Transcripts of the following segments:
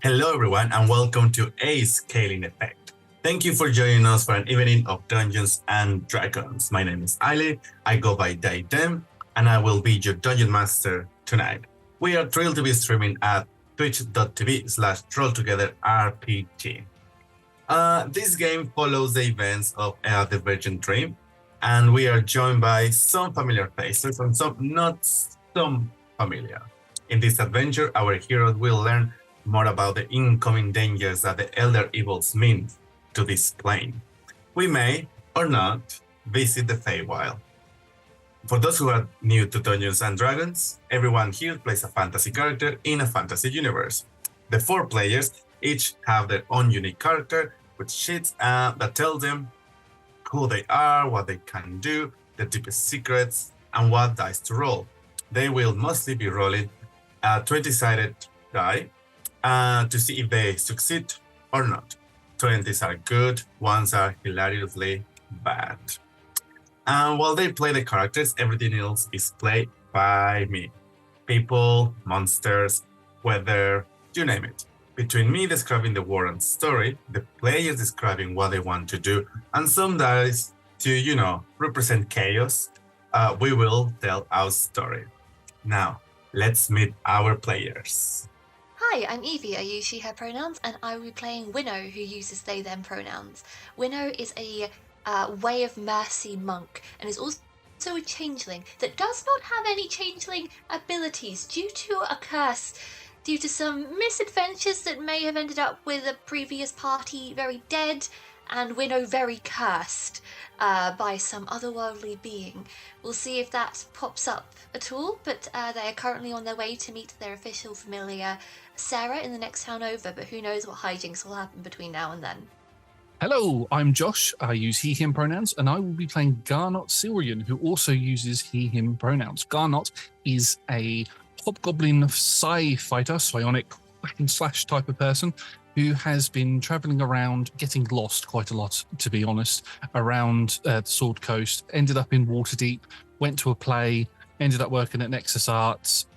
Hello, everyone, and welcome to A Scaling Effect. Thank you for joining us for an evening of Dungeons and Dragons. My name is Aile, I go by D&D, and I will be your Dungeon Master tonight. We are thrilled to be streaming at twitch.tv/rolltogetherrpg. This game follows the events of A Divergent Dream, and we are joined by some familiar faces and some not so familiar. In this adventure, our heroes will learn more about the incoming dangers that the Elder Evils mean to this plane. We may, or not, visit the Feywild. For those who are new to Dungeons and Dragons, everyone here plays a fantasy character in a fantasy universe. The 4 players each have their own unique character with sheets that tell them who they are, what they can do, their deepest secrets, and what dice to roll. They will mostly be rolling a 20-sided die to see if they succeed or not. 20s are good, 1s are hilariously bad. And while they play the characters, everything else is played by me. People, monsters, weather, you name it. Between me describing the world and story, the players describing what they want to do, and some dice to, represent chaos, we will tell our story. Now, let's meet our players. Hi, I'm Evie, I use she, her pronouns, and I will be playing Winnow, who uses they, them pronouns. Winnow is a Way of Mercy monk, and is also a changeling that does not have any changeling abilities due to a curse, due to some misadventures that may have ended up with a previous party very dead, and Winnow very cursed by some otherworldly being. We'll see if that pops up at all, but they are currently on their way to meet their official familiar, Sarah, in the next town over, but who knows what hijinks will happen between now and then. Hello, I'm Josh. I use he, him pronouns, and I will be playing Garnot Silrian, who also uses he, him pronouns. Garnot is a hobgoblin psi fighter, psionic whack and slash type of person, who has been travelling around, getting lost quite a lot, to be honest, around the Sword Coast, ended up in Waterdeep, went to a play, ended up working at Nexus Arts,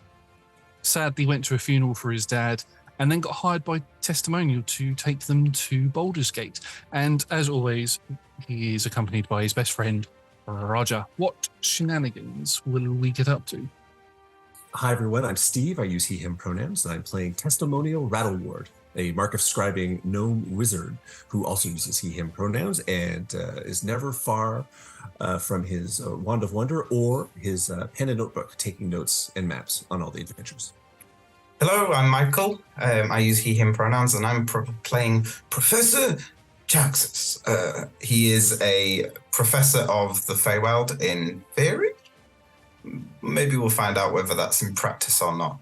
sadly went to a funeral for his dad, and then got hired by Testimonial to take them to Baldur's Gate. And as always, he is accompanied by his best friend, Roger. What shenanigans will we get up to? Hi everyone, I'm Steve. I use he, him pronouns, and I'm playing Testimonial Rattleward, a Mark of Scribing gnome wizard who also uses he, him pronouns and is never far from his Wand of Wonder or his pen and notebook, taking notes and maps on all the adventures. Hello, I'm Michael. I use he, him pronouns, and I'm playing Professor Jaxus. He is a professor of the Feywild in theory. Maybe we'll find out whether that's in practice or not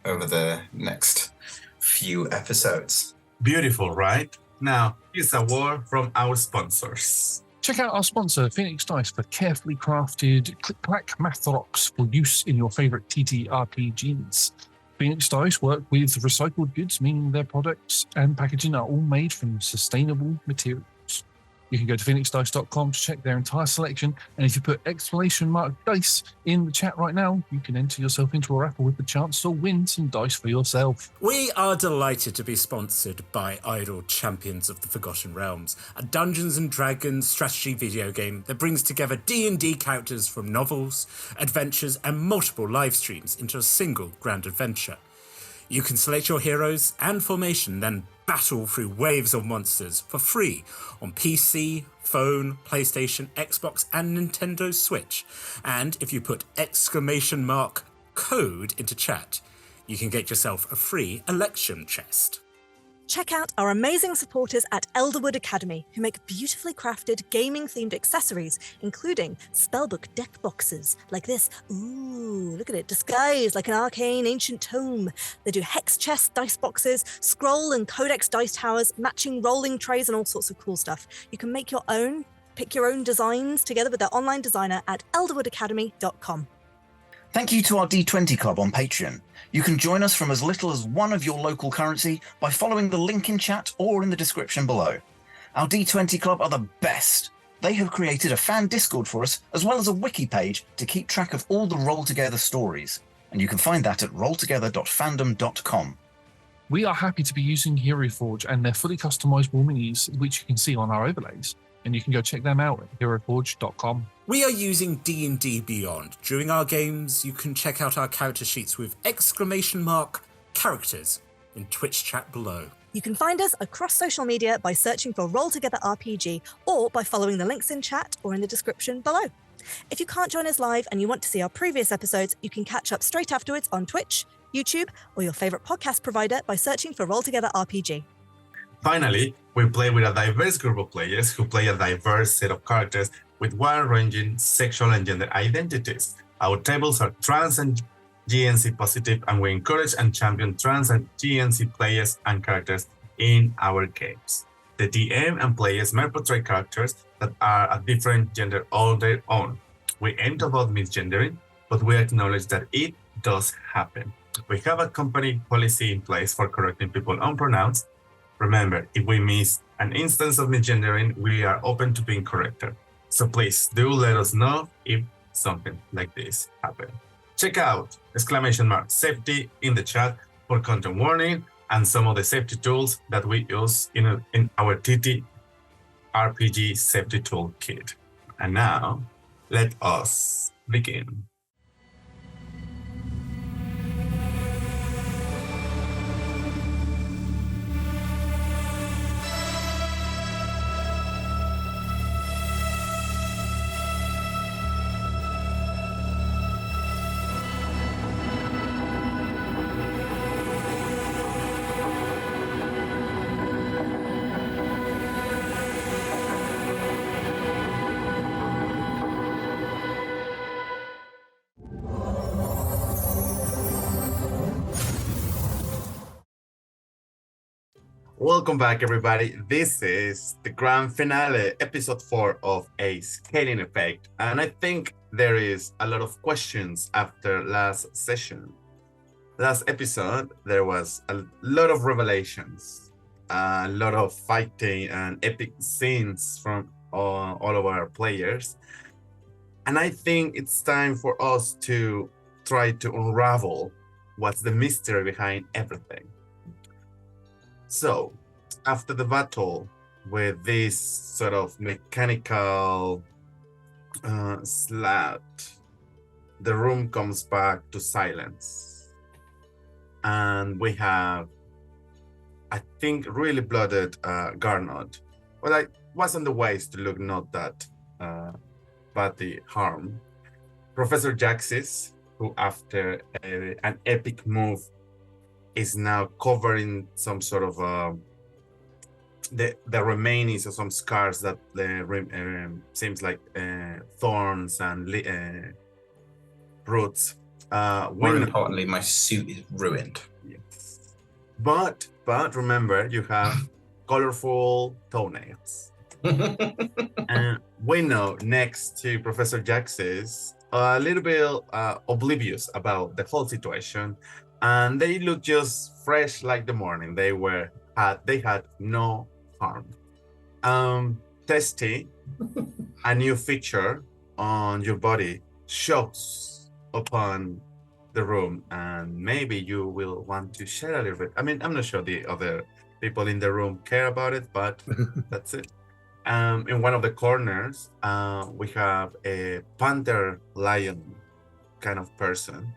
over the next few episodes. Beautiful, right? Now, here's a word from our sponsors. Check out our sponsor, Phoenix Dice, for carefully crafted click-clack math rocks for use in your favorite TTRPGs. Phoenix Dice work with recycled goods, meaning their products and packaging are all made from sustainable materials. You can go to phoenixdice.com to check their entire selection, and if you put !dice in the chat right now, you can enter yourself into a raffle with the chance to win some dice for yourself. We are delighted to be sponsored by Idle Champions of the Forgotten Realms, a Dungeons and Dragons strategy video game that brings together D&D characters from novels, adventures, and multiple live streams into a single grand adventure. You can select your heroes and formation, then battle through waves of monsters for free on PC, phone, PlayStation, Xbox, and Nintendo Switch. And if you put !code into chat, you can get yourself a free election chest. Check out our amazing supporters at Elderwood Academy, who make beautifully crafted gaming-themed accessories, including spellbook deck boxes like this. Ooh, look at it, disguised like an arcane ancient tome. They do hex chest dice boxes, scroll and codex dice towers, matching rolling trays, and all sorts of cool stuff. You can make your own, pick your own designs together with their online designer at elderwoodacademy.com. Thank you to our D20 Club on Patreon. You can join us from as little as one of your local currency by following the link in chat or in the description below. Our D20 Club are the best. They have created a fan Discord for us, as well as a wiki page to keep track of all the Roll Together stories. And you can find that at rolltogether.fandom.com. we are happy to be using Hero Forge and their fully customizable minis, which you can see on our overlays. And you can go check them out at heroforge.com. We are using D&D Beyond. During our games, you can check out our character sheets with !characters in Twitch chat below. You can find us across social media by searching for Roll Together RPG or by following the links in chat or in the description below. If you can't join us live and you want to see our previous episodes, you can catch up straight afterwards on Twitch, YouTube, or your favorite podcast provider by searching for Roll Together RPG. Finally, we play with a diverse group of players who play a diverse set of characters with wide-ranging sexual and gender identities. Our tables are trans and GNC positive, and we encourage and champion trans and GNC players and characters in our games. The DM and players may portray characters that are a different gender on their own. We aim to avoid misgendering, but we acknowledge that it does happen. We have a company policy in place for correcting people on pronouns. Remember, if we miss an instance of misgendering, we are open to being corrected. So please do let us know if something like this happens. Check out !safety in the chat for content warning and some of the safety tools that we use in our TTRPG safety toolkit. And now, let us begin. Welcome back, everybody. This is the grand finale, episode 4 of A Scaling Effect. And I think there is a lot of questions after last session. Last episode, there was a lot of revelations, a lot of fighting and epic scenes from all of our players. And I think it's time for us to try to unravel what's the mystery behind everything. So, after the battle with this sort of mechanical slat, the room comes back to silence. And we have, I think, really blooded Garnot. Well, I was on the ways to look not that badly harmed. Professor Jaxis, who after an epic move is now covering some sort of the remainings of some scars that seems like thorns and roots. More importantly, my suit is ruined. Yes. But remember, you have colorful toenails. And we know next to Professor Jaxis, a little bit oblivious about the whole situation. And they look just fresh like the morning. They had no harm. Testy, a new feature on your body shows upon the room, and maybe you will want to share a little bit. I mean, I'm not sure the other people in the room care about it, but that's it. In one of the corners, we have a panther lion kind of person.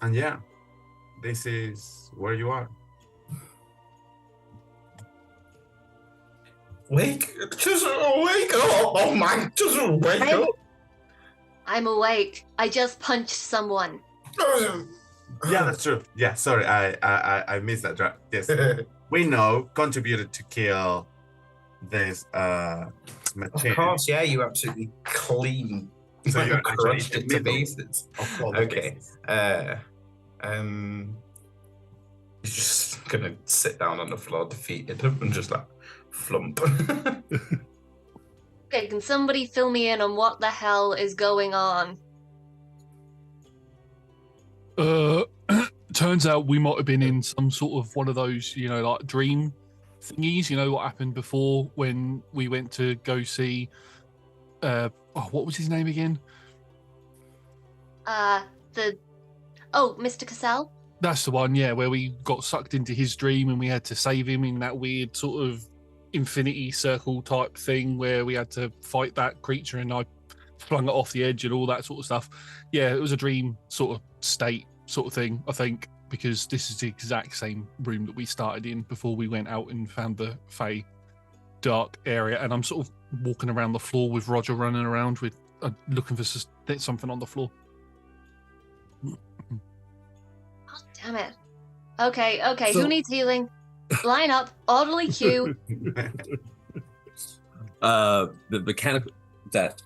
And yeah, this is where you are. Wake up! Oh my, just wake up! I'm awake. I just punched someone. Yeah, that's true. Yeah, sorry, I missed that. Yes, we know contributed to kill this machine. Of course, yeah, you absolutely clean. So you're crushed actually it to pieces. Okay. You're just gonna sit down on the floor defeated and just like flump. Okay, can somebody fill me in on what the hell is going on? Turns out we might have been in some sort of one of those, like dream thingies. You know what happened before when we went to go see, what was his name again? Oh, Mr. Cassell? That's the one, yeah, where we got sucked into his dream and we had to save him in that weird sort of infinity circle type thing where we had to fight that creature and I flung it off the edge and all that sort of stuff. Yeah, it was a dream sort of state sort of thing, I think, because this is the exact same room that we started in before we went out and found the Fey dark area. And I'm sort of walking around the floor with Roger running around with looking for something on the floor. Oh, damn it. Okay, So- who needs healing? Line up, orderly queue. The mechanical, that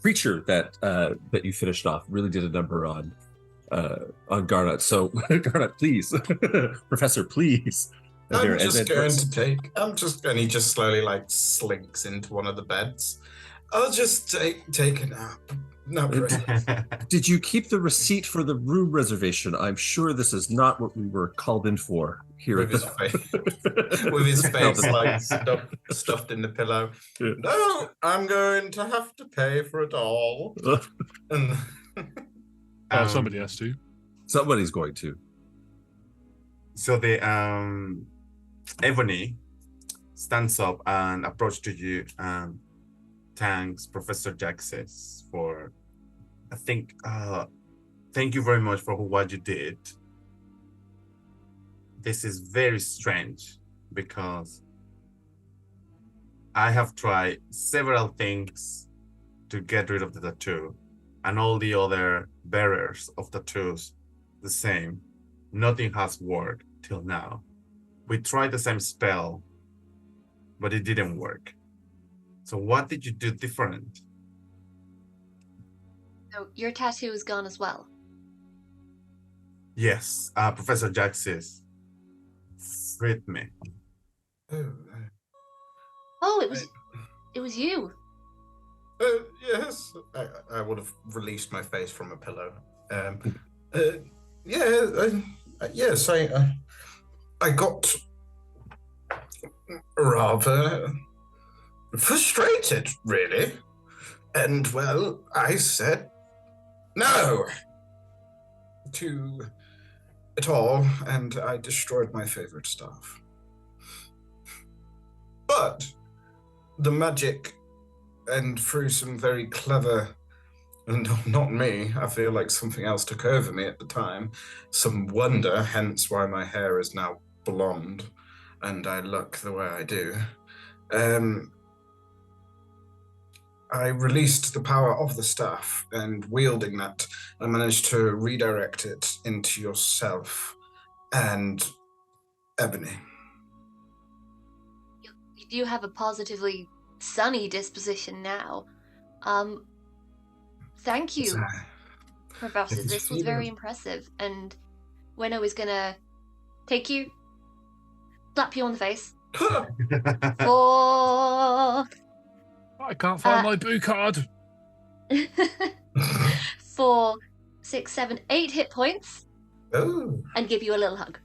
creature that that you finished off really did a number on Garnet. So Garnet, please, Professor, please. I'm just going to take. And he just slowly like slinks into one of the beds. I'll just take a nap. No break. Did you keep the receipt for the room reservation? I'm sure this is not what we were called in for here With his face, with his face like stuffed in the pillow. Yeah. No, I'm going to have to pay for it all. And Somebody has to. Somebody's going to. So the Ebony stands up and approaches to you and thanks Professor Jaxes for, I think, thank you very much for what you did. This is very strange because I have tried several things to get rid of the tattoo and all the other bearers of tattoos the same. Nothing has worked till now. We tried the same spell, but it didn't work. So what did you do different? So your tattoo is gone as well. Yes, Professor Jaxis freed me. Oh, it was you. Yes, I would have released my face from a pillow. Yes, I got rather frustrated, really. And, well, I said no to it all, and I destroyed my favorite staff. But the magic, and through some very clever, and not me, I feel like something else took over me at the time, some wonder, hence why my hair is now blonde, and I look the way I do. I released the power of the staff, and wielding that, I managed to redirect it into yourself and Ebony. You do have a positively sunny disposition now. Thank you, Professor. It's This was very feeling- impressive. And Winnow is gonna take you, slap you on the face. For I can't find my boo card. for 6, 7, 8 hit points, Oh, and give you a little hug.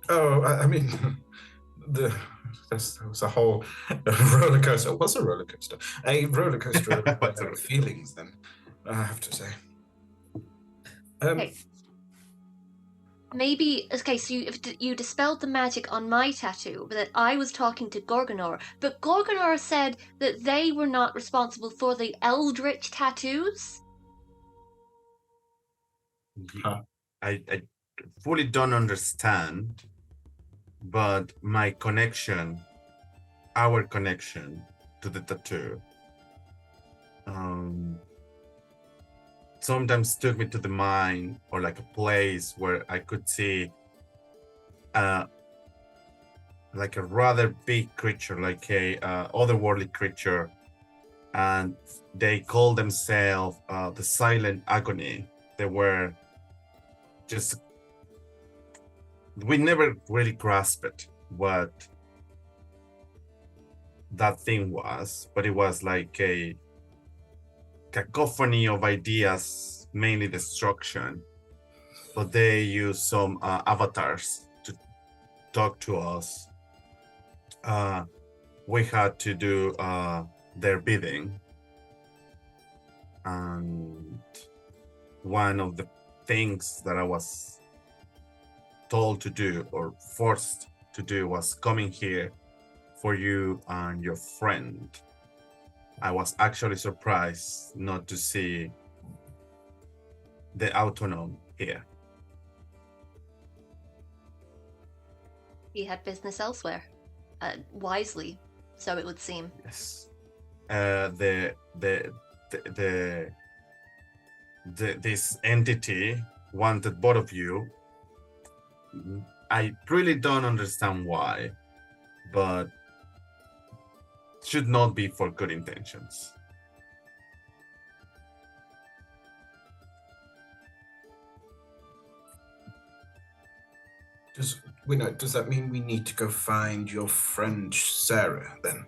I mean, that was a whole roller coaster. It was a roller coaster. A roller coaster of feelings, then, I have to say. Okay. Maybe, okay, so you dispelled the magic on my tattoo, but that I was talking to Gorgonor. But Gorgonor said that they were not responsible for the Eldritch tattoos? Huh. I fully don't understand, but my connection, our connection to the tattoo, sometimes took me to the mind or like a place where I could see like a rather big creature, like a otherworldly creature, and they call themselves the Silent Agony. They were just, we never really grasped what that thing was, but it was like a cacophony of ideas, mainly destruction. But they use some avatars to talk to us. We had to do their bidding, and one of the things that I was told to do or forced to do was coming here for you and your friend. I was actually surprised not to see the autonom here. He had business elsewhere. Wisely, so it would seem. Yes. This entity wanted both of you. I really don't understand why, but should not be for good intentions. Does that mean we need to go find your friend Sarah then?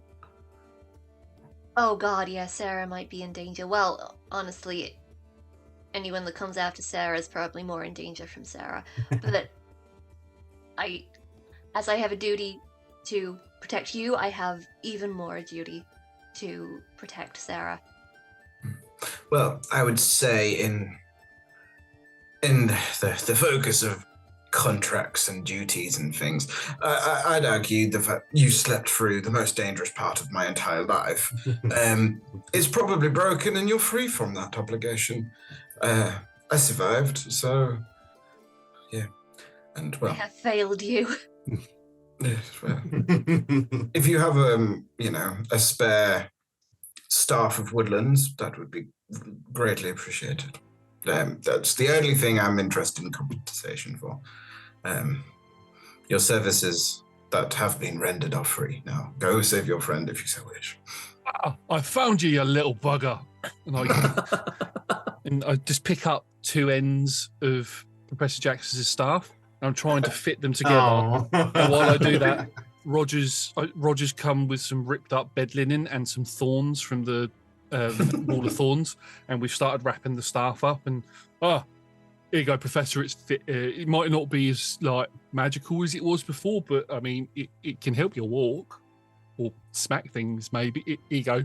Oh god, yeah, Sarah might be in danger. Well, honestly, anyone that comes after Sarah is probably more in danger from Sarah. But as I have a duty to protect you, I have even more duty to protect Sarah. Well, I would say in the focus of contracts and duties and things, I'd argue the fact you slept through the most dangerous part of my entire life is probably broken, and you're free from that obligation. I survived, so yeah. And well, I have failed you. yes, well, if you have a spare staff of woodlands, that would be greatly appreciated. That's the only thing I'm interested in compensation for. Your services that have been rendered are free. Now, go save your friend if you so wish. I found you, you little bugger. And I just pick up two ends of Professor Jackson's staff, and I'm trying to fit them together. Oh. And while I do that, Roger's come with some ripped up bed linen and some thorns from the wall of thorns, and we've started wrapping the staff up. And here you go, Professor. It's fit. It might not be as like magical as it was before, but I mean, it can help you walk or smack things. Maybe. Here you go.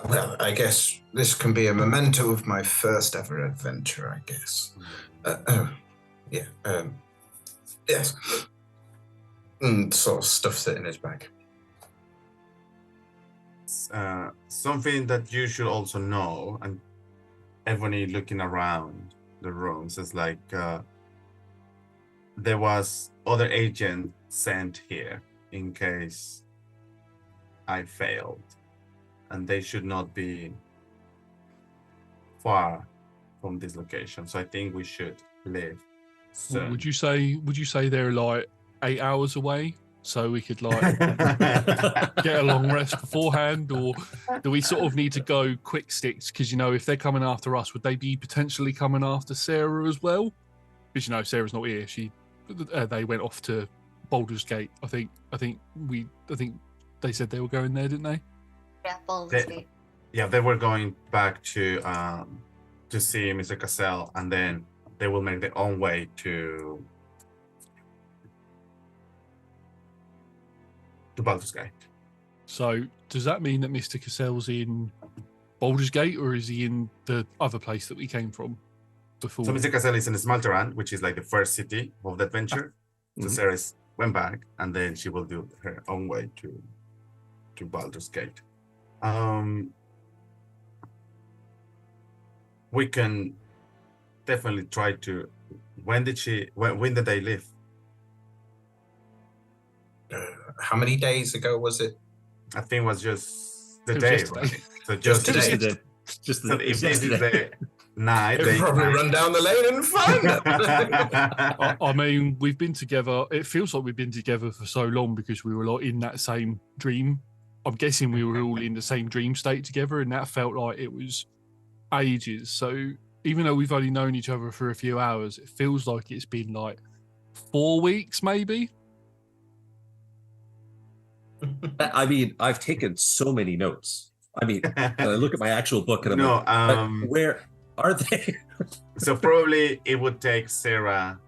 Well, I guess this can be a memento of my first ever adventure, I guess. Yes. And sort of stuffs it in his bag. Something that you should also know, and everybody looking around the rooms, is like there was other agent sent here in case I failed, and they should not be far from this location. So I think we should leave soon. Would you say they're like 8 hours away, so we could like get a long rest beforehand, or do we sort of need to go quick sticks? Because if they're coming after us, would they be potentially coming after Sarah as well? Because Sarah's not here. They went off to Baldur's Gate. I think they said they were going there, didn't they? Yeah, Baldur's Gate. Yeah, they were going back to see Mr. Cassell, and then they will make their own way to Baldur's Gate. So does that mean that Mr. Cassell's in Baldur's Gate, or is he in the other place that we came from before? So Mr. Cassell is in Smalteran, which is like the first city of the adventure. So Sarah went back, and then she will do her own way to Baldur's Gate. We can definitely try to. When did they leave? How many days ago was it? I think it was just the It was day, yesterday. right? So just today. So if this is the night, They could probably run down the lane and find them. I mean, we've been together. It feels like we've been together for so long because we were like in that same dream. I'm guessing we were all in the same dream state together, and that felt like it was ages. So even though we've only known each other for a few hours, it feels like it's been like 4 weeks, maybe. I mean, I've taken so many notes. I mean, I look at my actual book and I'm No, like, where are they? So probably it would take Sarah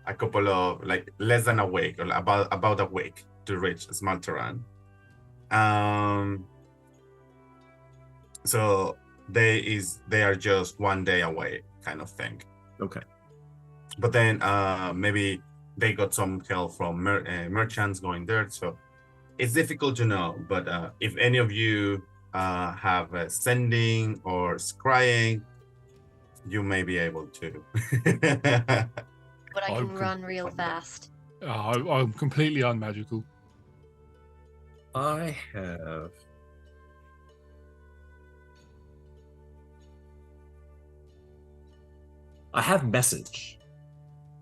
a couple of less than a week, or about a week to reach Smalteran. So they are just 1 day away, kind of thing. Okay. But then maybe they got some help from merchants going there. So it's difficult to know. But if any of you have sending or scrying, you may be able to. But I I'm can run real fast. I'm completely unmagical. I have message,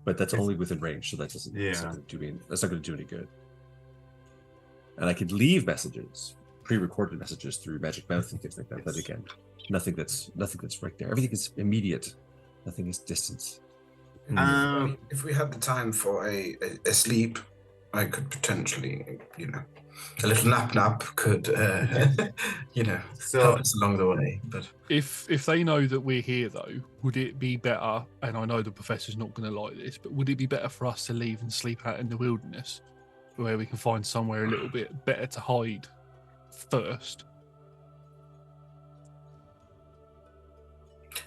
but that's only within range, so that doesn't. Yeah. That's not going to do any good. And I could leave messages, pre-recorded messages through Magic Mouth and things like that. But again, nothing that's right there. Everything is immediate. Nothing is distance. If we had the time for a sleep, I could potentially, a little nap could, help us along the way. But If they know that we're here, though, would it be better? And I know the professor's not going to like this, but would it be better for us to leave and sleep out in the wilderness, where we can find somewhere a little bit better to hide first?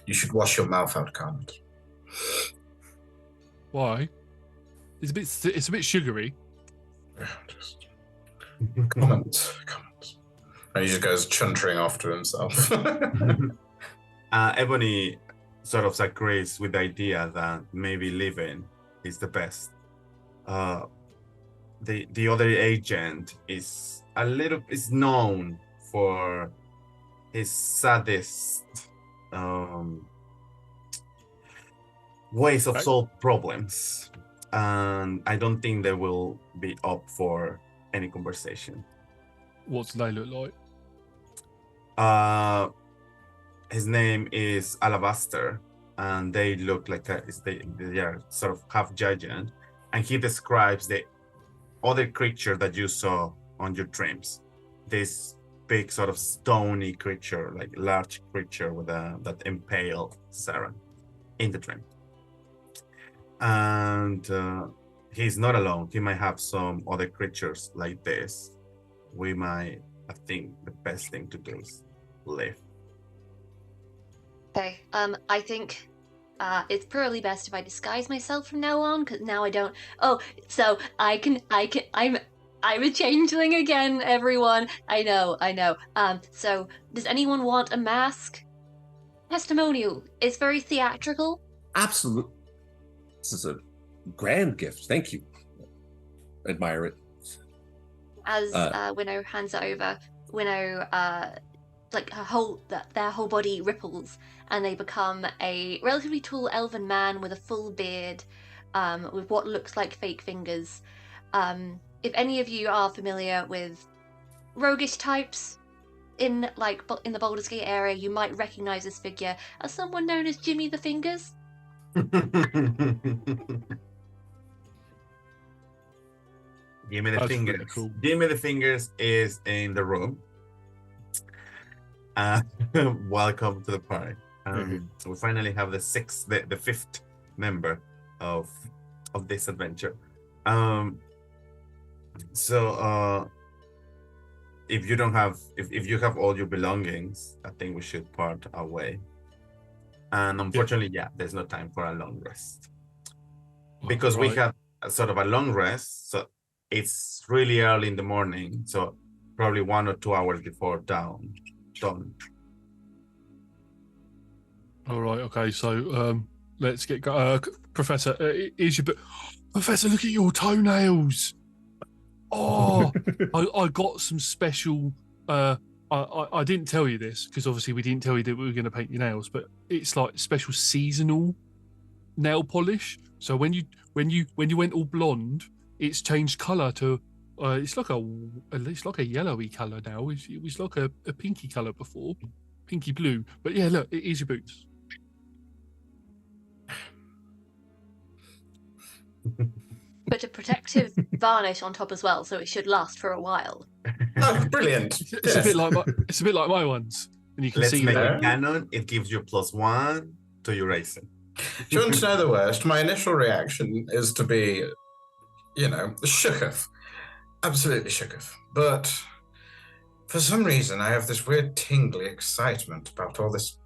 you should wash your mouth out, Carnot. Why? It's a bit sugary. Just comment. And he just goes chuntering off to himself. Ebony sort of agrees with the idea that maybe living is the best. The other agent is known for his saddest ways of solve problems, and I don't think they will be up for any conversation. What do they look like? His name is Alabaster, and they look like they are sort of half giant, and he describes the other creature that you saw on your dreams. This big sort of stony creature, like large creature with that impaled Sarah in the dream. And he's not alone. He might have some other creatures like this. I think the best thing to do is live. Okay. I think it's probably best if I disguise myself from now on, because now I don't. Oh, so I'm a changeling again, everyone. I know. So does anyone want a mask? Testimonial. It's very theatrical. Absolutely. This is a grand gift. Thank you. Admire it. As Winnow hands it over, Winnow, their whole body ripples, and they become a relatively tall elven man with a full beard, with what looks like fake fingers. If any of you are familiar with roguish types in the Baldur's Gate area, you might recognize this figure as someone known as Jimmy the Fingers. Give me the That's fingers. really cool. Give me the fingers is in the room. Welcome to the party. So we finally have the fifth member of this adventure. If you have all your belongings, I think we should part our way. And unfortunately, there's no time for a long rest. Because we had sort of a long rest, so it's really early in the morning, so probably 1 or 2 hours before dawn. All right. Okay. So let's get Professor. Professor, look at your toenails. Oh, I got some special. I didn't tell you this because obviously we didn't tell you that we were going to paint your nails, but it's like special seasonal nail polish. So when you went all blonde, it's changed color to it's like a yellowy color now. It was like a pinky color before, pinky blue. But yeah, look, it is your boots. But a protective varnish on top as well, so it should last for a while. Oh, brilliant! It's a bit like my ones, and you can Let's see make that. it canon. It gives you +1 to your racing. Do you want to know the worst? My initial reaction is to be, shooketh. Absolutely shooketh. But for some reason, I have this weird tingly excitement about all this,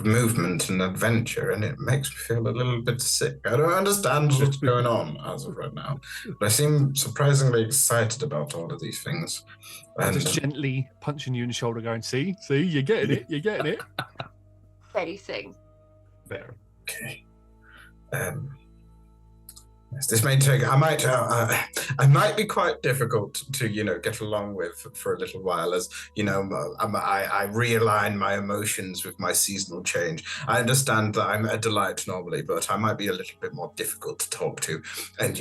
movement and adventure, and it makes me feel a little bit sick. I don't understand what's going on as of right now, but I seem surprisingly excited about all of these things. I'm just gently punching you in the shoulder, going, see, you're getting it, you're getting it. Anything. There. Okay. Yes, this may take. I might be quite difficult to, get along with for a little while, as I realign my emotions with my seasonal change. I understand that I'm a delight normally, but I might be a little bit more difficult to talk to, and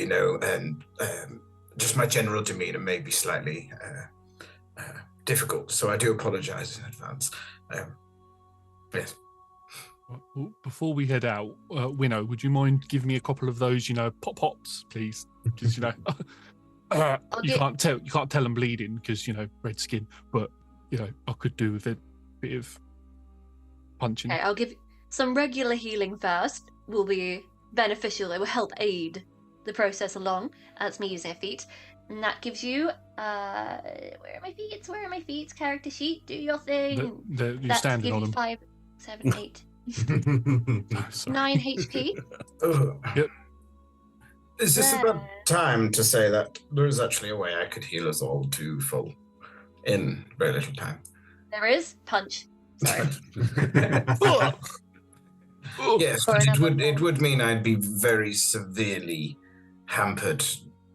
just my general demeanor may be slightly difficult. So I do apologize in advance. Yes. Before we head out, Winnow, would you mind giving me a couple of those, pop-pops, please? Because you can't tell I'm bleeding because red skin, but I could do with a bit of punching. Okay, I'll give some regular healing first. Will be beneficial. It will help aid the process along. That's me using a feat, and that gives you where are my feet? Where are my feet? Character sheet. Do your thing. You're standing on them. 5, 7, 8. 9 HP. Yep. Is this about time to say that there is actually a way I could heal us all to full in very little time? There is punch. Sorry. Yes, but it would mean I'd be very severely hampered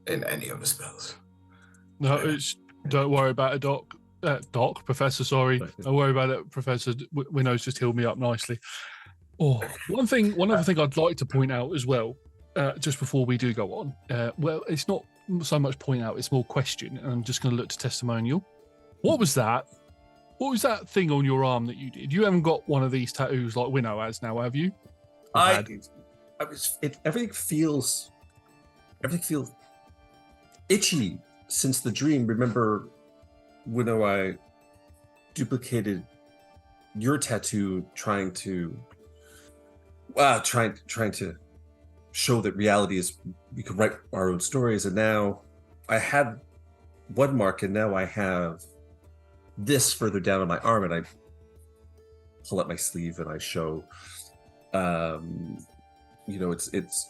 in any other spells. No, don't worry about it, Doc. Professor, sorry. Don't worry about it, Professor. Winnow's just healed me up nicely. Oh, one other thing I'd like to point out as well, just before we do go on. Well, it's not so much point out; it's more question. And I'm just going to look to testimonial. What was that? What was that thing on your arm that you did? You haven't got one of these tattoos like Winnow has now, have you? Everything feels itchy since the dream. Remember, Winnow, I duplicated your tattoo, trying to show that reality is we could write our own stories, and now I had one mark, and now I have this further down on my arm, and I pull up my sleeve and I show, it's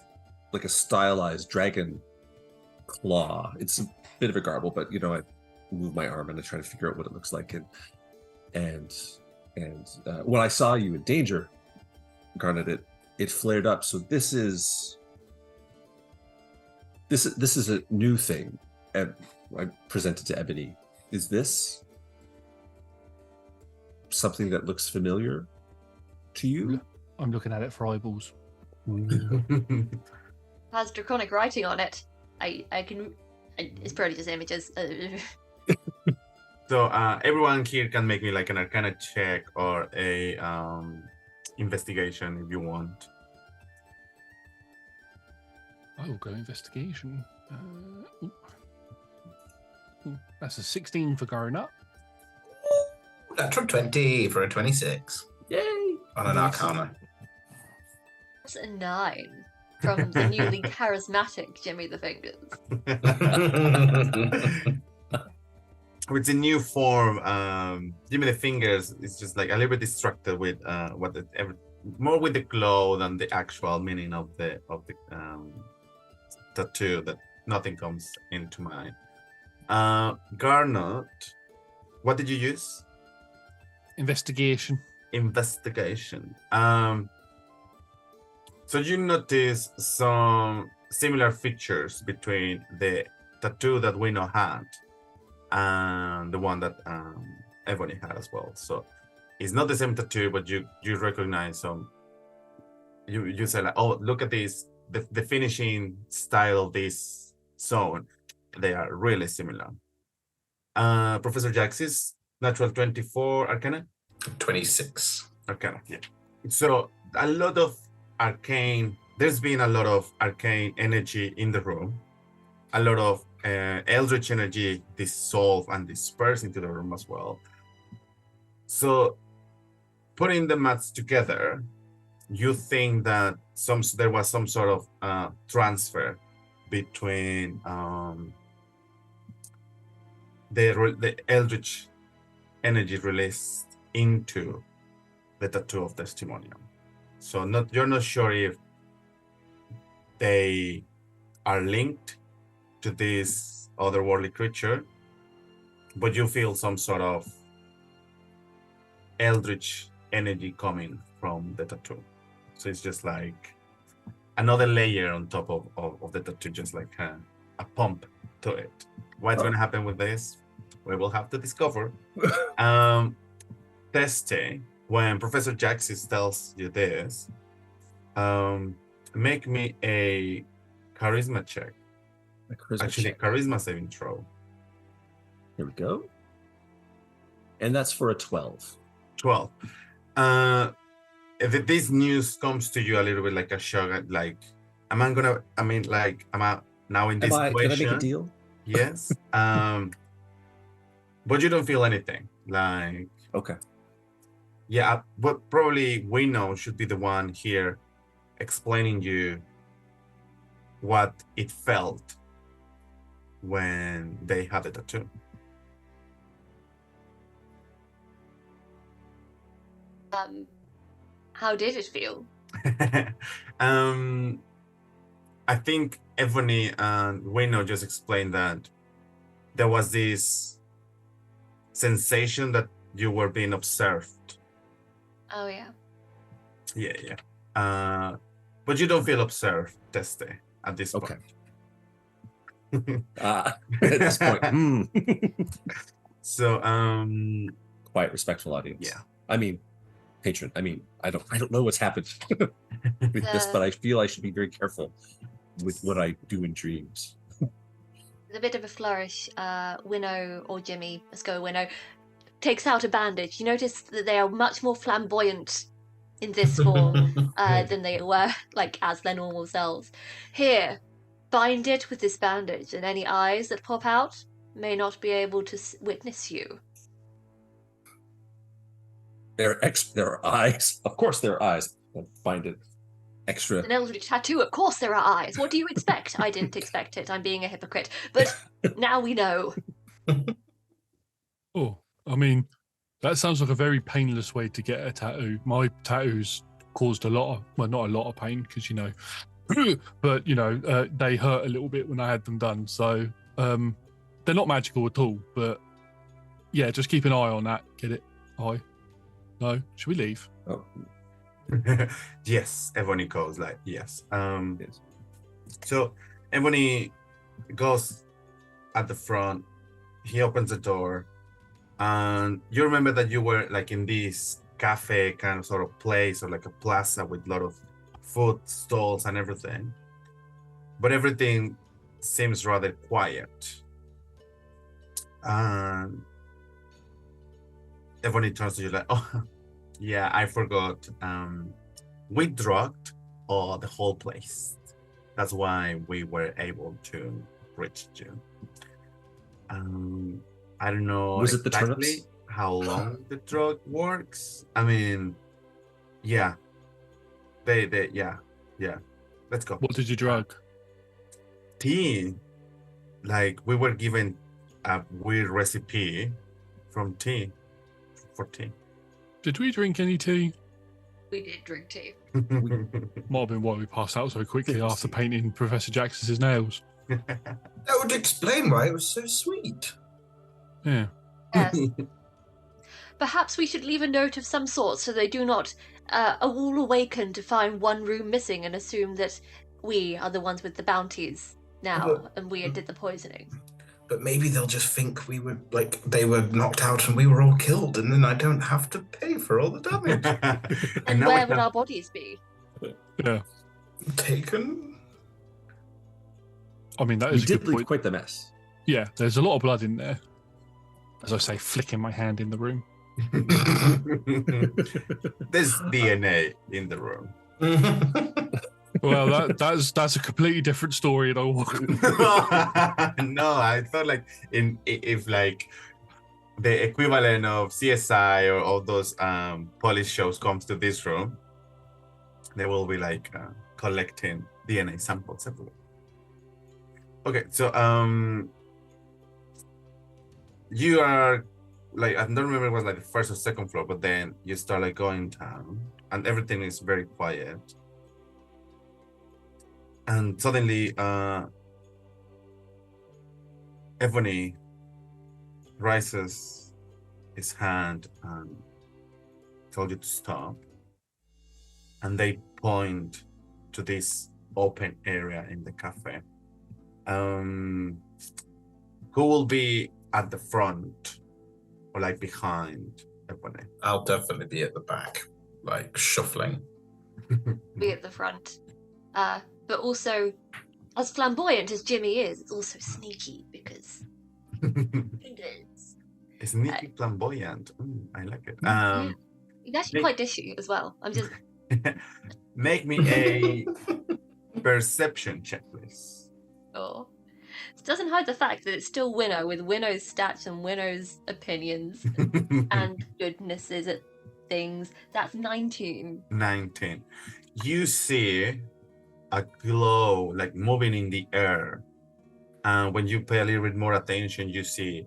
like a stylized dragon claw. It's a bit of a garble, but I move my arm and I try to figure out what it looks like. And when I saw you in danger, Garnet, it flared up. So this is a new thing. And I presented to Ebony. Is this something that looks familiar to you? I'm looking at it for eyeballs. Has draconic writing on it. I can. It's probably just images. So everyone here can make me like an Arcana check or a investigation if you want. I will go investigation. That's a 16 for going up. Natural 20 for a 26. Yay! On an Arcana. That's a 9 from the newly charismatic Jimmy the Fingers. With the new form, Jimmy the Fingers is just like a little bit distracted with more with the glow than the actual meaning of the tattoo. That nothing comes into mind. Garnet, what did you use? Investigation. So you notice some similar features between the tattoo that Winnow had and the one that Ebony had as well. So it's not the same tattoo, but you recognize some. You say like, oh, look at this, the finishing style of this zone. They are really similar. Professor Jaxis, natural 24 Arcana? 26. Arcana, yeah. So a lot of there's been a lot of arcane energy in the room. A lot of eldritch energy dissolve and disperse into the room as well. So putting the mats together, you think that there was some sort of transfer between the eldritch energy released into the tattoo of testimonial. So you're not sure if they are linked to this otherworldly creature, but you feel some sort of eldritch energy coming from the tattoo. So it's just like another layer on top of the tattoo, just like a pump to it. What's going to happen with this? We will have to discover. Teste, when Professor Jaxis tells you this, make me a charisma check. Charisma saving throw. Here we go. And that's for a 12. 12. This news comes to you a little bit like a shock, like, am I now in this situation? Can I make a deal? Yes. But you don't feel anything. Like, okay. Yeah, but probably Wino should be the one here explaining you what it felt when they had the tattoo. How did it feel? I think Ebony and Wino just explained that there was this sensation that you were being observed. Oh, yeah. Yeah. But you don't feel observed, Teste, at this point. At this point. So, quite respectful audience. Yeah. I mean, patron. I mean, I don't know what's happened with this, but I feel I should be very careful with what I do in dreams. With a bit of a flourish, Winnow, or Jimmy, let's go Winnow, takes out a bandage. You notice that they are much more flamboyant in this form than they were as their normal selves. Here, bind it with this bandage, and any eyes that pop out may not be able to witness you. There are eyes. Of course there are eyes. I'll find it extra. An eldritch tattoo, of course there are eyes. What do you expect? I didn't expect it. I'm being a hypocrite. But now we know. Oh, I mean, that sounds like a very painless way to get a tattoo. My tattoos caused not a lot of pain because, but, they hurt a little bit when I had them done. So they're not magical at all. But, yeah, just keep an eye on that. Get it? Eye. No? Should we leave? Oh. Yes, Ebony goes yes. Yes. So Ebony goes at the front. He opens the door, and you remember that you were in this cafe kind of sort of place, or like a plaza with a lot of food stalls and everything. But everything seems rather quiet. And Ebony turns to you oh, yeah, I forgot. We drugged the whole place. That's why we were able to reach you. I don't know Was it the exactly turnips? How long the drug works. I mean, yeah. Yeah. Let's go. What did you drug? Tea. We were given a weird recipe for tea. Did we drink any tea? We did drink tea. Might have been why we passed out so quickly after painting Professor Jax's nails. That would explain why it was so sweet. Yeah. Yes. Perhaps we should leave a note of some sort so they do not all awaken to find one room missing and assume that we are the ones with the bounties now and we did the poisoning. But maybe they'll just think we were they were knocked out and we were all killed, and then I don't have to pay for all the damage. And where would our bodies be? Yeah. Taken? I mean, that We is a did good leave point. quite the mess. Yeah, there's a lot of blood in there. As I say, flicking my hand in the room. There's DNA in the room. Well, that's a completely different story, and No, I thought if the equivalent of CSI or all those police shows comes to this room, they will be collecting DNA samples everywhere. Okay, so you are like I don't remember if it was like the first or second floor, but then you start like going down, and everything is very quiet. And suddenly, Ebony raises his hand and tells you to stop. And they point to this open area in the cafe. Who will be at the front or like behind Ebony? I'll definitely be at the back, like shuffling. Be at the front. But also, as flamboyant as Jimmy is, it's also sneaky because it is. Sneaky flamboyant. I like it. Yeah. He's actually quite dishy as well. I'm just Make me a perception check, please. sure. It doesn't hide the fact that it's still Winnow with Winnow's stats and Winnow's opinions and goodnesses at things. That's 19. 19. You see a glow like moving in the air. And when you pay a little bit more attention, you see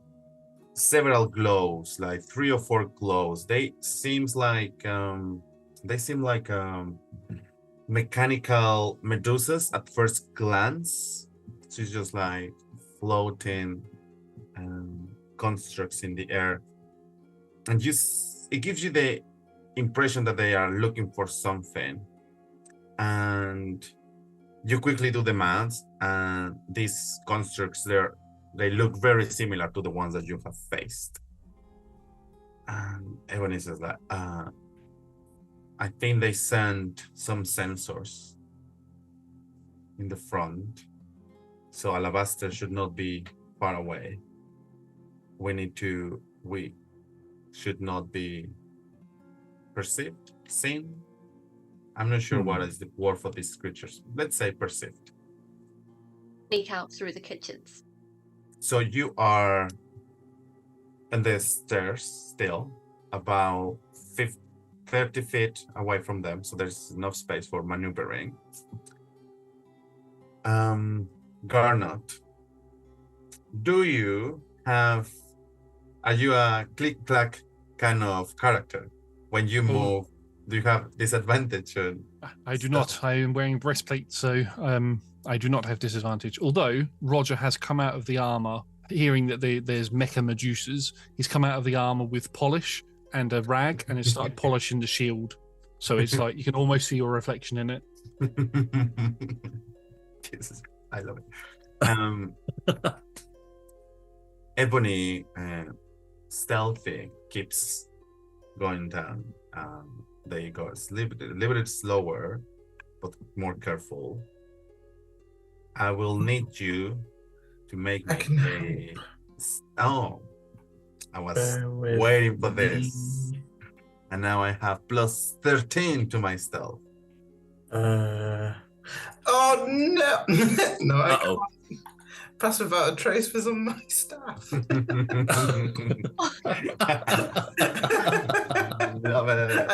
several glows, like 3 or 4 glows. They seem like mechanical medusas at first glance. So it's just like floating constructs in the air, and it gives you the impression that they are looking for something. And you quickly do the math, and these constructs they look very similar to the ones that you have faced. And everyone says that I think they sent some sensors in the front, so Alabaster should not be far away. We should not be perceived, seen. I'm not sure what is the word for these creatures. Let's say perceived. Sneak out through the kitchens. So you are in the stairs still, about 30 feet away from them, so there's enough space for maneuvering. Garnot, are you a click-clack kind of character? When you move, do you have disadvantage? I do not. I am wearing breastplate, so I do not have disadvantage. Although Roger has come out of the armor, hearing that there's mecha Medusas, he's come out of the armor with polish and a rag, and has started polishing the shield. So it's like you can almost see your reflection in it. Jesus, I love it. Ebony, stealthy, keeps going down. They go a little bit slower, but more careful. I will need you to make me I was waiting for this. And now I have plus 13 to my stealth. Oh no! No, I can't. Pass without a trace was on my staff. I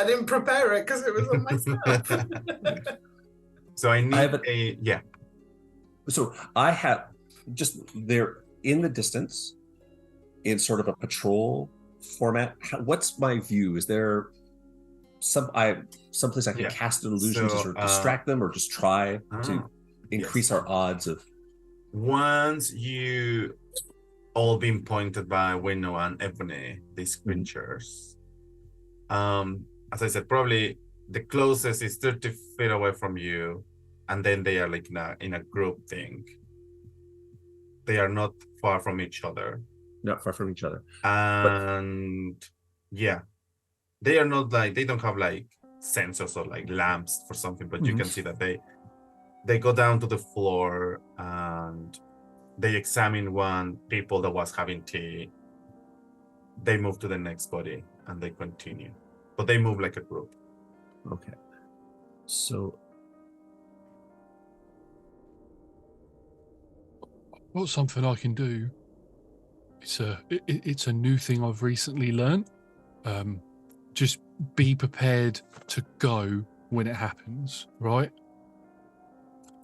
didn't prepare it because it was on my staff. So I need So I have just there in the distance, in sort of a patrol format. What's my view? Is there someplace I can cast an illusion to sort of distract them, or just try to increase our odds of? Once you all been pointed by Winnow and Ebony, these creatures, as I said, probably the closest is 30 feet away from you, and then they are like in a group thing. They are not far from each other. Not far from each other. And they are not like, they don't have like sensors or like lamps for something, but you can see that they go down to the floor and they examine one people that was having tea. They move to the next body and they continue, but they move like a group. Okay. So what's something I can do? It's a new thing I've recently learned. Just be prepared to go when it happens, right?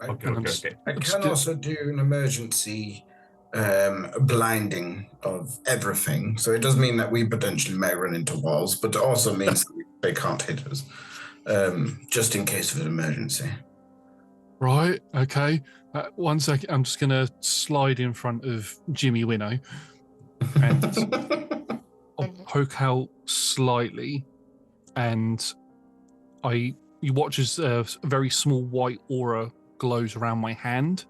Okay. I can also do an emergency blinding of everything. So it does mean that we potentially may run into walls, but it also means that they can't hit us, just in case of an emergency. Right, okay. 1 second, I'm just going to slide in front of Jimmy Winnow and I'll poke out slightly, and you watch as a very small white aura glows around my hand.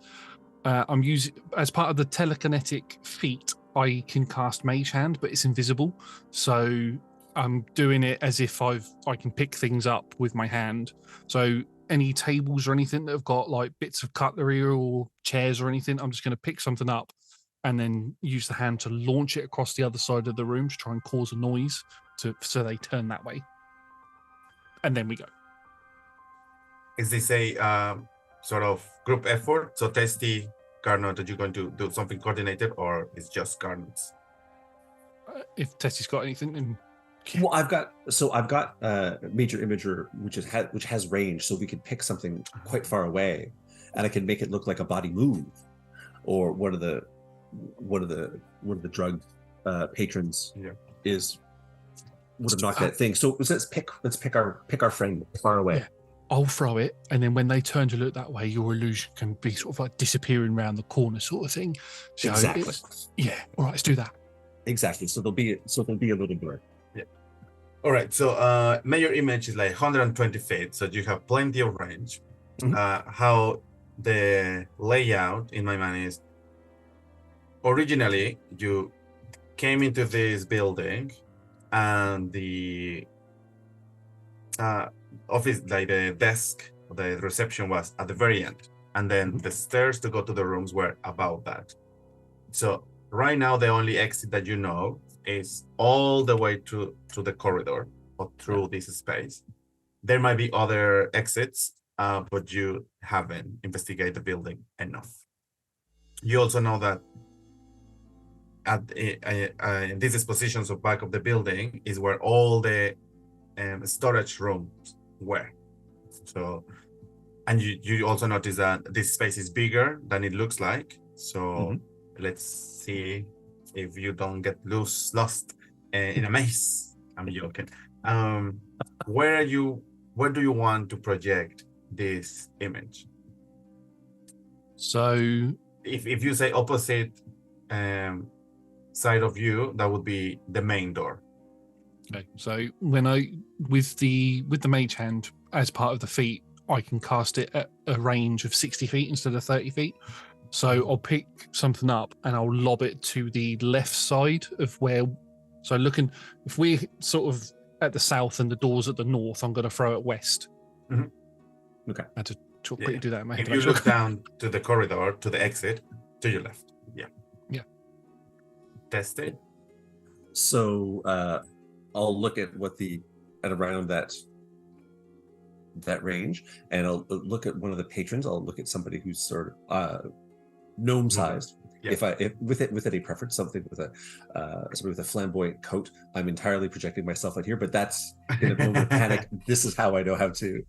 I'm using, as part of the telekinetic feat, I can cast Mage Hand, but it's invisible. So I'm doing it as if I can pick things up with my hand. So any tables or anything that have got like bits of cutlery or chairs or anything, I'm just going to pick something up and then use the hand to launch it across the other side of the room to try and cause a noise so they turn that way. And then we go. Is this a sort of group effort? So Testy, Garnot, are you going to do something coordinated, or it's just Garnot's? If Tessy's got anything, then Well, I've got Major Imager, which has range, so we could pick something quite far away, and I can make it look like a body move, or one of the drug patrons would have knocked that thing. So let's pick our friend far away. Yeah. I'll throw it, and then when they turn to look that way, your illusion can be sort of like disappearing around the corner, sort of thing. So Exactly. All right, let's do that. Exactly. So there'll be a little blur. Yeah. All right. So Major Image is like 120 feet, so you have plenty of range. Mm-hmm. How the layout in my mind is, originally you came into this building, and the office, like the desk, the reception was at the very end, and then the stairs to go to the rooms were above that. So right now the only exit that you know is all the way to the corridor or through this space. There might be other exits, but you haven't investigated the building enough. You also know that at these positions of back of the building is where all the storage rooms were. So, and you also notice that this space is bigger than it looks like. So let's see if you don't get lost in a maze. I'm joking. Where do you want to project this image? So if you say opposite side of you, that would be the main door. Okay, so when with the Mage Hand as part of the feat, I can cast it at a range of 60 feet instead of 30 feet. So I'll pick something up and I'll lob it to the left side of where. So looking, if we're sort of at the south and the door's at the north, I'm going to throw it west. Mm-hmm. Okay. I had to quickly do that in my head. If you look down to the corridor, to the exit, to your left. Yeah. Test it. So I'll look at around that range, and I'll look at one of the patrons. I'll look at somebody who's sort of gnome sized. Yeah. If with any preference, something with somebody with a flamboyant coat. I'm entirely projecting myself out here, but that's in a moment of panic. This is how I know how to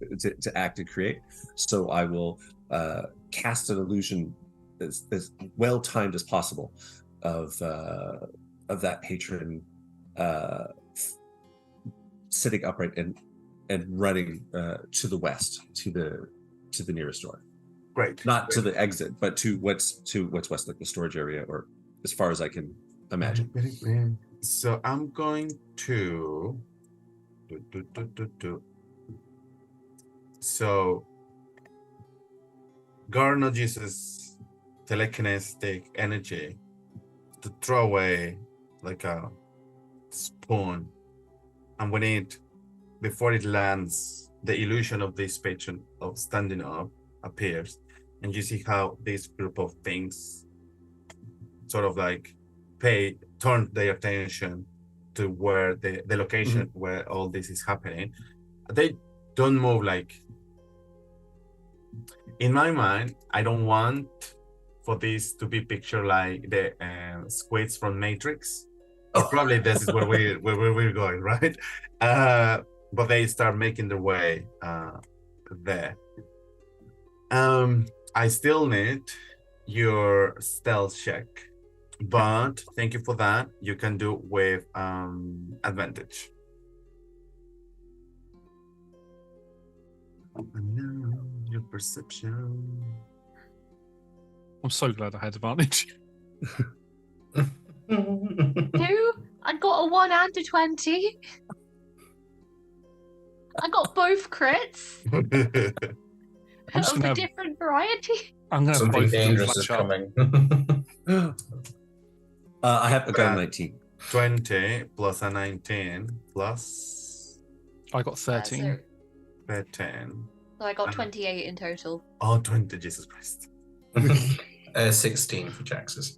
act and create. So I will cast an illusion as well timed as possible of that patron sitting upright and running to the west, to the nearest door. Great. Not to the exit, but to what's west, like the storage area, or as far as I can imagine. So I'm going to So Garnot uses telekinetic energy to throw away like a spoon, and before it lands, the illusion of this patron of standing up appears, and you see how this group of things sort of like turn their attention to where the location where all this is happening. They don't move. Like, in my mind, I don't want for this to be pictured like the squids from Matrix. Probably this is where we're going, right? But they start making their way there. I still need your stealth check But thank you for that. You can do with advantage. And now your perception. I'm so glad I had advantage. 2. I got a 1 and a 20. I got both crits I'm just of gonna a have, different variety. I'm gonna have Something both of them dangerous is match up. coming. I got a 19. 20 plus a 19 plus I got 13. 13. So I got 28 in total. Oh, 20, Jesus Christ. 16 for Jax's.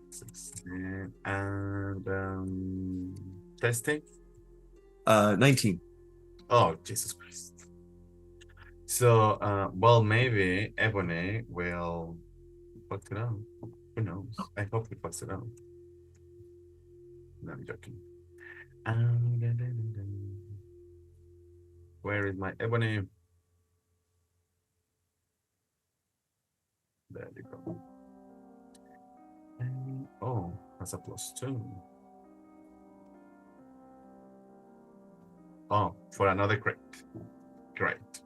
16 and testing. 19. Oh, Jesus Christ. So, well, maybe Ebony will fuck it out. Who knows? I hope he fucks it out. No, I'm joking. Where is my Ebony? There you go. And, oh, that's a +2. Oh, for another crit. Great.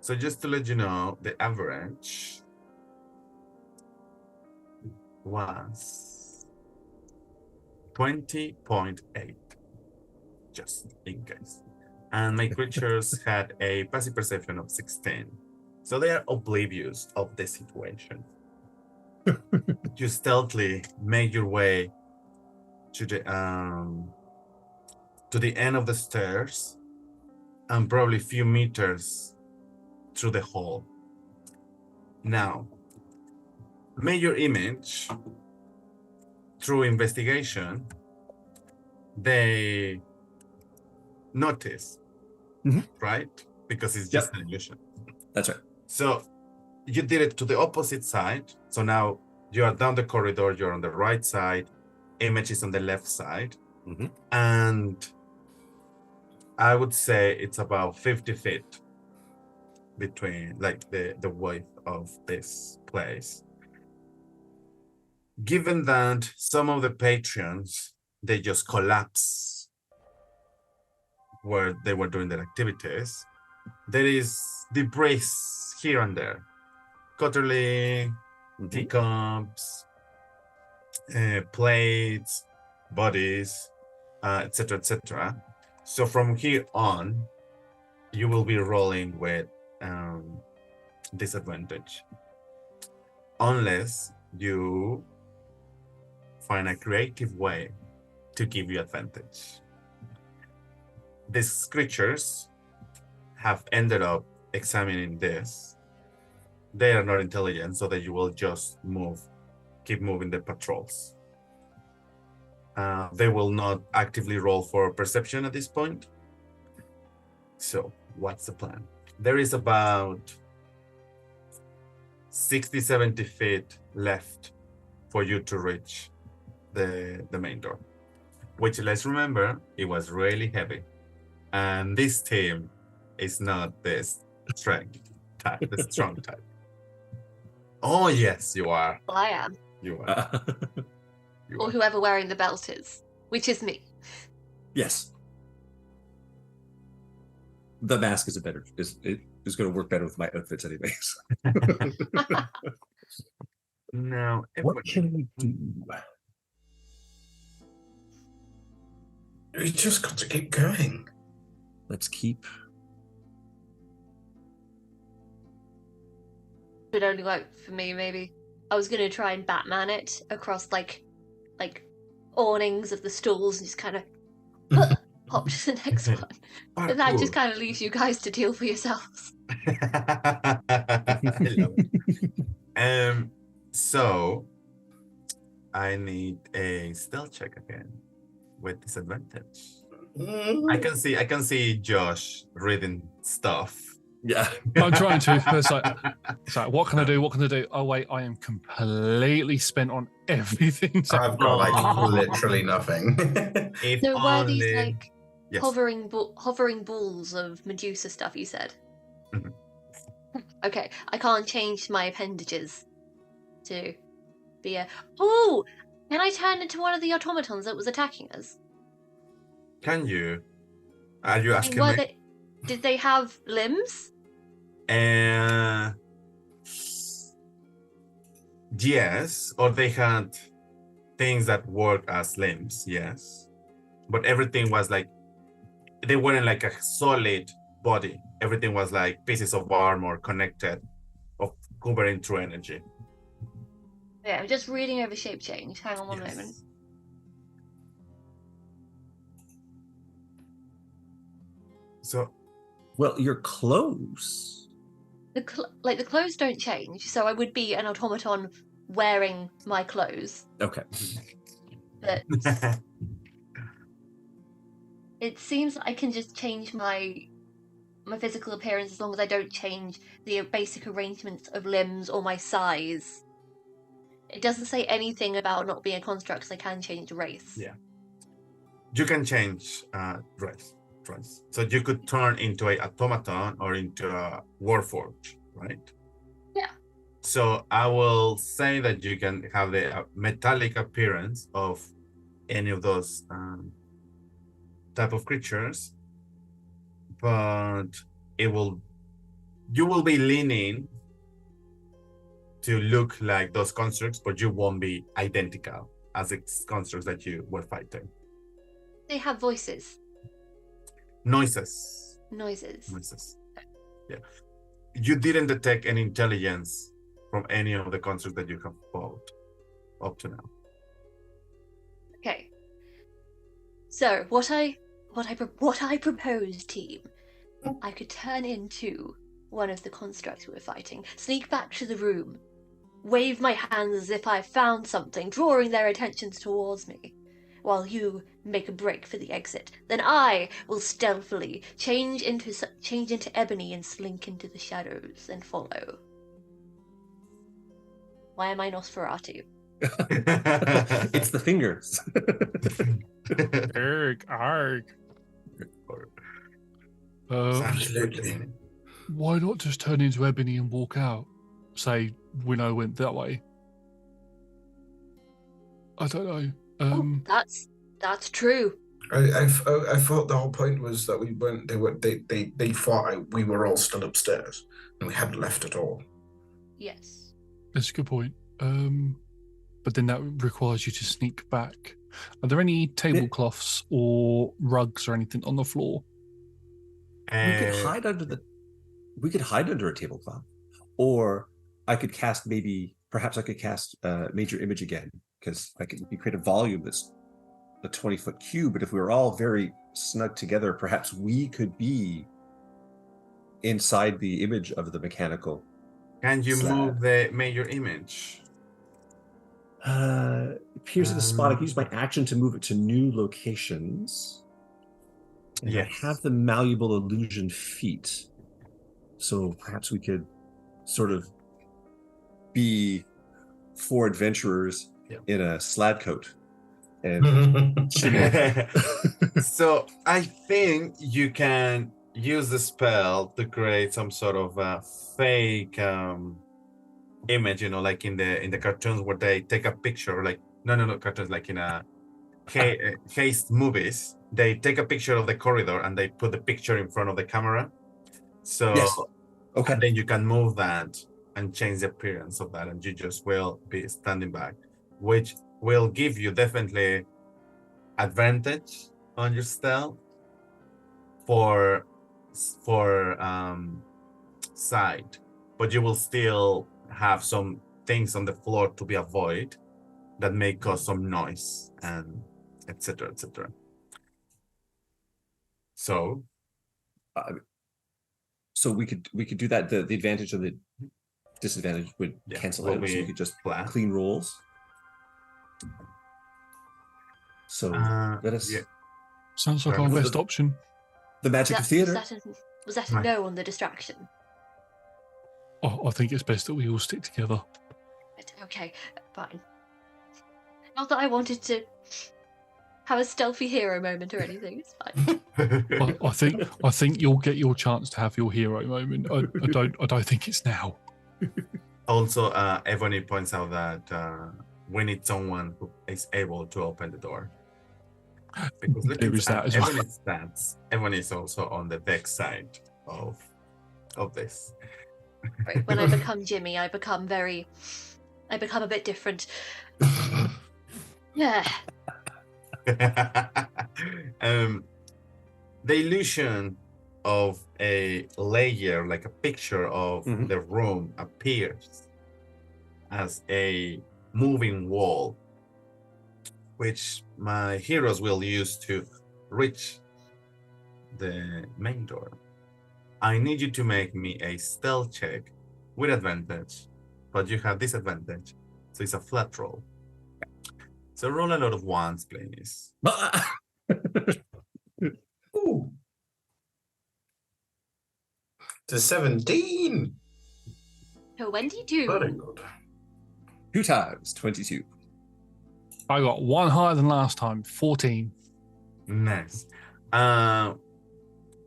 So just to let you know, the average was 20.8, just in case. And my creatures had a passive perception of 16. So they are oblivious of the situation. You stealthily make your way to the end of the stairs and probably a few meters through the hall. Now, make your image through investigation. They notice, right? Because it's just an illusion. That's right. So you did it to the opposite side. So now you are down the corridor, you're on the right side, image is on the left side. And I would say it's about 50 feet between, like, the width of this place. Given that some of the patrons, they just collapse where they were doing their activities, there is debris here and there. Cutlery, teacups, plates, bodies, etc., etc. So from here on, you will be rolling with disadvantage, unless you find a creative way to give you advantage. These creatures have ended up examining this. They are not intelligent, so that you will just keep moving the patrols. They will not actively roll for perception at this point. So, what's the plan? There is about 60, 70 feet left for you to reach the main door, which, let's remember, it was really heavy. And this team is not the strength type, the strong type. Oh, yes, you are. Well, I am. You are. Or whoever wearing the belt is, which is me. Yes. The mask is going to work better with my outfits anyways. Now, What can we do? We just got to keep going. Let's keep. It only worked for me, maybe. I was gonna try and Batman it across like awnings of the stalls and just kind of hop to the next one. And that just kind of leaves you guys to deal for yourselves. I love it. So I need a stealth check again with disadvantage. I can see Josh reading stuff. Yeah. I'm trying to. It's like, what can I do? What can I do? Oh, wait, I am completely spent on everything. So I've got like literally nothing. So were these like Yes. hovering balls of Medusa stuff you said? Okay, I can't change my appendages. to be a... Oh! Can I turn into one of the automatons that was attacking us? Can you? Are you I asking mean, me? did they have limbs? Yes, or they had things that work as limbs, yes. But everything was like, they weren't like a solid body. Everything was like pieces of armor connected, of covering through energy. Yeah, I'm just reading over shape change. Hang on one moment. So, Well, you're close. The clothes don't change, so I would be an automaton wearing my clothes. Okay. But it seems I can just change my physical appearance as long as I don't change the basic arrangements of limbs or my size. It doesn't say anything about not being a construct, because I can change race. Yeah. You can change race. So you could turn into a automaton or into a warforged, right? Yeah. So I will say that you can have the metallic appearance of any of those type of creatures, but you will be leaning to look like those constructs, but you won't be identical as the constructs that you were fighting. They have voices. Noises. Yeah. You didn't detect any intelligence from any of the constructs that you have fought up to now. Okay. So what I propose, team, I could turn into one of the constructs we were fighting, sneak back to the room, wave my hands as if I found something, drawing their attentions towards me, while you make a break for the exit. Then I will stealthily change into ebony and slink into the shadows and follow. Why am I Nosferatu? It's the fingers. Arg. Absolutely. Why not just turn into ebony and walk out? Say Winnow went that way. I don't know. That's true. I thought the whole point was that we weren't. They thought we were all still upstairs and we hadn't left at all. Yes. That's a good point. But then that requires you to sneak back. Are there any tablecloths or rugs or anything on the floor? We could hide under a tablecloth, or I could cast perhaps I could cast Major Image again, because you create a volume that's a 20-foot cube. But if we were all very snug together, perhaps we could be inside the image of the mechanical. Can you slab. move the Major Image? Appears in the spot. I can use my action to move it to new locations. And I have the malleable illusion feat, so perhaps we could sort of be 4 adventurers in a slab coat. And So I think you can use the spell to create some sort of fake image, like in the cartoons where they take a picture, like no cartoons, like in a heist movies, they take a picture of the corridor and they put the picture in front of the camera. So okay, and then you can move that and change the appearance of that, and you just will be standing back, which will give you definitely advantage on your stealth for side, but you will still have some things on the floor to be avoided that may cause some noise and etc. So we could do that. The advantage of the disadvantage would cancel out, so we could just clean rolls. So let us. Yeah. Sounds like our best option. The magic of theater. Was that a no on the distraction? Oh, I think it's best that we all stick together. Okay, fine. Not that I wanted to have a stealthy hero moment or anything. It's fine. I think you'll get your chance to have your hero moment. I don't think it's now. Also, Ebony points out that we need someone who is able to open the door. Because looking There is that at as well. Ebony's stats, Ebony is also on the deck side of this. Right, when I become Jimmy, I become a bit different. Yeah. The illusion of a layer, like a picture of the room, appears as a moving wall, which my heroes will use to reach the main door. I need you to make me a stealth check with advantage, but you have disadvantage, so it's a flat roll. So roll a lot of ones, please. Ooh. To 17. So when do you do? Very good. 2 times 22. I got one higher than last time, 14. Nice.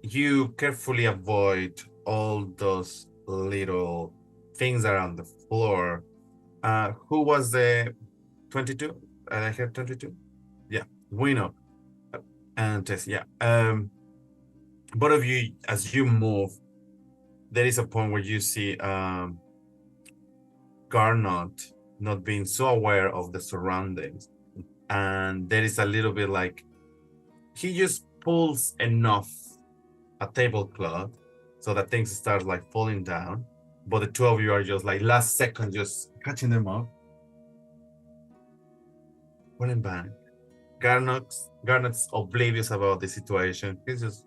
You carefully avoid all those little things around the floor. Who was the 22? I have 22. Yeah, we know. And Tess, yeah. Both of you, as you move, there is a point where you see Garnot not being so aware of the surroundings, and there is a little bit like he just pulls enough a tablecloth so that things start like falling down, but the two of you are just like last second just catching them up. Pulling back. Garnot's oblivious about the situation. He's just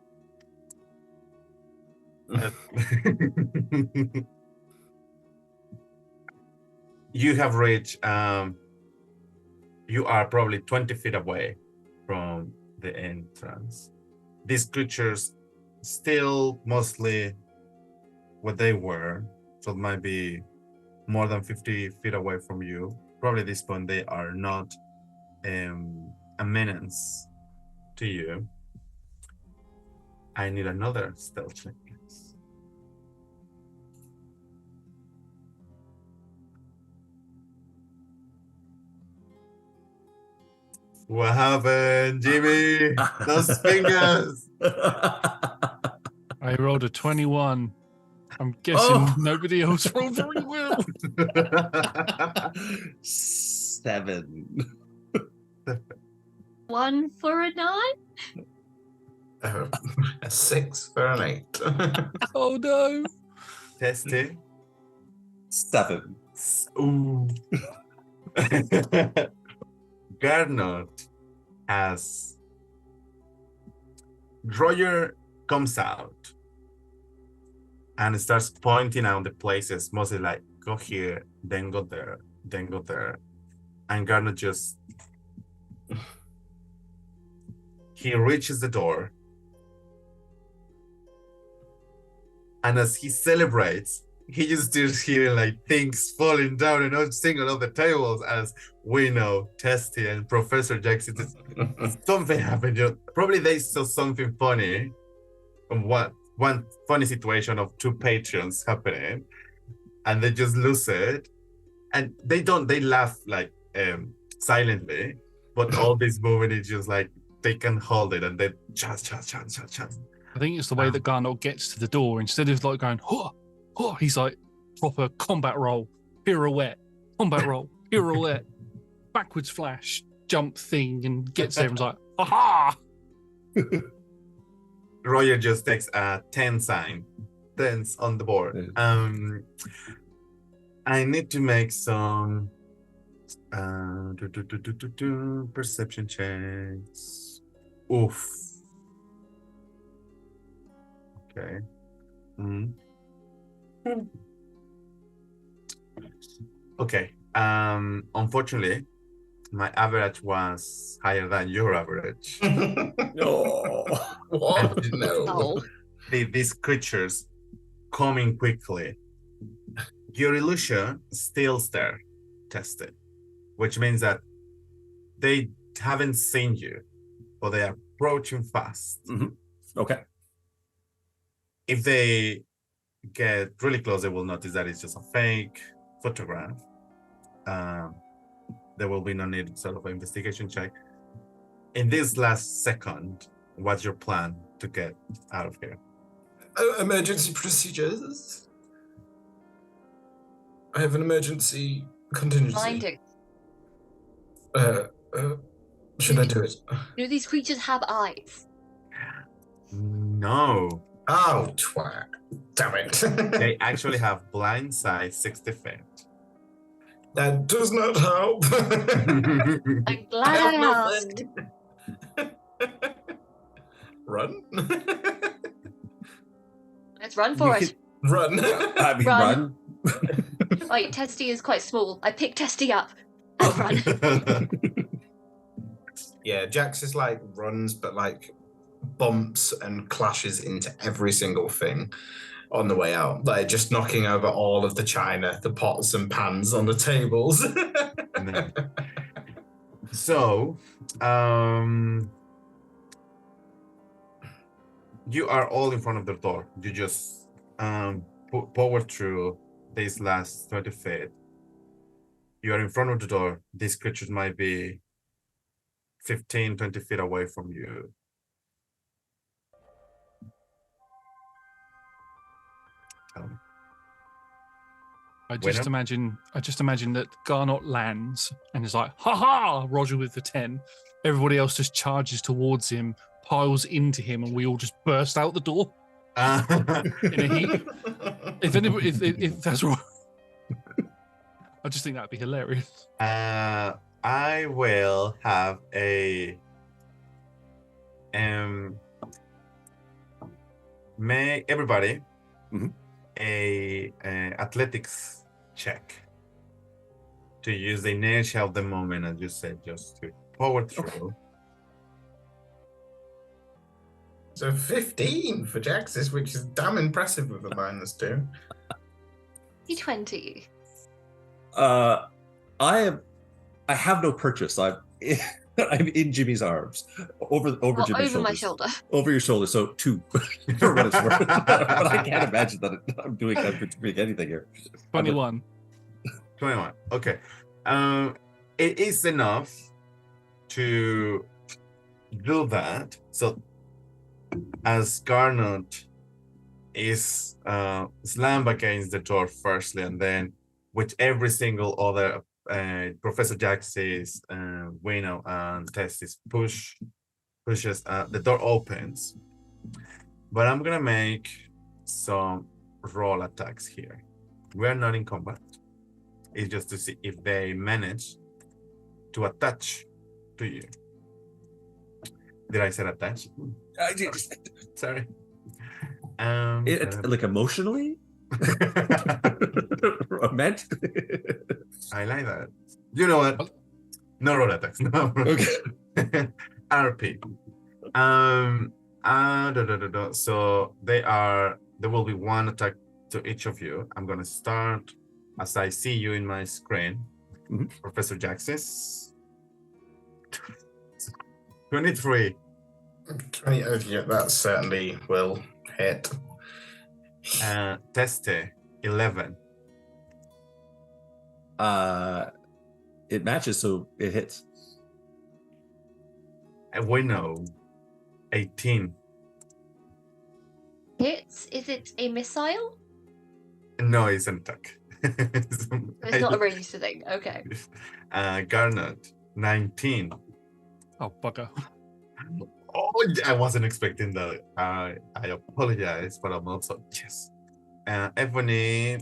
you have reached you are probably 20 feet away from the entrance. These creatures still mostly what they were, so it might be more than 50 feet away from you. Probably at this point they are not a menace to you. I need another stealth check, please. What happened, Jimmy? Those fingers. I rolled a 21. I'm guessing nobody else rolled very well. 7. 1 for a 9? A 6 for an 8. Oh no. Testing. 7. Ooh. Garnot has Roger comes out and starts pointing out the places, mostly like go here, then go there, then go there. And Garnot just he reaches the door. And as he celebrates, he just starts hearing like things falling down and out single of the tables as we know Testy and Professor Jackson. Something happened. You know, probably they saw something funny. One funny situation of two patrons happening, and they just lose it. And they laugh like silently, but all this movement is just like they can hold it and they chat. I think it's the way that Garnot gets to the door. Instead of like going, he's like proper combat roll, pirouette, combat roll, pirouette, backwards flash, jump thing, and gets there and is like, aha! Roger just takes a 10 sign, 10s on the board. I need to make some perception checks. Oof. Okay. Okay. Unfortunately, my average was higher than your average. No. What? No. These creatures coming quickly. Your illusion still there, tested, which means that they haven't seen you, but they are approaching fast. Okay. If they get really close, they will notice that it's just a fake. photograph. There will be no need sort of investigation check. In this last second, what's your plan to get out of here? Emergency procedures. I have an emergency contingency. Blinding. Should I do it? Do these creatures have eyes? No. Oh, twat. Damn it. They actually have blind sight 60 feet. That does not help. I'm glad I asked. Run. Let's run for it. Run. I mean, Run. run. Wait, Testy is quite small. I pick Testy up and run. Yeah, Jax is like runs, but like bumps and clashes into every single thing on the way out. Like just knocking over all of the china, the pots and pans on the tables. No. So, you are all in front of the door. You just power through these last 20 feet. You are in front of the door. These creatures might be 15, 20 feet away from you. Tell me. I just Winner? imagine that Garnot lands and is like, ha ha, Roger with the 10. Everybody else just charges towards him, piles into him, and we all just burst out the door in a heap. If that's right. I just think that'd be hilarious. I will have a make everybody a athletics check to use the inertia of the moment, as you said, just to power through. So 15 for Jaxis, which is damn impressive with a -2. D20. I have no purchase. I'm in Jimmy's arms, over Jimmy's Over shoulders. my shoulder. Over your shoulder, so 2 for what it's worth. But I can't imagine that I'm doing anything here. 21. 21. Okay. It is enough to do that. So as Garnot is slammed against the door firstly, and then with every single other Professor Jax's, Wino and Testis pushes, the door opens. But I'm gonna make some roll attacks here. We're not in combat. It's just to see if they manage to attach to you. Did I say attach? I did. Sorry. Like emotionally? Romantic? I like that. You know what? No roll attacks. No. Okay. RP. So there will be one attack to each of you. I'm gonna start as I see you in my screen. Professor Jaxis. 23. 20, yeah, that certainly will hit. Teste, 11. It matches, so it hits. And Wino, 18. Hits? Is it a missile? No, it's an attack. It's not a ranged thing. Okay. Garnet, 19. Oh, bugger. Oh, I wasn't expecting that. I apologize, but I'm also yes. Ebony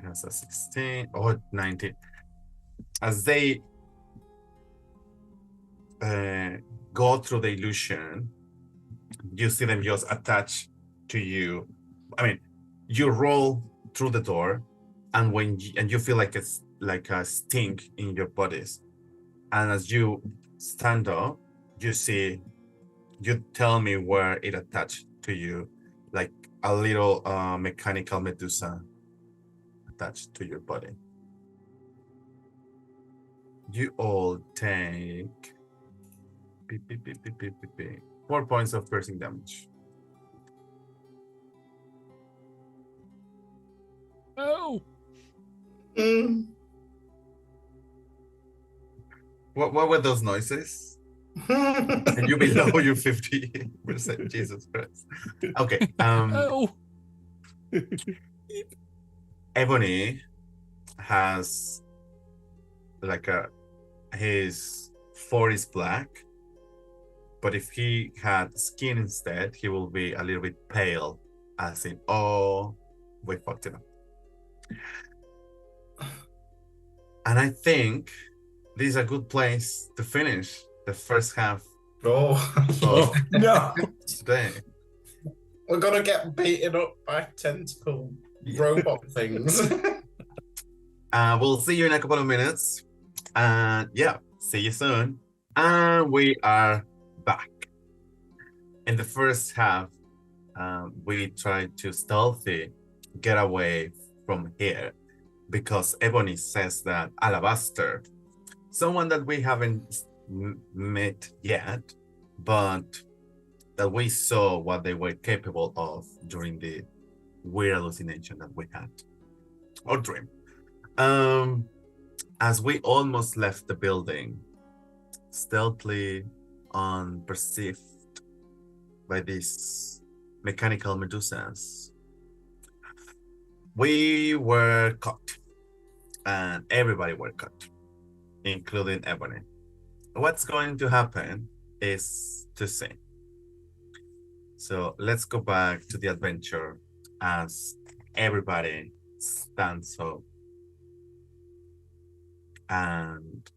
has a 16 or 19. As they go through the illusion, you see them just attach to you. I mean, you roll through the door, and you feel like it's like a sting in your bodies. And as you stand up, you tell me where it attached to you, like a little mechanical Medusa attached to your body. You all take 4 points of piercing damage. Oh! Mm. What were those noises? And you below your 50%. Jesus Christ. Okay. Oh, Ebony has like his fur is black, but if he had skin instead, he will be a little bit pale, as in, oh, we fucked it up. And I think this is a good place to finish the first half Oh, of No. today. we're gonna get beaten up by tentacle robot things. We'll see you in a couple of minutes. And yeah, see you soon. And we are back. In the first half, we tried to stealthy get away from here because Ebony says that Alabaster, someone that we haven't met yet, but that we saw what they were capable of during the weird hallucination that we had, or dream. As we almost left the building, stealthily unperceived by these mechanical medusas, we were caught, and everybody were caught, including Ebony. What's going to happen is to see. So let's go back to the adventure as everybody stands up and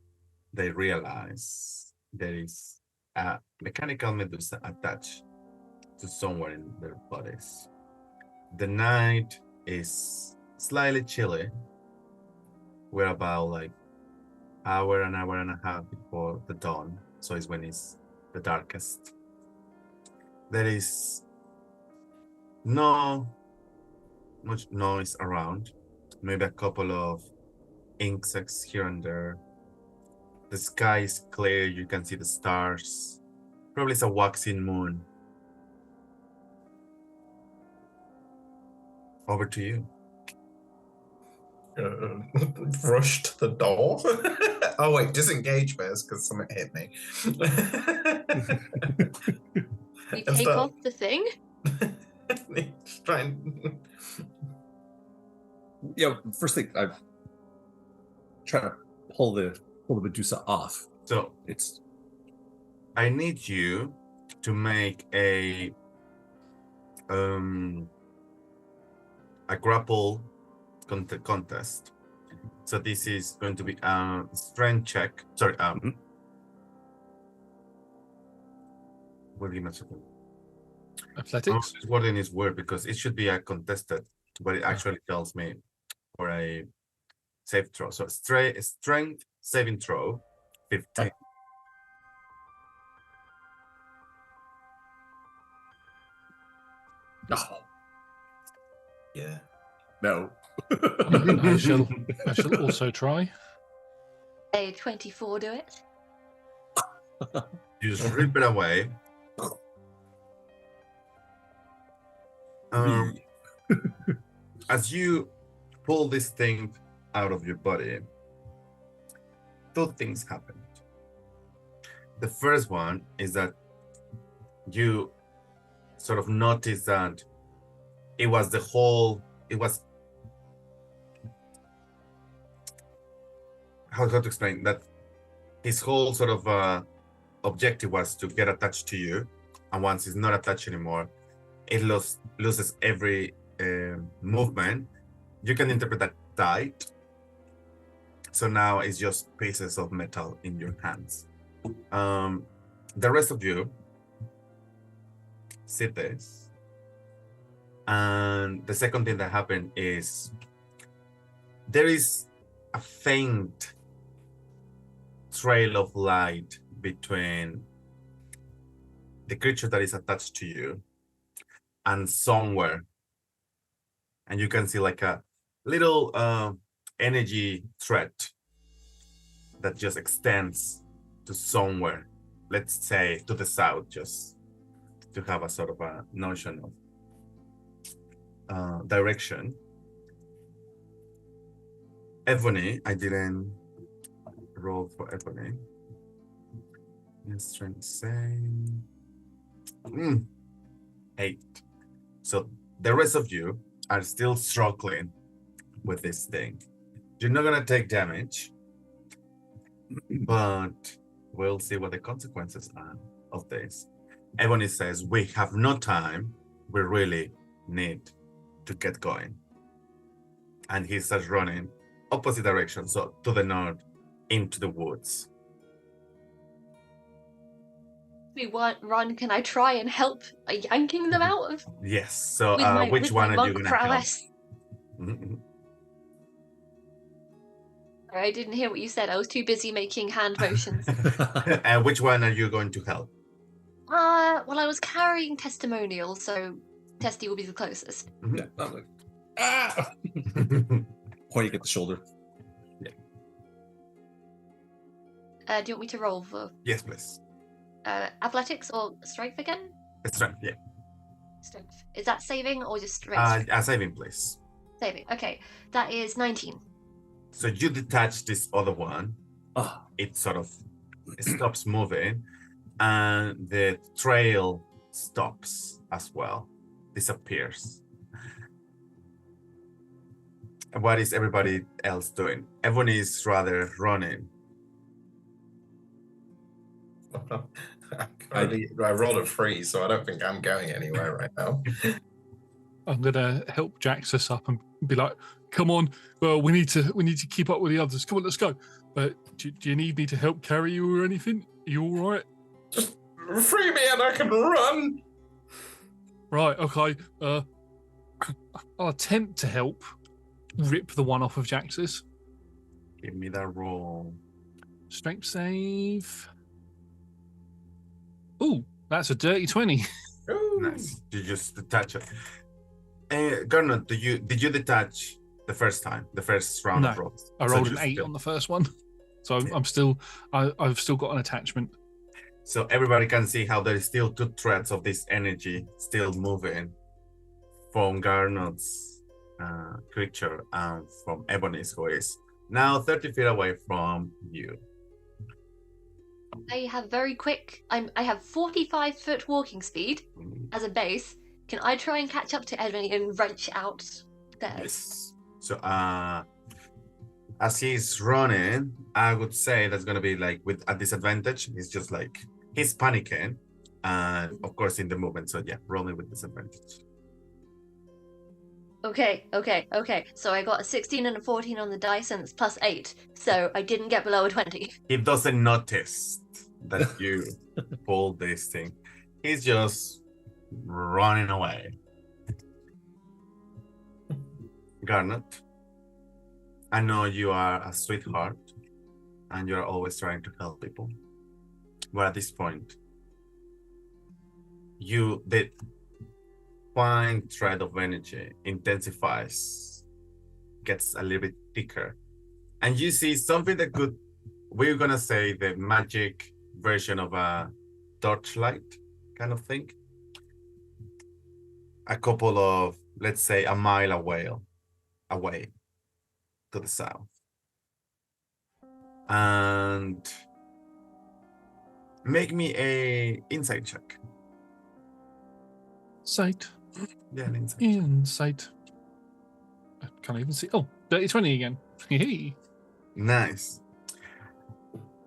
they realize there is a mechanical medusa attached to somewhere in their bodies. The night is slightly chilly. We're about like an hour and a half before the dawn, so it's when it's the darkest. There is no much noise around, maybe a couple of insects here and there. The sky is clear, you can see the stars. Probably it's a waxing moon. Over to you. Rush to the door. Oh wait, disengage first because something hit me. We take off the thing. Try and... Yeah, first thing I'm trying to pull the Medusa off. So It's I need you to make a grapple contest. So this is going to be a strength check. Sorry, what do you mention? athletics. This wording is weird because it should be a contested, but it actually tells me for a save throw. So strength saving throw, 15. oh Yeah. no. I shall also try. A 24 do it. You just rip it away. As you pull this thing out of your body, two things happened. The first one is that you sort of notice that it was how to explain that his whole sort of objective was to get attached to you, and once it's not attached anymore, it loses every movement. You can interpret that died. So now it's just pieces of metal in your hands. The rest of you sit this. And the second thing that happened is there is a faint trail of light between the creature that is attached to you and somewhere. And you can see like a little energy thread that just extends to somewhere, let's say to the south, just to have a sort of a notion of direction. Ebony, I didn't roll for Ebony. Strength save. 8. So the rest of you are still struggling with this thing. You're not gonna take damage, but we'll see what the consequences are of this. Ebony says, we have no time. We really need to get going. And he starts running opposite direction, so to the north, into the woods. We want run. Can I try and help yanking them out of? Yes. So which with one my are you monk gonna help? prowess? Mhm. Sorry, I didn't hear what you said. I was too busy making hand motions. Which one are you going to help? Well, I was carrying testimonial, so Testy will be the closest. Yeah, I'm like, pointing at the shoulder. Do you want me to roll for Yes, please. athletics or strength again? Strength, yeah. Strength. Is that saving or just strength? Saving, please. Saving. Okay, that is 19. So you detach this other one. It sort of stops moving, and the trail stops as well, disappears. What is everybody else doing? Everyone is rather running. I rolled a 3, so I don't think I'm going anywhere right now. I'm gonna help Jaxus up and be like, "Come on, we need to keep up with the others. Come on, let's go." But do you need me to help carry you or anything? Are you all right? Just free me and I can run. Right. Okay. I'll attempt to help rip the one off of Jaxus. Give me that roll. Strength save. Ooh, that's a dirty 20. Ooh. Nice. You just detach it. Garnet, did you detach the first time, the first round No, of rolls? I So rolled an just 8 still- on the first one, so I've still got an attachment. So everybody can see how there is still 2 threads of this energy still moving from Garnot's creature and from Ebony's, who is now 30 feet away from you. I have very quick. I have 45-foot walking speed as a base. Can I try and catch up to Ebony and wrench out stairs? Yes. So as he's running, I would say that's gonna be like with a disadvantage. He's just like he's panicking, and of course in the movement. So yeah, rolling with disadvantage. Okay. So I got a 16 and a 14 on the dice, and it's plus 8. So I didn't get below a 20. He doesn't notice that you pulled this thing. He's just running away. Garnet, I know you are a sweetheart and you're always trying to help people. But at this point, the fine thread of energy intensifies, gets a little bit thicker. And you see something that we're gonna say the magic version of a torchlight kind of thing. A couple of, let's say, a mile away to the south. And make me a insight check. Sight. Yeah, an insight. Insight. I can't even see. Oh, dirty 20 again. Hey. Nice.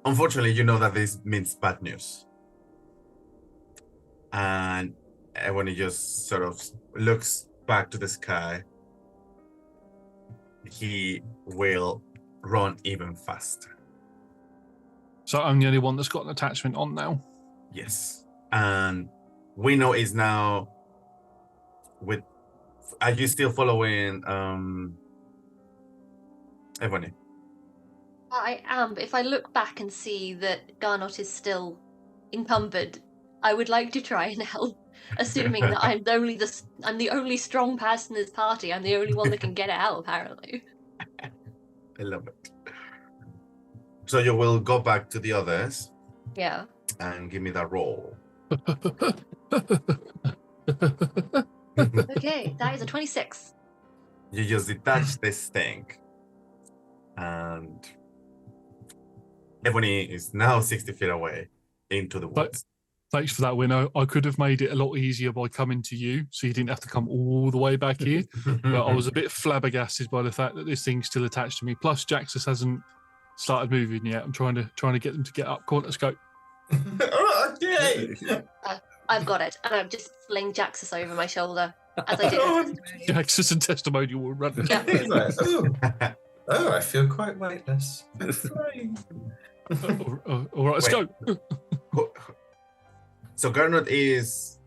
Unfortunately, you know that this means bad news. And when he just sort of looks back to the sky, he will run even faster. So I'm the only one that's got an attachment on now. Yes. And Winnow is now with. Are you still following Ebony? I am, but if I look back and see that Garnot is still encumbered, I would like to try and help. Assuming that I'm the only strong person in this party. I'm the only one that can get it out, apparently. I love it. So you will go back to the others. Yeah. And give me that roll. Okay, that is a 26. You just detach this thing. and Ebony is now 60 feet away into the woods. Thanks for that, Winnow. I could have made it a lot easier by coming to you, so you didn't have to come all the way back here. But I was a bit flabbergasted by the fact that this thing's still attached to me. Plus, Jaxus hasn't started moving yet. I'm trying to get them to get up. Come on, let's go. Okay. I've got it, and I'm just fling Jaxus over my shoulder as I did with Testimonial. Jaxus and Testimonial will run. Yeah. He's like, oh, I feel quite weightless. All right, let's go. So Garnot is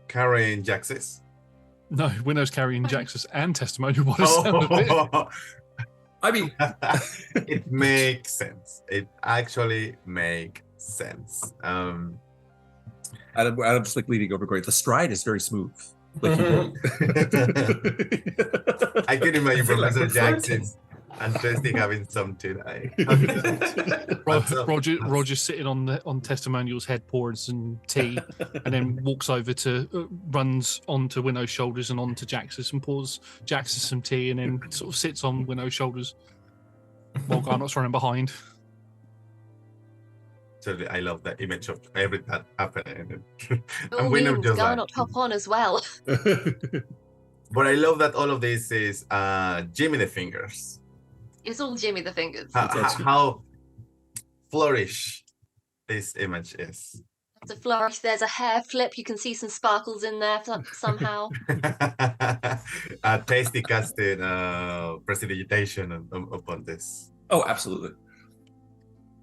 carrying Jaxus. No, Winnow's carrying Jaxus and Testimonial by the sound of it. I mean, it makes sense. It actually makes sense. Adam's like leaning over, going, the stride is very smooth. Like, I can imagine feel like Professor we're Jackson and Tristy having some today. Roger's sitting on Testimonial's head, pouring some tea, and then walks over to runs onto Winnow's shoulders and onto Jaxus and pours Jaxus some tea, and then sort of sits on Winnow's shoulders while Garnot's running behind. So I love that image of everything that happening. All means Garnot hop on as well. But I love that all of this is Jimmy the Fingers. It's all Jimmy the Fingers. How flourish this image is. It's a flourish. There's a hair flip. You can see some sparkles in there somehow. Tasty casted prestidigitation upon this. oh, absolutely.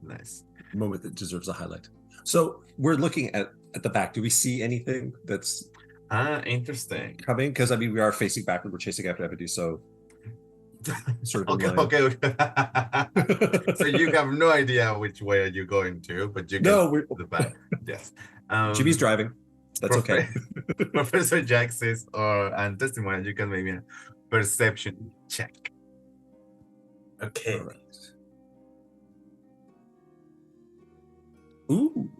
Nice. Moment that deserves a highlight. So we're looking at the back. Do we see anything that's Interesting. coming? Because I mean, we are facing backward. We're chasing after Ebony, so sort of. Okay. So you have no idea which way are you going to, but you No, go we're to the back. Yes. Jimmy's driving. That's okay. Professor Jaxis and Testimony, you can make me a perception check. Okay. All right. Ooh.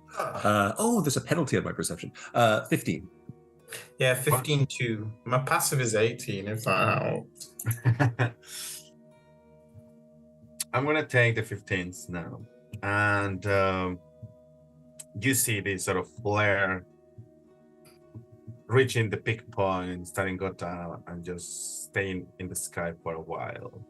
There's a penalty on my perception. 15. Yeah, 15 too. My passive is 18 if that helps. I'm gonna take the 15s now, and you see this sort of flare reaching the peak point, starting go down, and just staying in the sky for a while.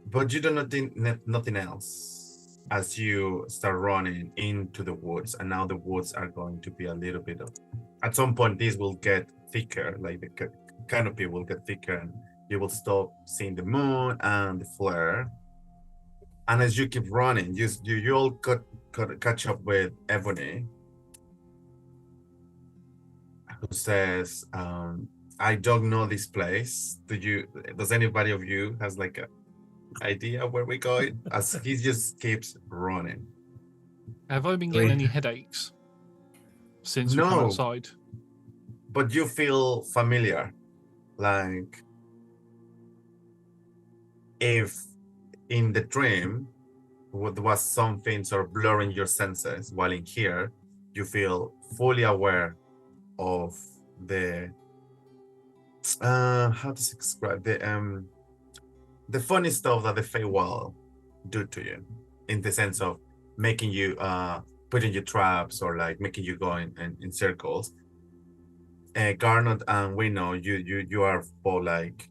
But you do nothing else as you start running into the woods, and now the woods are going to be a little bit of. At some point, this will get thicker, like the canopy will get thicker, and you will stop seeing the moon and the flare. And as you keep running, you all catch up with Ebony, who says, "I don't know this place. Does anybody of you has like a idea where we're going?" As he just keeps running. Have I been getting any headaches since we come No. outside? But you feel familiar, like if in the dream there was something sort of blurring your senses, while in here you feel fully aware of the how to describe the funny stuff that the Feywild do to you, in the sense of making you putting you traps or like making you go in circles. Garnot and Winnow, you are both like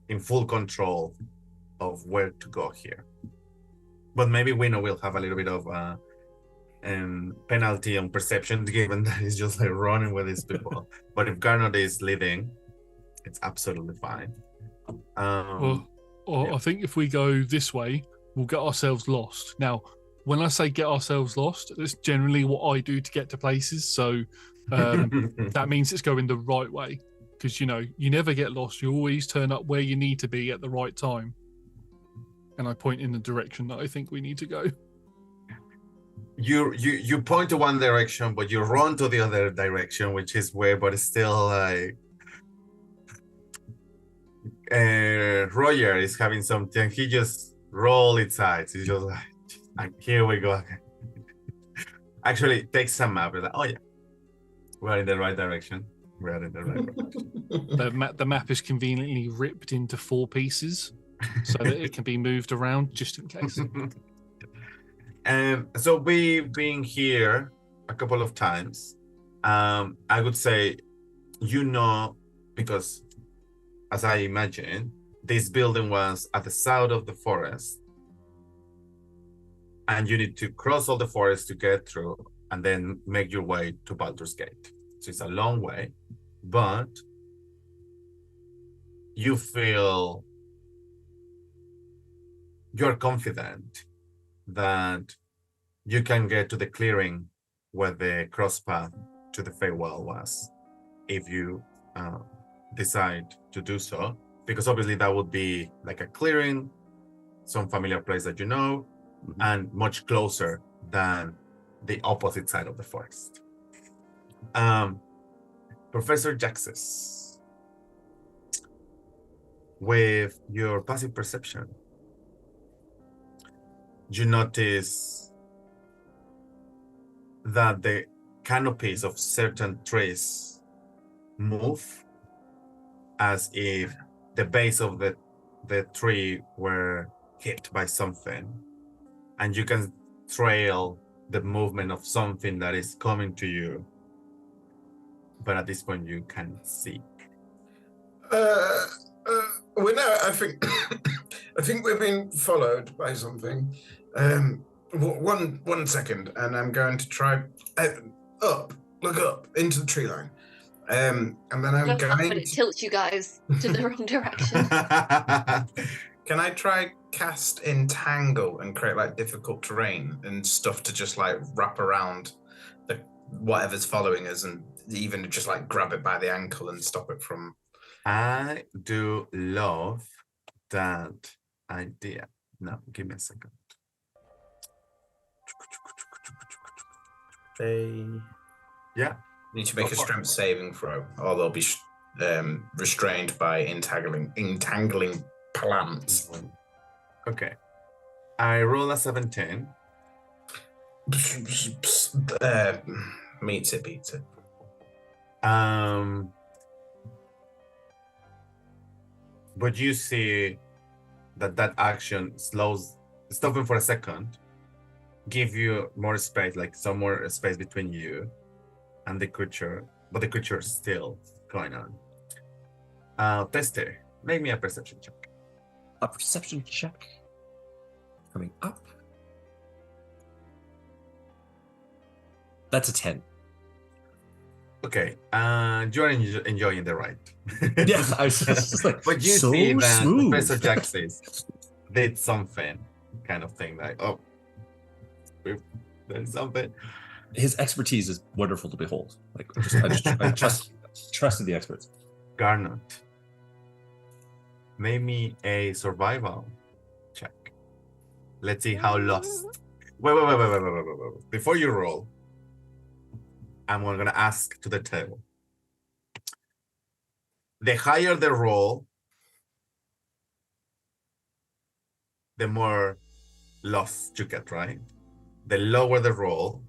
in full control of where to go here. But maybe Winnow will have a little bit of penalty on perception, given that he's just like running with these people. But if Garnot is leading, it's absolutely fine. I think if we go this way, we'll get ourselves lost. Now, when I say get ourselves lost, that's generally what I do to get to places. So that means it's going the right way, because you never get lost. You always turn up where you need to be at the right time. And I point in the direction that I think we need to go. You point to one direction, but you run to the other direction, which is weird, but it's still like Roger is having something. He just roll its eyes. He's just like, here we go. Actually, takes some map. Like, oh yeah, we're in the right direction. We are in the right direction. The map is conveniently ripped into 4 pieces so that it can be moved around just in case. So we've been here a couple of times. I would say, because as I imagine, this building was at the south of the forest, and you need to cross all the forest to get through and then make your way to Baldur's Gate. So it's a long way, but you feel you're confident that you can get to the clearing where the cross path to the Feywild was, if you decide to do so, because obviously that would be like a clearing, some familiar place that you know, and much closer than the opposite side of the forest. Professor Jaxis, with your passive perception, you notice that the canopies of certain trees move as if the base of the tree were hit by something, and you can trail the movement of something that is coming to you, but at this point you can't see. Well, no, I think I think we're being followed by something. One second, and I'm going to try look up into the tree line, and then I'm Look up, going. but it tilts you guys to the wrong direction. Can I try cast entangle and create like difficult terrain and stuff to just like wrap around the whatever's following us, and even just like grab it by the ankle and stop it from? I do love that idea. Now, give me a second. They Yeah. need to make a strength saving throw, or they'll be restrained by entangling plants. Okay. I roll a 17. Meets it, beats it. But you see that action stopping for a second, give you more space, like some more space between you and the creature, but the creature is still going on. Tester, make me a perception check. A perception check. Coming up. That's a 10. Okay, you're enjoying the ride. Yeah, I was just like, but you so see that smooth. Professor Jaxis did something, kind of thing, like, oh, there's something. His expertise is wonderful to behold. Like, I trusted the experts. Garnet, make me a survival check. Let's see how lost. Wait. Before you roll, I'm gonna ask to the table. The higher the roll, the more lost you get, right? The lower the roll,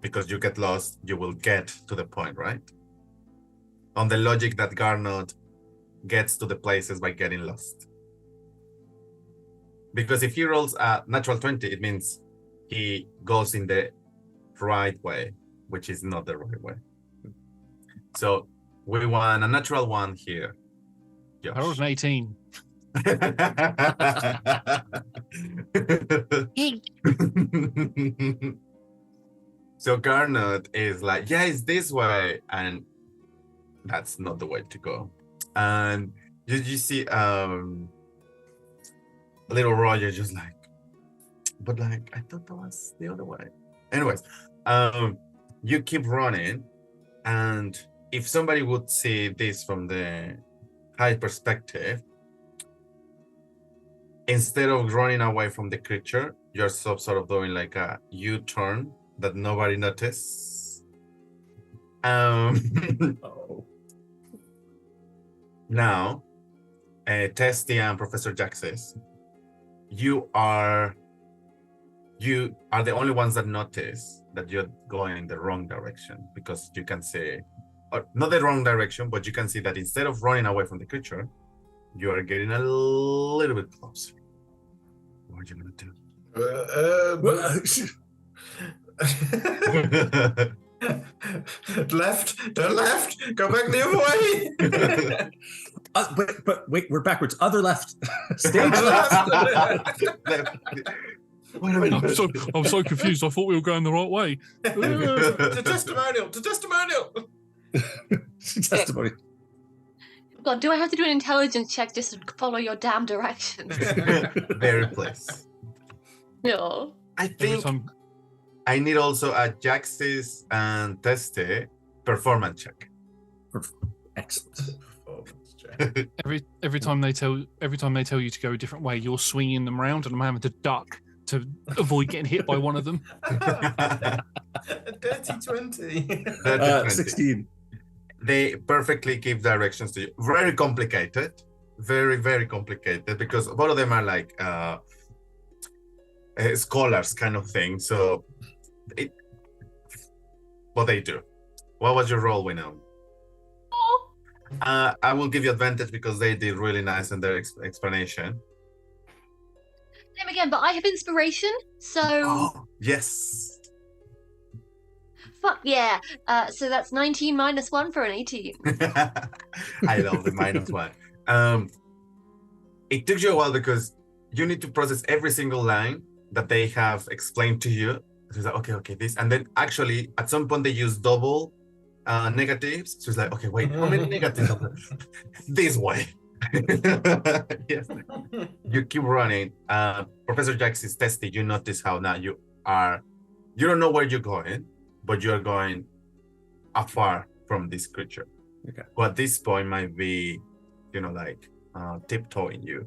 because you get lost, you will get to the point, right? On the logic that Garnot gets to the places by getting lost. Because if he rolls a natural 20, it means he goes in the right way, which is not the right way. So we want a natural 1 here. I rolled an 18. So Garnet is like, yeah, it's this way, and that's not the way to go. And you see little Roger just like, but like, I thought that was the other way. Anyways, you keep running, and if somebody would see this from the high perspective, instead of running away from the creature, you're sort of doing like a U-turn that nobody noticed. Now, Testy and Professor Jaxis, you are the only ones that notice that you're going in the wrong direction, because you can see not the wrong direction, but you can see that instead of running away from the creature, you are getting a little bit closer. What are you gonna do? Left, turn left, go back the other way. But wait, we're backwards. Other left. Stage left. Wait a minute. I'm so confused. I thought we were going the right way. To testimonial. Testimony. God, do I have to do an intelligence check just to follow your damn directions? Very place. No. I think I need also a Jax's and Teste performance check. Excellent. Every time they tell you to go a different way, you're swinging them round, and I'm having to duck to avoid getting hit by one of them. Dirty 20. 16. They perfectly give directions to you. Very complicated. Very, very complicated, because both of them are like scholars kind of thing. So, what they do. What was your role, Winnow? I will give you advantage because they did really nice in their explanation. Same again, but I have inspiration, so... Oh, yes. Fuck yeah. So that's 19 minus 1 for an 18. I love the -1. It took you a while because you need to process every single line that they have explained to you. So it's like, okay, this. And then actually, at some point, they use double negatives. So it's like, okay, wait, how many negatives? This way. Yes. You keep running. Professor Jax is testing. You notice how now you don't know where you're going, but you're going afar from this creature. Okay. Who at this point might be, like tiptoeing you.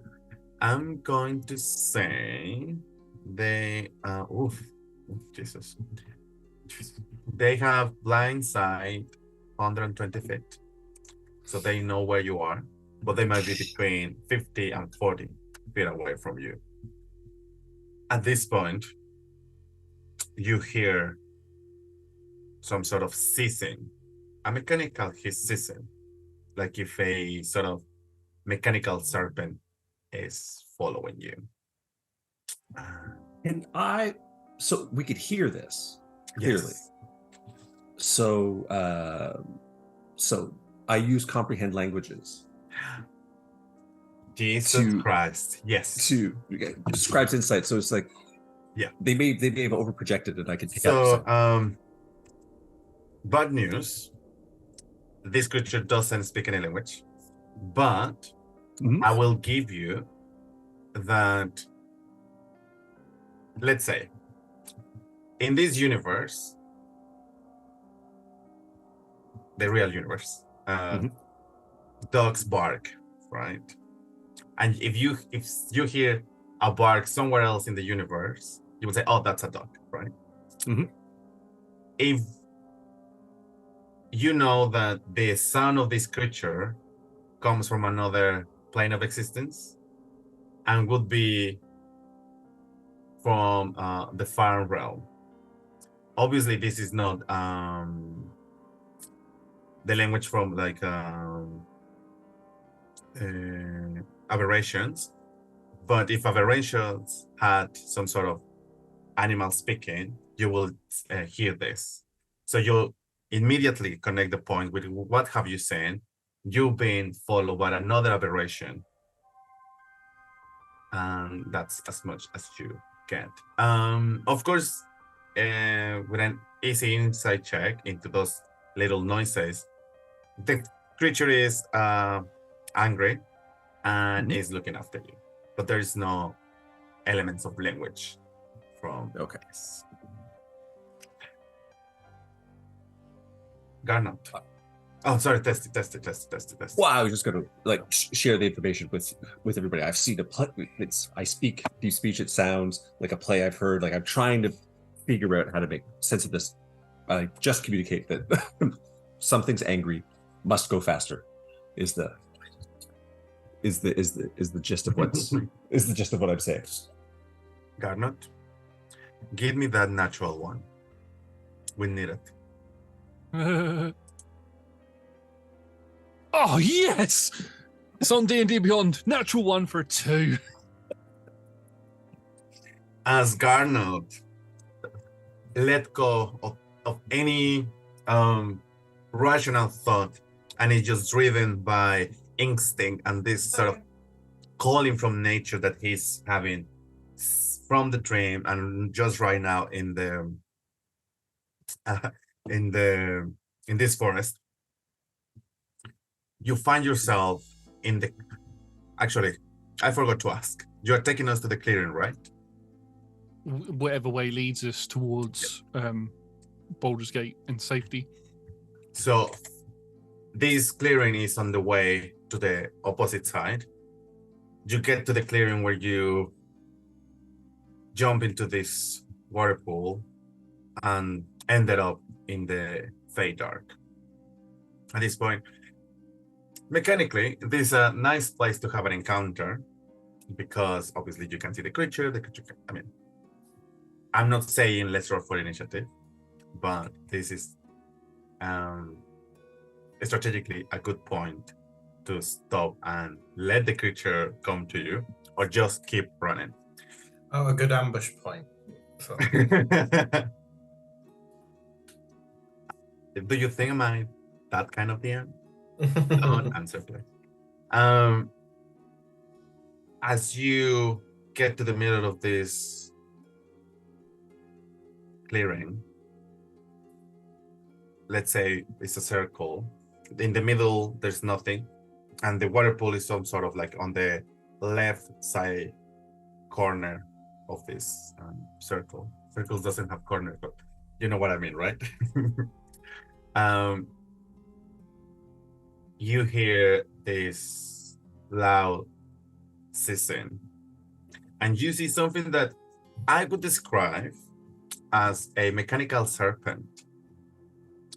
I'm going to say they Jesus. They have blind sight 120 feet. So they know where you are, but they might be between 50 and 40 feet away from you. At this point, you hear some sort of hissing, a mechanical hissing, like if a sort of mechanical serpent is following you. So we could hear this clearly. Yes. So I use comprehend languages. Jesus Christ. Yes. To describes insight. So it's like, yeah, they may have overprojected it. I can pick up. So bad news. This creature doesn't speak any language, but I will give you that. Let's say, in this universe, the real universe, dogs bark, right? And if you hear a bark somewhere else in the universe, you would say, "Oh, that's a dog," right? If you know that the sound of this creature comes from another plane of existence and would be from the Faerun realm. Obviously, this is not the language from like aberrations, but if aberrations had some sort of animal speaking, you will hear this. So you'll immediately connect the point with what have you seen? You've been followed by another aberration, and that's as much as you get. Of course, with an easy insight check into those little noises, the creature is angry and is looking after you, but there is no elements of language from this. Garnot. Oh, sorry, test it. Well, I was just going to share the information with everybody. I've seen I speak deep speech. It sounds like a play I've heard. Like I'm trying to figure out how to make sense of this. I just communicate that something's angry, must go faster. Is the gist of what's is the gist of what I'm saying. Garnot, give me that natural one. We need it. Oh, yes! It's on D&D Beyond. Natural 1 for a 2. As Garnot let go of any rational thought, and is just driven by instinct and this sort of calling from nature that he's having from the dream, and just right now in the in this forest, you find yourself in the. Actually, I forgot to ask. You are taking us to the clearing, right? Whatever way leads us towards Baldur's Gate and safety. So this clearing is on the way to the opposite side. You get to the clearing where you jump into this water pool and ended up in the Fey Dark. At this point, mechanically, this is a nice place to have an encounter because obviously you can see the creature. I mean, I'm not saying let's roll for initiative, but this is strategically a good point to stop and let the creature come to you, or just keep running. Oh, a good ambush point. So. Do you think am I that kind of DM? Don't answer, please. As you get to the middle of this clearing, let's say it's a circle. In the middle, there's nothing, and the water pool is some sort of like on the left side corner of this circle. Circles doesn't have corners, but you know what I mean, right? You hear this loud hissing, and you see something that I would describe as a mechanical serpent,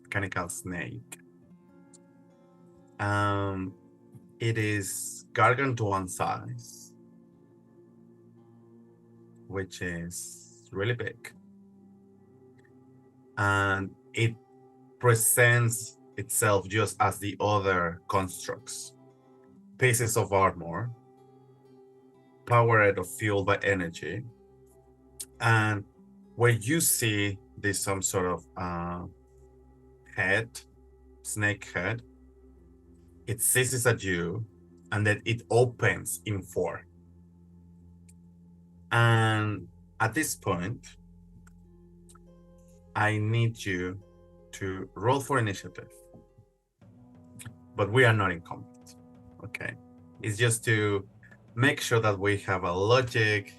mechanical snake. It is gargantuan size, which is really big, and it presents itself just as the other constructs, pieces of armor, powered or fueled by energy, and where you see this some sort of head, snake head, it seizes at you, and then it opens in 4. And at this point, I need you to roll for initiative. But we are not in combat, okay? It's just to make sure that we have a logic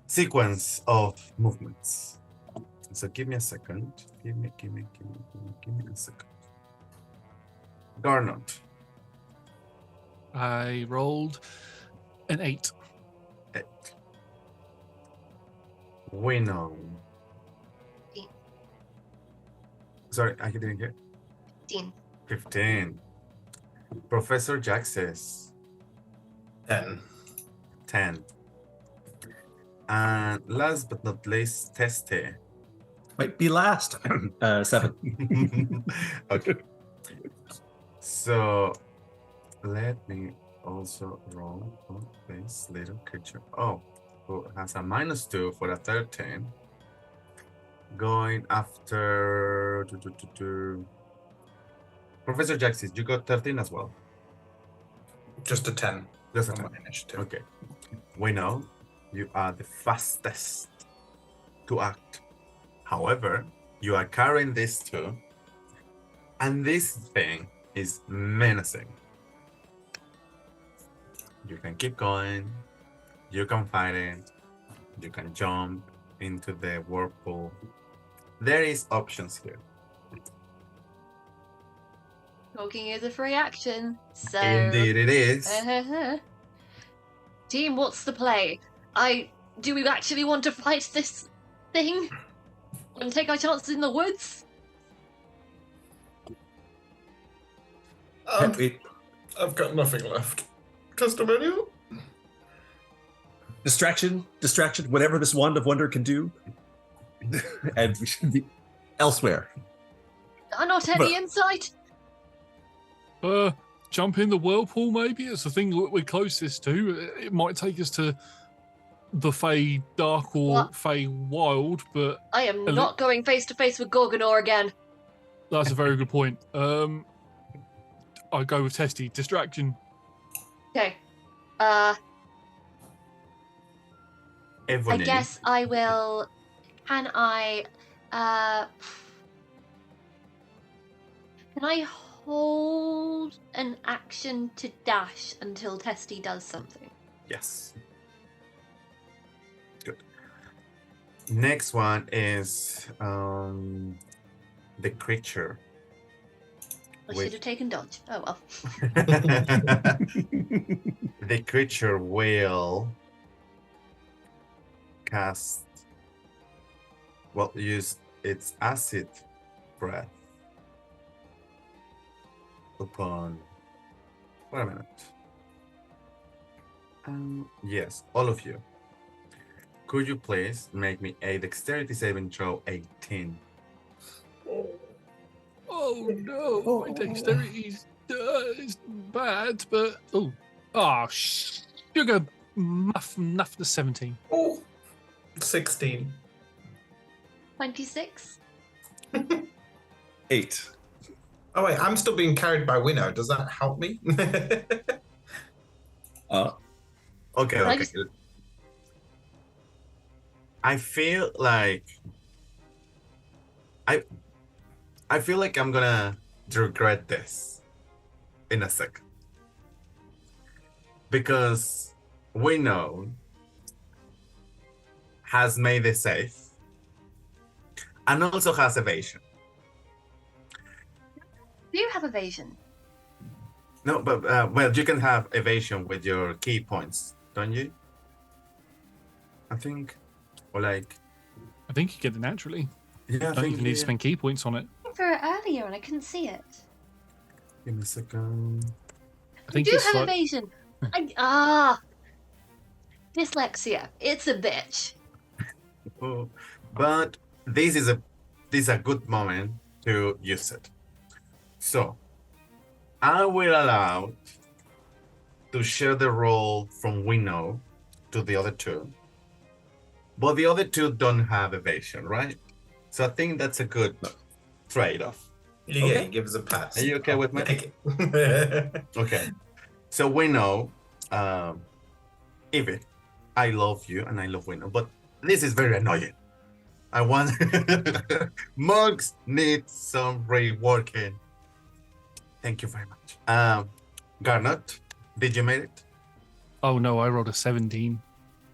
sequence of movements. So give me a second. Give me a second. Garnot. I rolled an 8. 8. We know. 15. Sorry, I didn't hear. 15. 15. Professor Jaxis. 10. 10. And last but not least, Testy. Might be last. 7. Okay. So let me also roll for this little creature. Oh, who has a -2 for a 13. Going after Professor Jaxis, you got 13 as well. Just a 10. Just a on 10. my initiative. Okay. We know you are the fastest to act. However, you are carrying this too, and this thing is menacing. You can keep going, you can fight it, you can jump into the whirlpool. There is options here. Talking is a free action, so... Indeed it is. Team, what's the play? Do we actually want to fight this thing? Want to take our chances in the woods? I've got nothing left. Testimonial? Distraction, whatever this wand of wonder can do. And we should be elsewhere. Are not any insight? Jump in the whirlpool, maybe? It's the thing that we're closest to. It might take us to the Fey Dark or What? Fey Wild, but I am not going face to face with Gorgonor again. that's a very good point. I go with Testy. Distraction. Okay. Ebony. I guess I will. Can I hold an action to dash until Testy does something? Yes. Good. Next one is the creature. I Wait. should have taken dodge. Oh well. The creature will cast. Well, use its acid breath upon. Wait a minute. Yes, all of you. Could you please make me a dexterity saving throw 18? Oh no, my dexterity is bad, but sugar muff the 17. Oh, 16. 26. 8. Oh wait, I'm still being carried by Winnow. Does that help me? Okay, I okay. just- I feel like I feel like I'm gonna regret this in a second. Because Winnow has made it safe and also has evasion. Do you have evasion? No, but well, you can have evasion with your key points, don't you? I think, or like, I think you get it naturally. yeah, I Don't think even need to spend key points on it. I went for it earlier and I couldn't see it. Give me a second. I think do it's have like, evasion. Dyslexia. It's a bitch. Oh, but this is a good moment to use it. So I will allow to share the role from Winnow to the other two. But the other two don't have evasion, right? So I think that's a good trade-off. Yeah, Okay. he gives a pass. Are you okay with me? Take it. Okay. So Winnow, Evie, I love you and I love Winnow, but this is very annoying. I want mugs need some reworking. Thank you very much. Garnet, did you make it? oh no, I rolled a 17.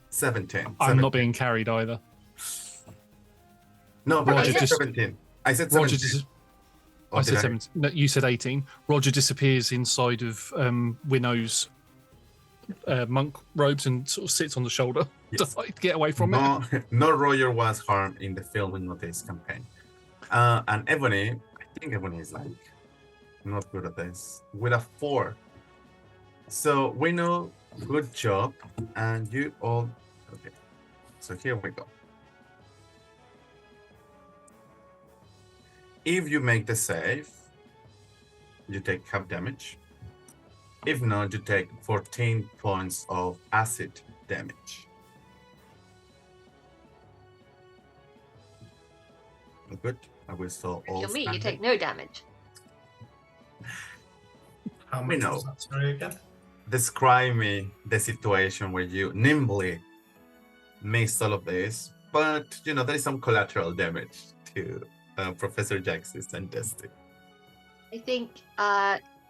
17. I'm not being carried either. No, but Roger, I said just- 17. I said Roger 17. Or I did said 17. No, you said 18. Roger disappears inside of Winnow's monk robes and sort of sits on the shoulder Yes. to like, get away from it. No Roger was harmed in the filming of this campaign. And Ebony, I think Ebony is like not good at this. With a 4. So we know, good job. And you all okay. So here we go. If you make the save, you take half damage. If not, you take 14 points of acid damage. Good. I will still all If you're me, you standing. take no damage. How We much know. was that story again? Describe me the situation where you nimbly missed all of this, but you know there is some collateral damage to Professor Jax's and Destiny. I think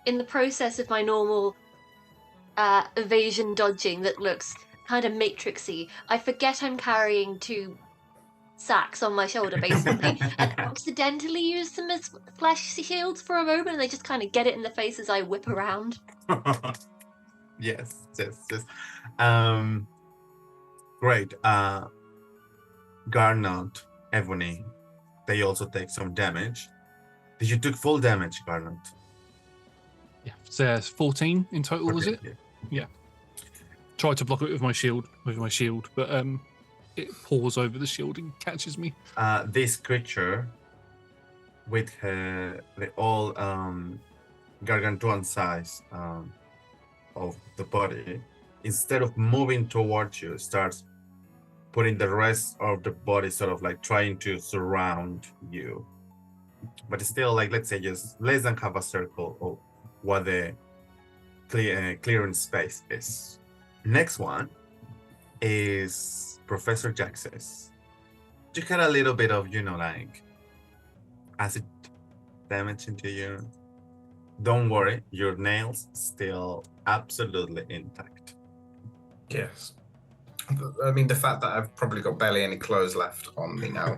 in the process of my normal evasion dodging that looks kind of matrixy, I forget I'm carrying 2 sacks on my shoulder basically and accidentally use them as flesh shields for a moment and they just kind of get it in the face as I whip around. Yes. Great. Garnot, Ebony, they also take some damage. Did you took full damage, Garnot? Yeah, so it's 14 in total, was it? Yeah. Tried to block it with my shield, but it pours over the shield and catches me. This creature with the all gargantuan size of the body, instead of moving towards you, starts putting the rest of the body sort of like trying to surround you. But it's still like, let's say, just less than half a circle of what the clearing space is. Next one is Professor Jax's. You had a little bit of, like acid damage into you. Don't worry, your nails still absolutely intact. Yes. I mean, the fact that I've probably got barely any clothes left on me now.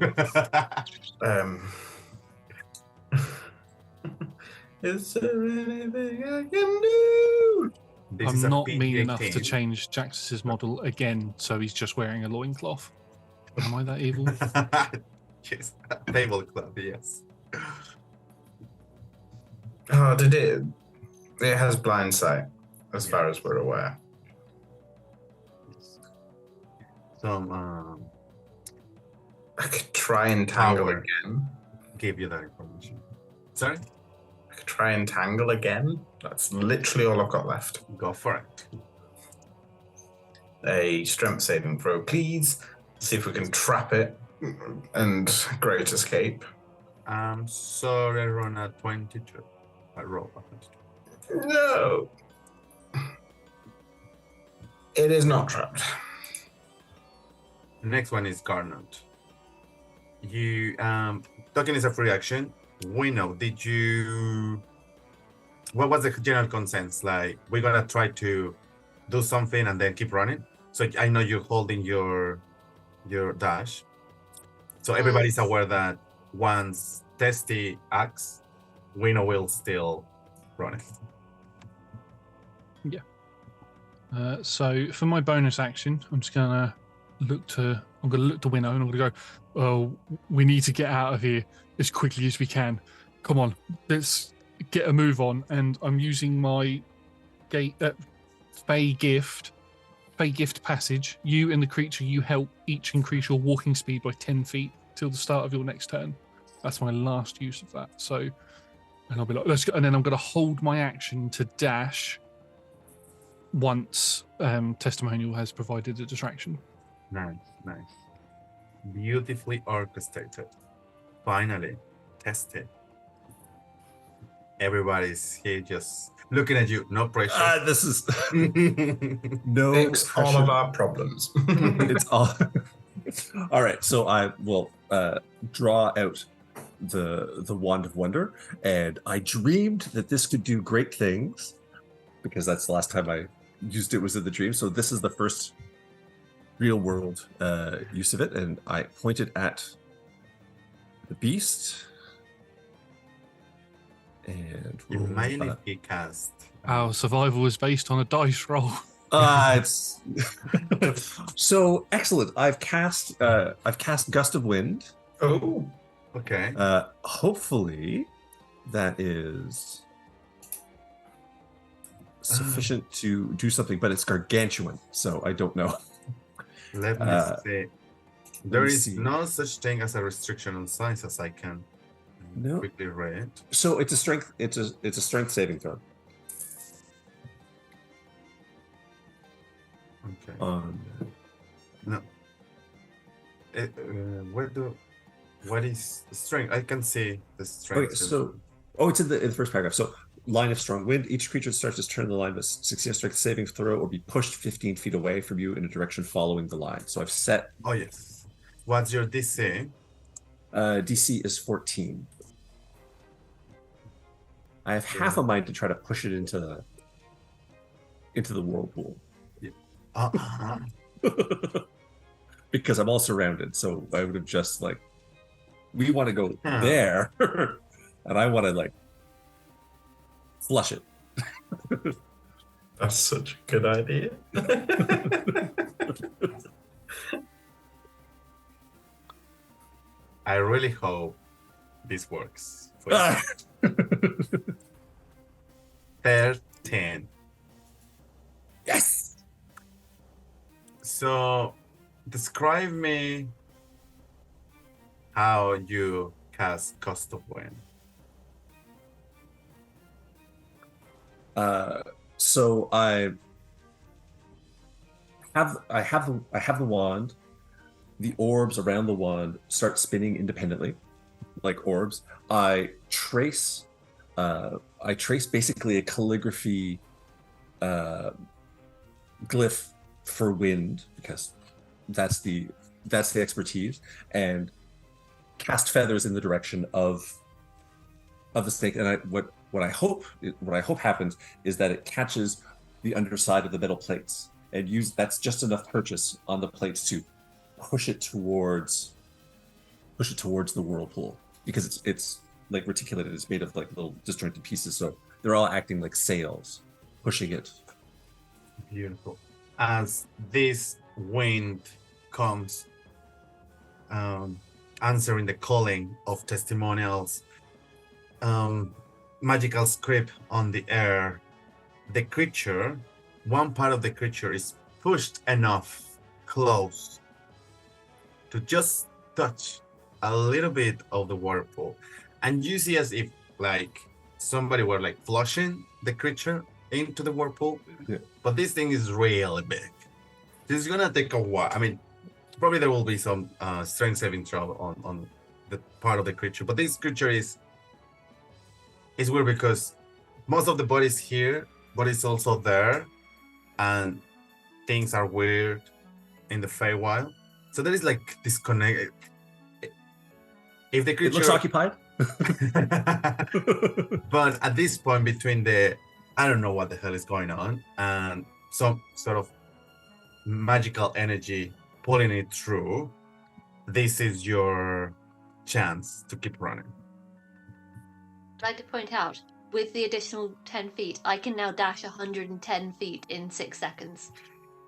Is there anything I can do? I'm not mean enough to change Jax's model again, so he's just wearing a loincloth. Am I that evil? Yes, tablecloth, yes. Oh, did it? It has blind sight, as far as we're aware. So, I could try and tangle Power. again. Give you that information. Sorry? I could try and tangle again. That's literally all I've got left. Go for it. A strength saving throw, please. See if we can trap it and great escape. I'm sorry, I run at 22. I roll a 22. No. It is not trapped. The next one is Garnet. You token is a free action. We know. What was the general consensus? Like, we're gonna try to do something and then keep running. So I know you're holding your dash. So everybody's aware that once Testy acts, Wino will still run it. Yeah. So for my bonus action, I'm just gonna look to Wino, and I'm gonna go, oh, we need to get out of here as quickly as we can. Come on, let's get a move on. And I'm using my Fey gift passage. You and the creature you help each increase your walking speed by 10 feet till the start of your next turn. That's my last use of that. So, and I'll be like, let's go. And then I'm going to hold my action to dash once Testimonial has provided a distraction. Nice. Beautifully orchestrated. Finally, tested. Everybody's here just looking at you, no pressure. This is no Fix all pressure. of our problems. It's all. All right, so I will draw out the Wand of Wonder, and I dreamed that this could do great things because that's the last time I used it was in the dream. So this is the first real world use of it, and I pointed at the beast. And Imagine if he cast. Our survival is based on a dice roll. It's so excellent. I've cast Gust of Wind. Oh, Okay. Hopefully, that is sufficient to do something, but it's gargantuan, so I don't know. Let me see. There is see. no such thing as a restriction on size as I can quickly read. So it's a strength. It's a strength saving throw. Okay. No. What is the strength? I can see the strength. Okay, so it's in the first paragraph. So line of strong wind. Each creature that starts its turn in the line must succeed a strength saving throw or be pushed 15 feet away from you in a direction following the line. So I've set. Oh yes. What's your DC? DC is 14. I have half a mind to try to push it into the whirlpool. Yeah. Because I'm all surrounded, so I would have just we want to go there, and I want to flush it. that's such a good idea. I really hope this works. For you. 13. Yes. So, describe me how you cast Gust of Wind. So I have the wand. The orbs around the wand start spinning independently, like orbs. I trace basically a calligraphy glyph for wind, because that's the expertise, and cast feathers in the direction of the snake. And what I hope happens is that it catches the underside of the metal plates, and that's just enough purchase on the plates to push it towards the whirlpool, because it's like reticulated. It's made of like little disjointed pieces, so they're all acting like sails, pushing it. Beautiful. As this wind comes, answering the calling of testimonials, magical script on the air, the creature, one part of the creature is pushed enough close to just touch a little bit of the whirlpool, and you see as if like somebody were like flushing the creature into the whirlpool. Yeah. But this thing is really big. This is gonna take a while. I mean, probably there will be some strength saving throw on the part of the creature, but this creature is weird because most of the body's here, but it's also there, and things are weird in the Feywild. So there is like disconnect. If the creature It looks occupied. but at this point, between the I don't know what the hell is going on and some sort of magical energy pulling it through, this is your chance to keep running. I'd like to point out, with the additional 10 feet, I can now dash 110 feet in 6 seconds.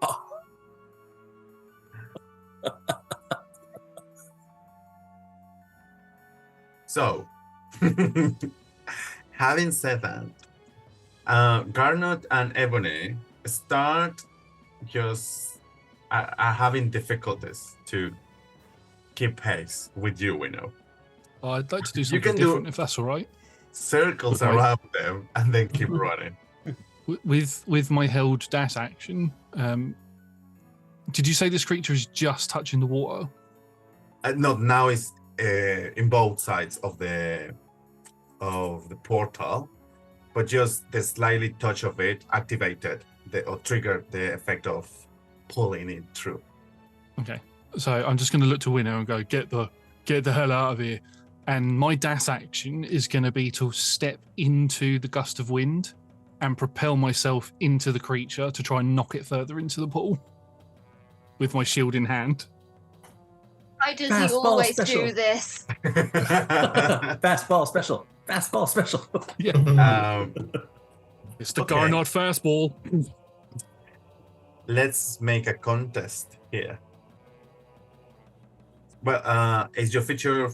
Oh. So, having said that, Garnot and Ebony start just are having difficulties to keep pace with you, we know. I'd like to do You something can do- different if that's all right. Circles Okay. around them and then keep running. With my held dash action, did you say this creature is just touching the water? No, now it's in both sides of the portal, but just the slightly touch of it activated or triggered the effect of pulling it through. Okay, so I'm just going to look to Winnow and go, get the hell out of here. And my dash action is going to be to step into the gust of wind and propel myself into the creature to try and knock it further into the pool with my shield in hand. Why does Fastball he always special. do this? Fastball special. Fastball special. Yeah, it's the okay. Garnot fastball. Let's make a contest here. Well, is your feature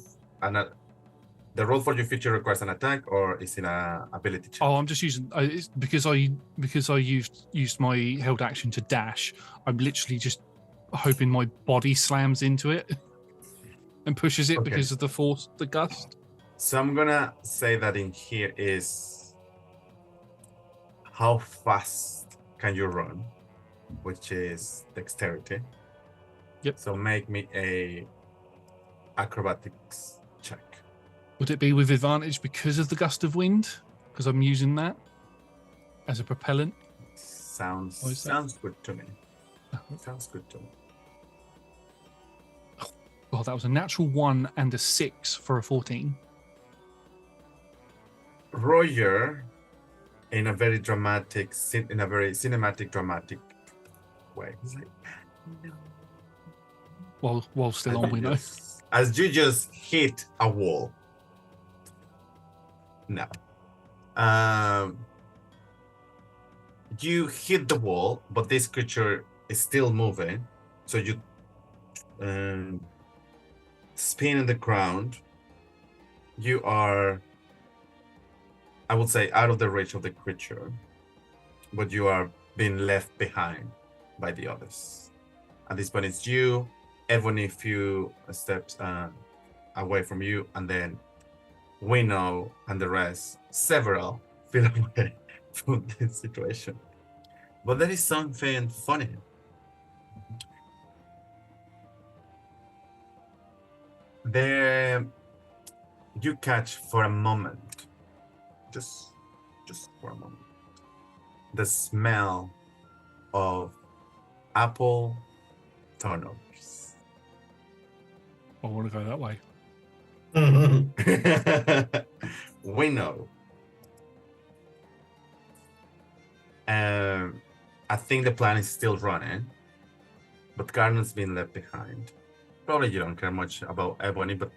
the roll for your feature requires an attack, or is it an ability check? Oh, I'm just using it's because I used my held action to dash. I'm literally just hoping my body slams into it and pushes it Okay. because of the force, the gust. So I'm gonna say that in here is how fast can you run, which is dexterity. Yep. So make me a acrobatics check. Would it be with advantage because of the gust of wind? Because I'm using that as a propellant. Sounds What is that? sounds good to me. Sounds good to me. Well, that was a natural 1 and a 6 for a 14. Roger, in a very cinematic dramatic way, he's like, no. While still on Winnow. As you just hit a wall. No. You hit the wall, but this creature is still moving. So you spin in the ground. You are, I would say, out of the reach of the creature, but you are being left behind by the others. At this point, it's you, Ebony, a few steps away from you, and then Winnow and the rest, several feet away from this situation. But there is something funny. There, you catch for a moment, just for a moment, the smell of apple turnovers. I want to go that way. We know. I think the plan is still running, but Garnet's been left behind. Probably you don't care much about Ebony, but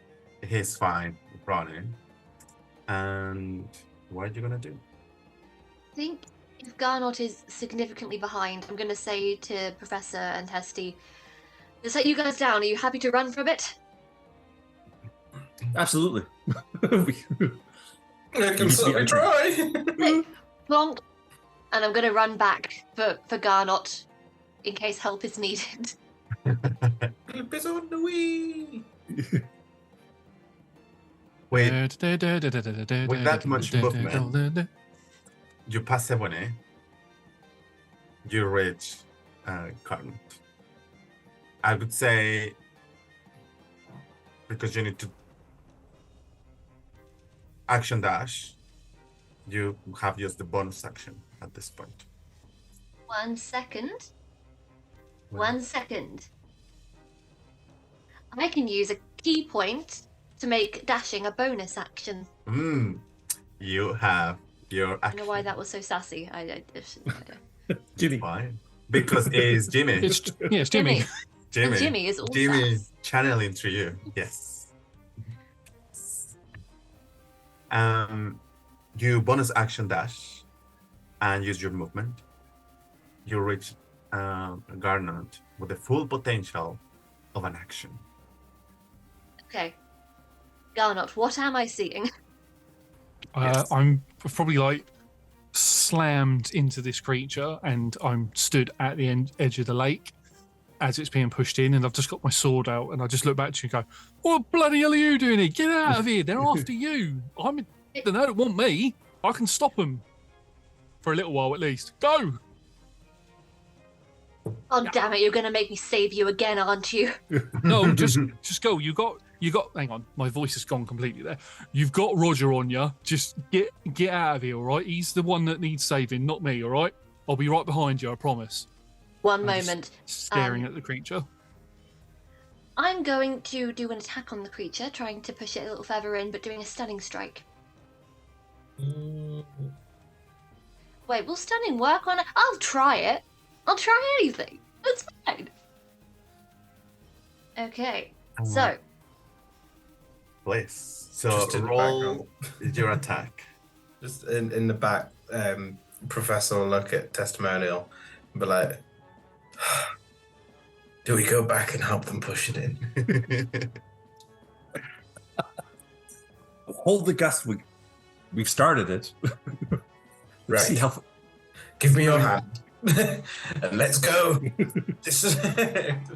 he's fine running. And what are you gonna do? I think if Garnot is significantly behind, I'm going to say to Professor and Testy, to set you guys down, are you happy to run for a bit? Absolutely. I can certainly try. Plonk. And I'm going to run back for Garnot in case help is needed. Help is on the way. With that much movement, you pass Ebony, you reach Garnet. I would say, because you need to action dash, you have used the bonus action at this point. 1 second. 1 second. I can use a key point to make dashing a bonus action. You have your I action. don't know why that was so sassy. I Jimmy. Fine. Because it is Jimmy. It's Jimmy. And Jimmy is all Jimmy sass. channeling through you. Yes. You bonus action dash and use your movement. You reach Garnet with the full potential of an action. Okay. Garnot, what am I seeing? Yes. I'm probably like slammed into this creature, and I'm stood at the edge of the lake as it's being pushed in, and I've just got my sword out, and I just look back to you and go, "What bloody hell are you doing here? Get out of here! They're after you. They don't want me. I can stop them for a little while at least. Go!" Oh, damn it, you're going to make me save you again, aren't you? No, just go. You got. Hang on, my voice has gone completely there. You've got Roger on you. Just get out of here, all right? He's the one that needs saving, not me, all right? I'll be right behind you, I promise. One I'm just moment. staring at the creature. I'm going to do an attack on the creature, trying to push it a little further in, but doing a stunning strike. Wait, will stunning work on it? I'll try it. I'll try anything. It's fine. Okay, so. Please. So Just in the roll your attack. Just in the back, Professor will look at Testimonial and be like, do we go back and help them push it in? Hold the gust. We've started it. Right. See how... Give me your hand. And let's go.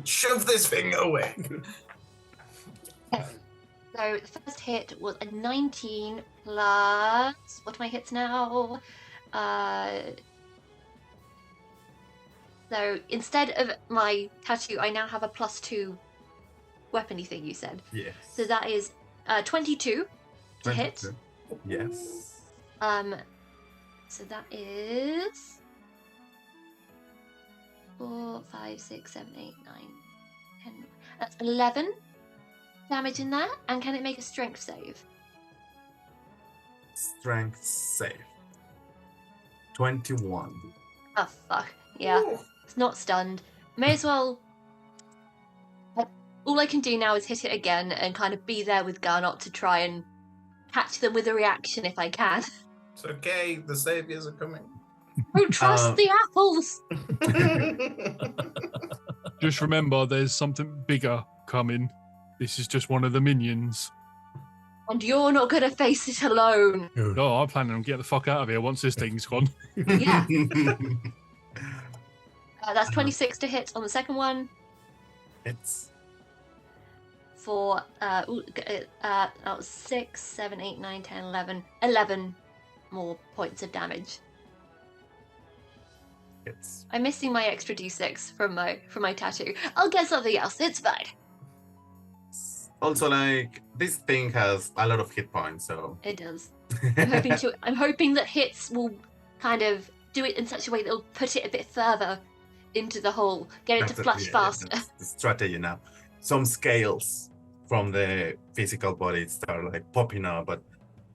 Shove this thing away. So the first hit was a 19 plus. What are my hits now? So instead of my tattoo, I now have a +2 weapony thing. You said. Yes. So that is 22 to hit. Yes. So that is 4, 5, 6, 7, 8, 9, 10. That's 11 damage in there. And can it make a strength save? Strength save. 21. Oh fuck. Yeah. It's not stunned. May as well. All I can do now is hit it again and kind of be there with Garnot to try and catch them with a reaction if I can. It's okay. The saviors are coming. Don't trust the apples. Just remember, there's something bigger coming. This is just one of the minions. And you're not going to face it alone. No, I'm planning on getting the fuck out of here once this thing's gone. Yeah. That's 26 to hit on the second one. It's For that was 6, 7, 8, 9, 10, 11. 11 more points of damage. hits. I'm missing my extra d6 from my tattoo. I'll get something else. It's fine. Also, like, this thing has a lot of hit points, so It does. I'm hoping that hits will kind of do it in such a way that will put it a bit further into the hole, get it to flush faster. that's the strategy now. Some scales from the physical body start like popping up, but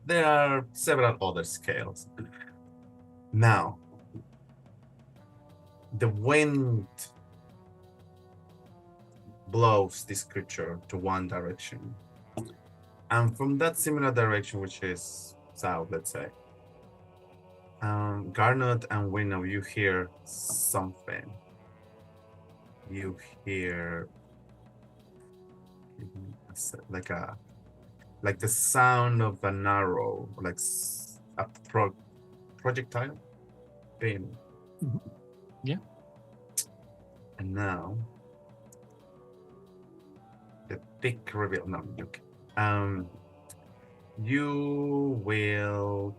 there are several other scales. Now, the wind blows this creature to one direction, and from that similar direction, which is south, let's say, Garnet and Winnow, you hear something. You hear like the sound of an arrow, like a projectile beam. Yeah. And now the big reveal. No, look. You will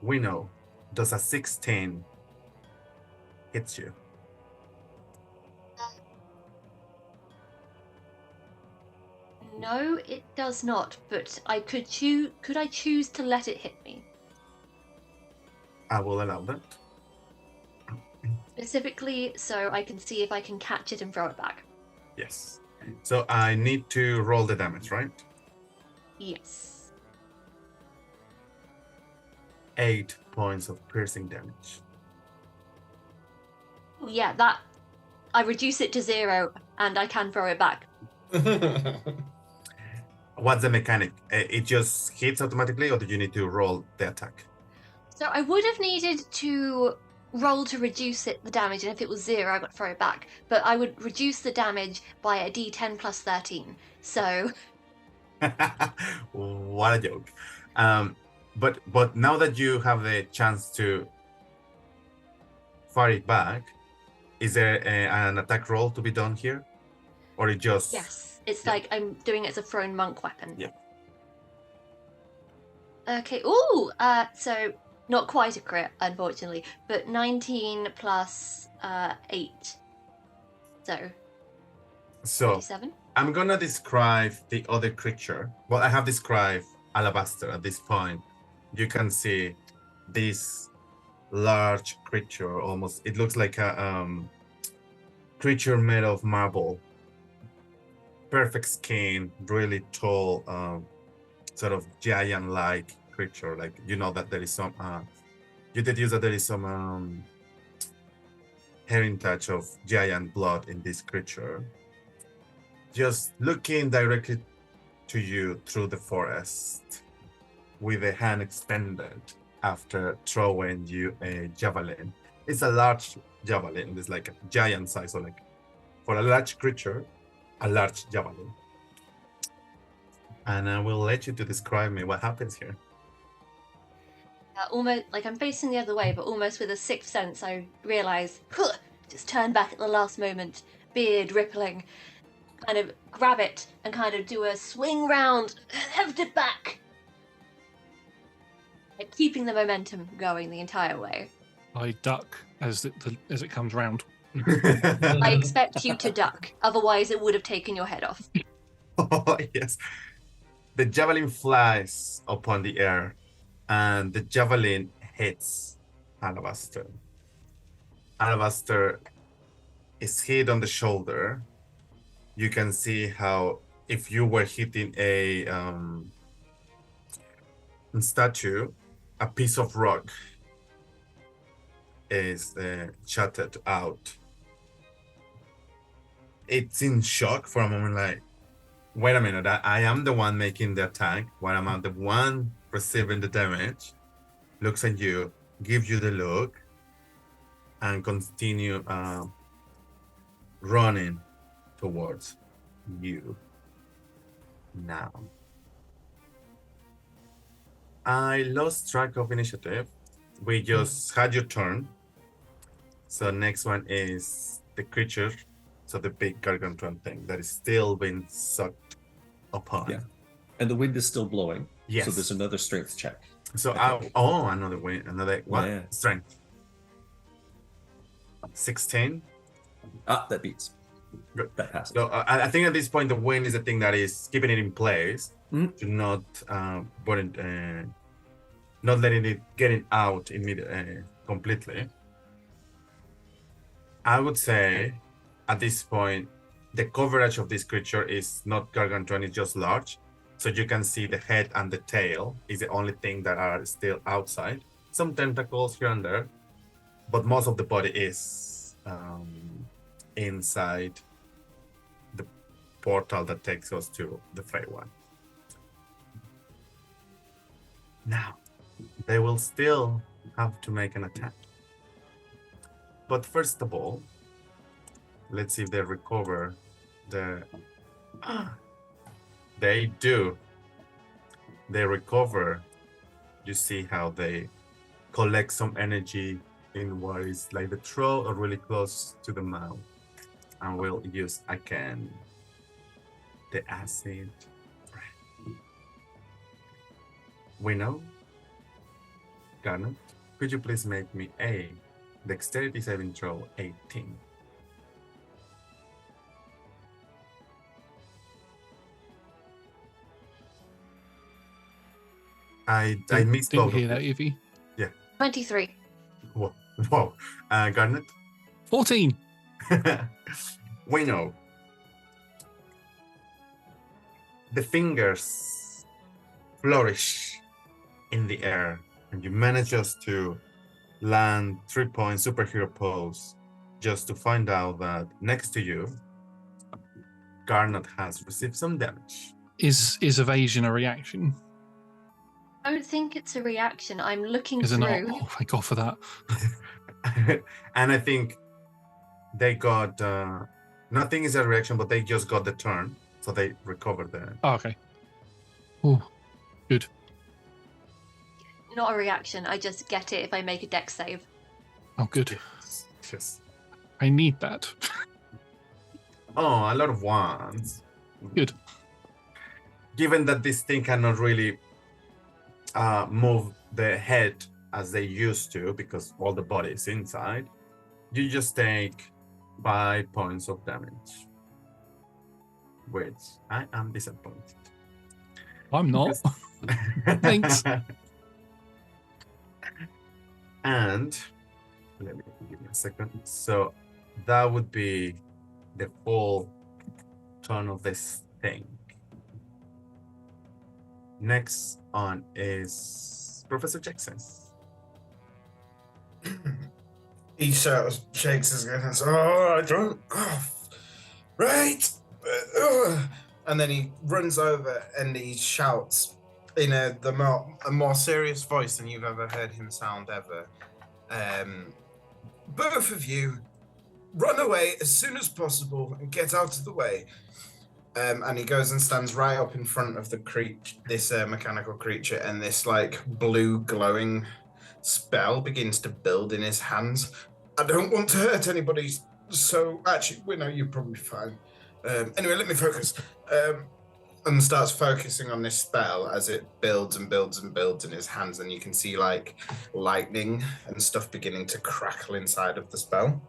Winnow does a 16 hits you. No, it does not. But I could choose. Could I choose to let it hit me? I will allow that. Specifically, so I can see if I can catch it and throw it back. Yes. So I need to roll the damage, right? Yes. 8 points of piercing damage. Oh, yeah, that. I reduce it to 0, and I can throw it back. What's the mechanic? It just hits automatically, or do you need to roll the attack? So I would have needed to roll to reduce the damage, and if it was 0, I got to throw it back. But I would reduce the damage by a d10 plus 13. So. What a joke. But now that you have the chance to fire it back, is there an attack roll to be done here? Or it just... Yes, it's like I'm doing it as a thrown monk weapon. Yeah. Okay, so not quite a crit, unfortunately, but 19 plus 8. So 37. I'm gonna describe the other creature. Well, I have described Alabaster at this point. You can see this large creature, almost, it looks like a creature made of marble. Perfect skin, really tall, sort of giant-like creature. Like, you know that there is some, you deduce that there is some heritage of giant blood in this creature. Just looking directly to you through the forest with a hand extended after throwing you a javelin. It's a large javelin. It's like a giant size, so like for a large creature, a large javelin. And I will let you to describe me what happens here. Almost like I'm facing the other way, but almost with a sixth sense, I realise, just turn back at the last moment, beard rippling, kind of grab it and kind of do a swing round, heft it back, like keeping the momentum going the entire way. I duck as it comes round. I expect you to duck, otherwise it would have taken your head off. Oh, yes. The javelin flies upon the air, and the javelin hits Alabaster. Alabaster is hit on the shoulder. You can see how if you were hitting a statue, a piece of rock is shattered out. It's in shock for a moment, like, wait a minute, I am the one making the attack, while I'm the one receiving the damage. Looks at you, gives you the look, and continue running towards you. Now, I lost track of initiative. We just had your turn. So next one is the creature. So the big gargantuan thing that is still being sucked upon. Yeah. And the wind is still blowing. Yes. So there's another strength check. So another win, another what? Yeah. Strength. 16. That beats. Good. That passes. So I think at this point the wind is the thing that is keeping it in place to not not letting it getting out immediately completely. I would say at this point the coverage of this creature is not gargantuan, it's just large. So you can see the head and the tail is the only thing that are still outside. Some tentacles here and there, but most of the body is inside the portal that takes us to the Faerun. Now, they will still have to make an attack. But first of all, let's see if they recover the... They do. They recover. You see how they collect some energy in what is like the throat or really close to the mouth. And we'll use again the acid. We know. Garnet, could you please make me a dexterity saving throw 18? I missed Didn't both hear of that, you. Evie. 23. Whoa. Garnet? 14. We know. The fingers flourish in the air, and you manage just to land 3-point superhero pose, just to find out that next to you, Garnet has received some damage. Is evasion a reaction? I don't think it's a reaction. I'm looking Is it not? through. Oh, thank God for that. And I think they got nothing is a reaction, but they just got the turn, so they recovered the. Oh, okay. Oh, good. Not a reaction. I just get it if I make a dex save. Oh, good. Yes. I need that. Oh, a lot of ones. Good. Given that this thing cannot really move the head as they used to, because all the body is inside, you just take 5 points of damage. Which I am disappointed. I'm not. Thanks. And let me give me a second. So that would be the full turn of this thing. Next on is Professor Jackson. He shouts, shakes his head and says, "Oh, I don't. Oh, right." And then he runs over and he shouts in a more serious voice than you've ever heard him sound ever. Both of you, run away as soon as possible and get out of the way. And he goes and stands right up in front of the this mechanical creature, and this like blue glowing spell begins to build in his hands. I don't want to hurt anybody, so actually, we know you're probably fine. Anyway, let me focus. And starts focusing on this spell as it builds and builds and builds in his hands, and you can see like lightning and stuff beginning to crackle inside of the spell.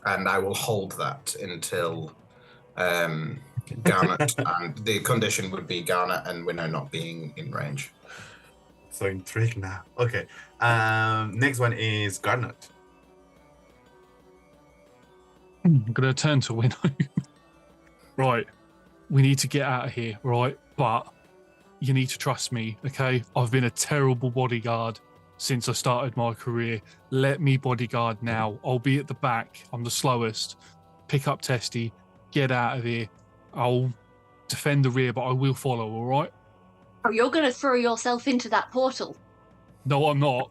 And I will hold that until Garnet, and the condition would be Garnet and Winnow not being in range. So intrigued now. Okay. Next one is Garnet. I'm going to turn to Winnow. Right. We need to get out of here, right? But you need to trust me, okay? I've been a terrible bodyguard since I started my career. Let me bodyguard now. I'll be at the back. I'm the slowest. Pick up Testy. Get out of here. I'll defend the rear, but I will follow, all right? Oh, you're going to throw yourself into that portal. No, I'm not.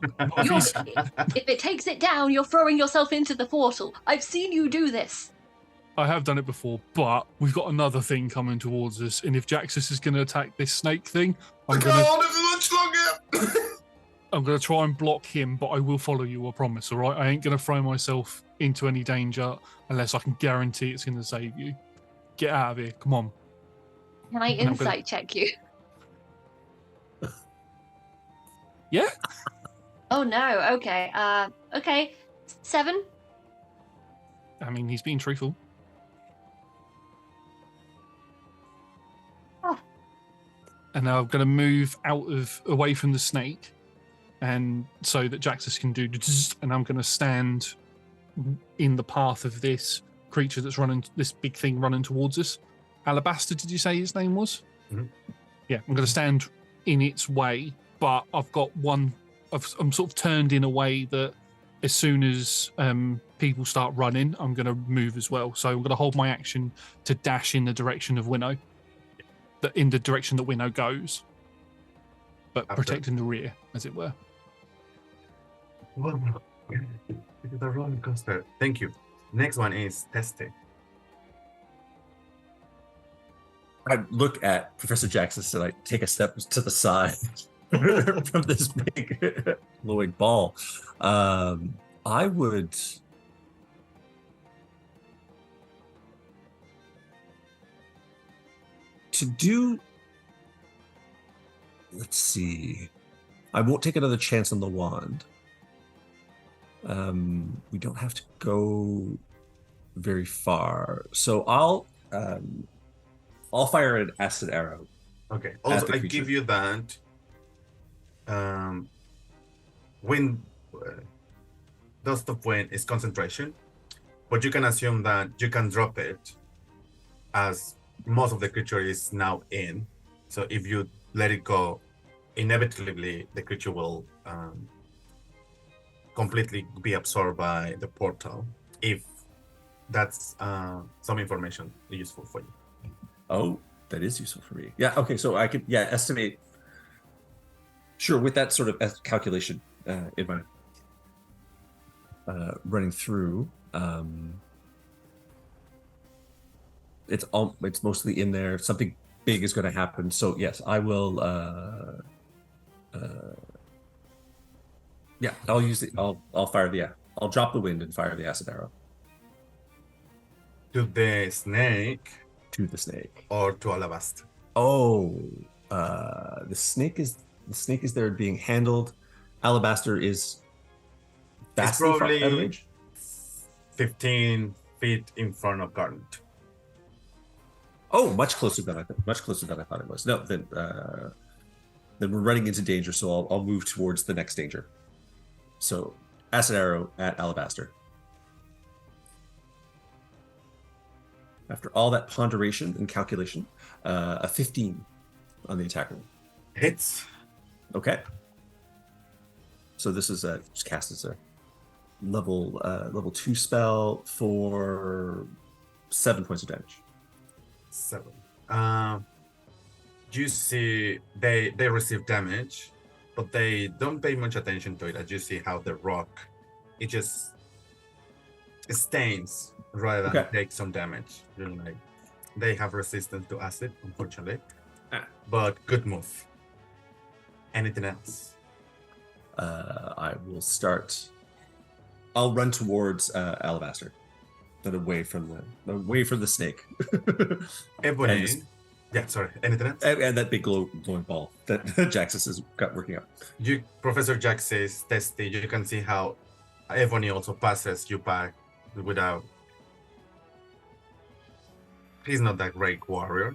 If it takes it down, you're throwing yourself into the portal. I've seen you do this. I have done it before, but we've got another thing coming towards us. And if Jaxus is going to attack this snake thing, I'm going much longer. to try and block him, but I will follow you, I promise, all right? I ain't going to throw myself into any danger unless I can guarantee it's going to save you. Get out of here. Come on. Can I I'm gonna- insight check you? Yeah. Oh no. Okay. Okay. 7. I mean, he's being truthful. Oh. And now I'm going to move away from the snake, and so that Jaxus can do. And I'm going to stand in the path of this creature that's running, this big thing running towards us. Alabaster, did you say his name was? Mhm. Yeah, I'm going to stand in its way, but I've got one. I'm sort of turned in a way that as soon as people start running, I'm going to move as well. So I'm going to hold my action to dash in the direction of Winnow, in the direction that Winnow goes, but After. protecting the rear, as it were. Well, it is a roller coaster. Thank you. Next one is testing. I look at Professor Jaxus and I take a step to the side from this big glowing ball. I would. To do. Let's see. I won't take another chance on the wand. We don't have to go very far, so I'll fire an acid arrow. Okay. Also, the I creature. give you that. Wind, dust of wind is concentration, but you can assume that you can drop it, as most of the creature is now in. So if you let it go, inevitably the creature will completely be absorbed by the portal. If that's some information useful for you. Oh, that is useful for me. Yeah. Okay. So I could estimate. Sure, with that sort of calculation in my running through, it's mostly in there. Something big is going to happen. So yes, I will. I'll use the. I'll fire the. I'll drop the wind and fire the acid arrow To the snake to the snake. or to Alabaster? Oh, the snake is there being handled. Alabaster is vastly far probably out of range. 15 feet in front of Garnet. Oh, much closer than I thought it was. No, then we're running into danger. So I'll move towards the next danger. So acid arrow at Alabaster. After all that ponderation and calculation, a 15 on the attack roll. Hits. Okay. So this is just cast as a level 2 spell for 7 points of damage. 7. You see they receive damage, but they don't pay much attention to it. As you see how the rock, it just stains rather than take some damage. You know, like, they have resistance to acid, unfortunately. But good move. Anything else? I will start. I'll run towards Alabaster, but away from the snake. Ebony. And just- Sorry. Anything else? and that big glowing ball that Jaxus has got working up. Professor Jack says, Testy, you can see how Ebony also passes you by without. He's not that great warrior.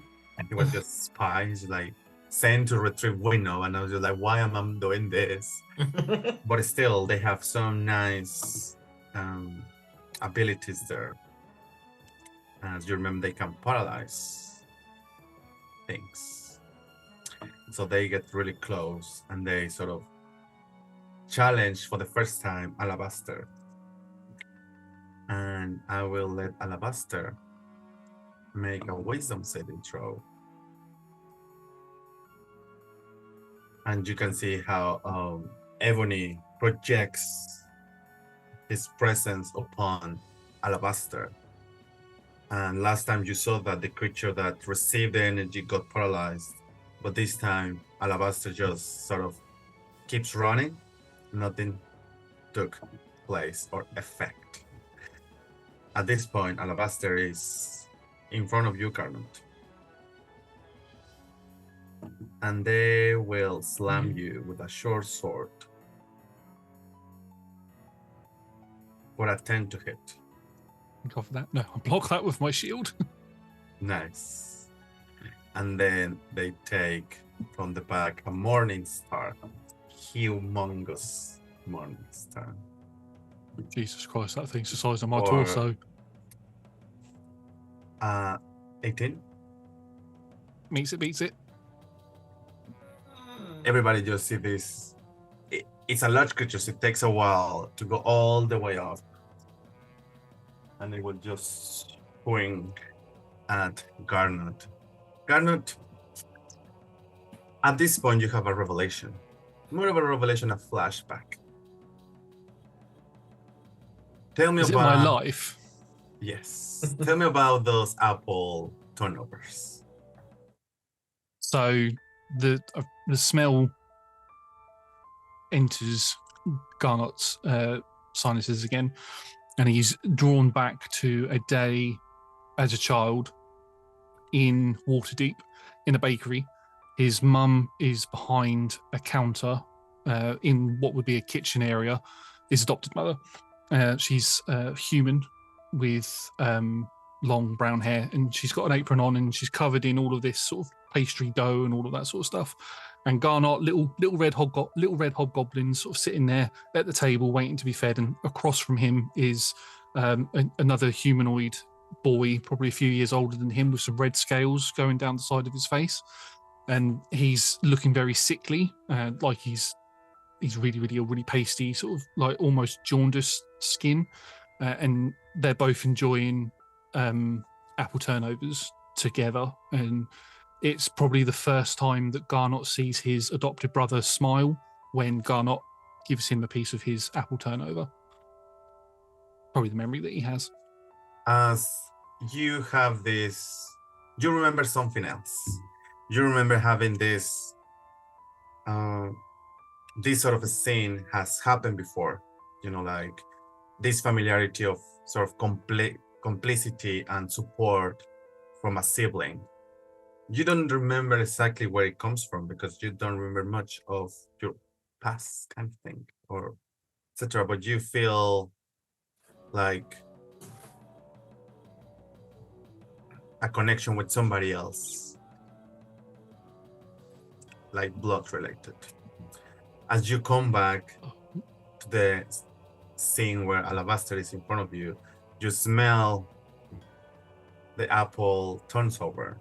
He was just spy. He's like sent to retrieve Winnow, and I was just like, why am I doing this? But still, they have some nice abilities there. As you remember, they can paralyze things. So they get really close, and they sort of challenge for the first time Alabaster. And I will let Alabaster make a wisdom saving throw. And you can see how Ebony projects his presence upon Alabaster. And last time you saw that the creature that received the energy got paralyzed. But this time, Alabaster just sort of keeps running. Nothing took place or effect. At this point, Alabaster is in front of you, Carnot. and they will slam you with a short sword for a 10 to hit. Go for that. No, I block that with my shield. Nice. And then they take from the back a morning star, humongous morning star. Jesus Christ, that thing's the size of my Or- torso. 18. Beats it. Everybody just see this. It's a large creature, so it takes a while to go all the way up. And it will just swing at Garnot. Garnot, at this point, you have a revelation. More of a revelation, a flashback. Tell me Is it about my life? Yes. Tell me about those apple turnovers. So the smell enters Garnot's sinuses again, and he's drawn back to a day as a child in Waterdeep in a bakery. His mum is behind a counter in what would be a kitchen area. His adopted mother. She's human with long brown hair, and she's got an apron on, and she's covered in all of this sort of pastry dough and all of that sort of stuff. And Garnot, little red hobgoblins, sort of sitting there at the table waiting to be fed. And across from him is another humanoid boy, probably a few years older than him, with some red scales going down the side of his face. And he's looking very sickly, like he's really pasty, sort of like almost jaundiced skin. And they're both enjoying apple turnovers together. And it's probably the first time that Garnot sees his adopted brother smile when Garnot gives him a piece of his apple turnover. Probably the memory that he has. As you have this, you remember something else. You remember having this sort of a scene has happened before. You know, like this familiarity of sort of complicity and support from a sibling. You don't remember exactly where it comes from because you don't remember much of your past kind of thing or etc. But you feel like a connection with somebody else, like blood related. As you come back to the scene where Alabaster is in front of you, you smell the apple turns over.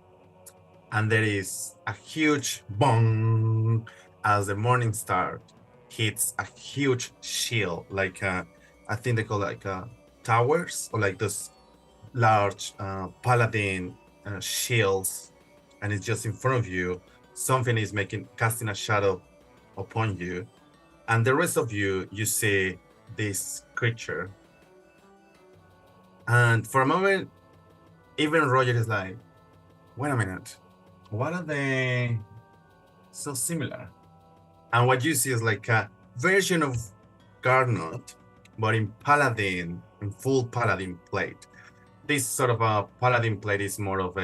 And there is a huge bong as the morning star hits a huge shield, like I think they call it like towers, or like those large paladin shields, and it's just in front of you. Something is casting a shadow upon you, and the rest of you see this creature. And for a moment, even Roger is like, wait a minute. What are they so similar? And what you see is like a version of Garnot, but in paladin, in full paladin plate. This sort of a paladin plate is more of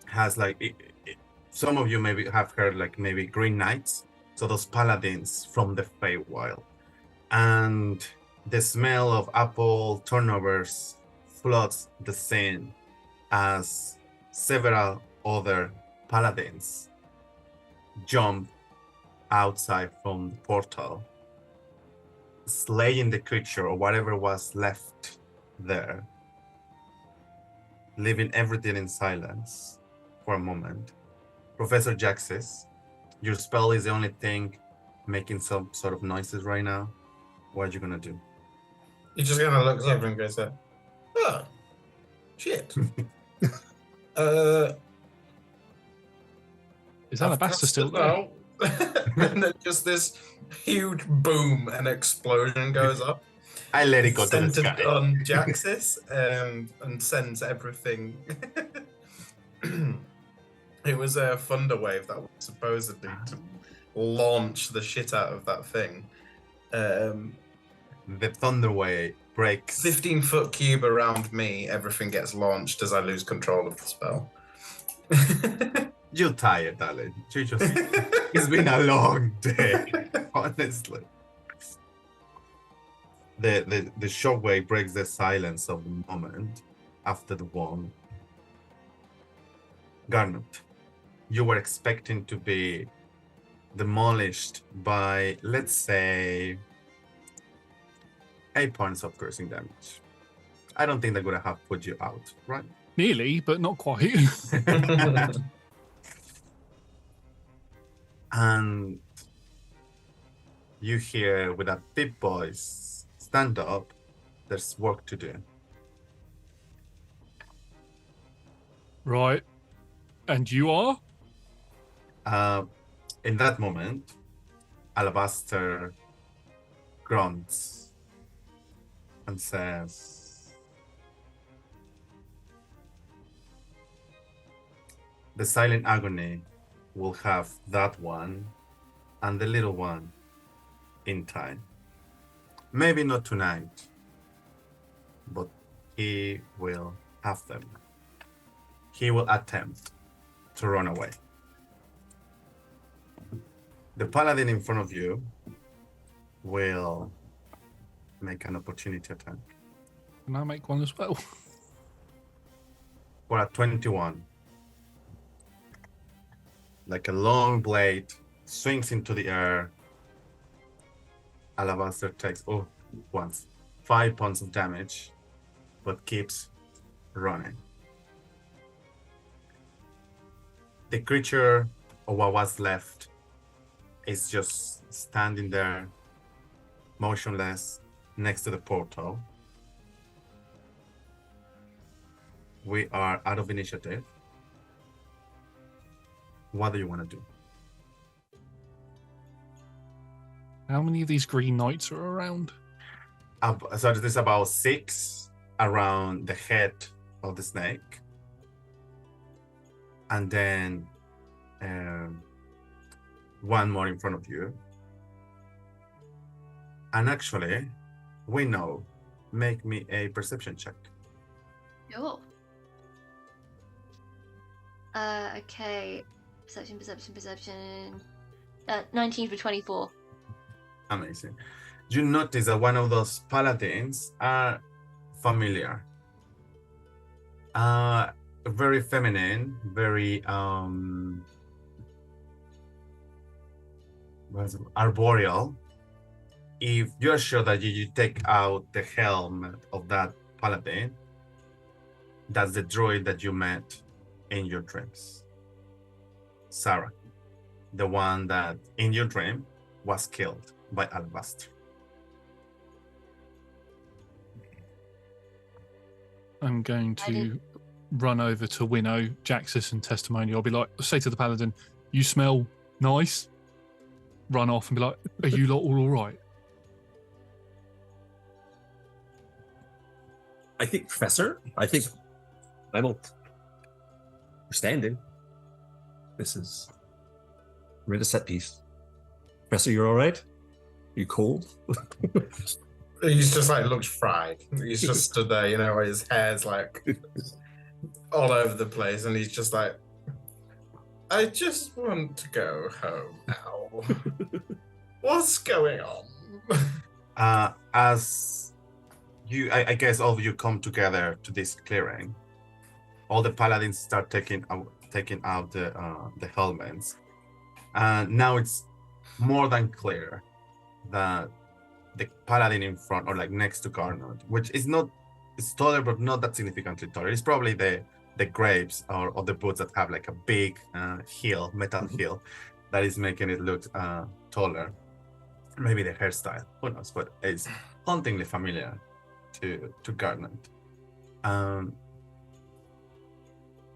has like, some of you maybe have heard like maybe Green Knights. So those paladins from the Feywild. And the smell of apple turnovers floods the scene as several other paladins jump outside from the portal, slaying the creature or whatever was left there, leaving everything in silence for a moment. Professor Jaxis, your spell is the only thing making some sort of noises right now. What are you gonna do? He just kind of looks over and goes, oh, shit. Is Alabaster still there? And then just this huge boom and explosion goes up. I let it go to the Centered sky. on Jaxis and sends everything. It was a thunder wave that was supposedly to launch the shit out of that thing. The thunder wave breaks. 15-foot cube around me, everything gets launched as I lose control of the spell. You're tired, darling. It's been a long day, honestly. The shockwave breaks the silence of the moment after the one. Garnet, you were expecting to be demolished by, let's say, 8 points of piercing damage. I don't think they're gonna have put you out, right? Nearly, but not quite. And you hear with a deep voice, stand up, there's work to do. Right. And you are? In that moment, Alabaster grunts and says, the silent agony will have that one and the little one in time. Maybe not tonight, but he will have them. He will attempt to run away. The paladin in front of you will make an opportunity attack. Can I make one as well? For a 21. Like a long blade swings into the air. Alabaster takes once 5 points of damage, but keeps running. The creature, or what was left, is just standing there, motionless, next to the portal. We are out of initiative. What do you want to do? How many of these green knights are around? So there's about 6 around the head of the snake. And then 1 more in front of you. And actually, we know. Make me a perception check. Sure. Okay. Perception. 19 for 24. Amazing. You notice that one of those paladins are familiar. Very feminine, very arboreal. If you're sure that you take out the helm of that paladin, that's the droid that you met in your dreams. Sarah, the one that in your dream was killed by Alabaster. I'm going to run over to Winnow, Jaxus, and Testimony. I'll be like, say to the paladin, you smell nice. Run off and be like, are you lot all right? I think, Professor, I'm all standing. We're in a set piece. Professor, you're all right? You cold? He's just like looks fried. He's just stood there, you know, where his hair's like all over the place, and he's just like, I just want to go home now. What's going on? As you, I guess all of you come together to this clearing, all the paladins start taking out the helmets, and now it's more than clear that the paladin in front, or like next to Garnet, which is not, it's taller but not that significantly taller. It's probably the grapes or the boots that have like a big metal heel that is making it look taller. Maybe the hairstyle, who knows, but it's hauntingly familiar to Garnet.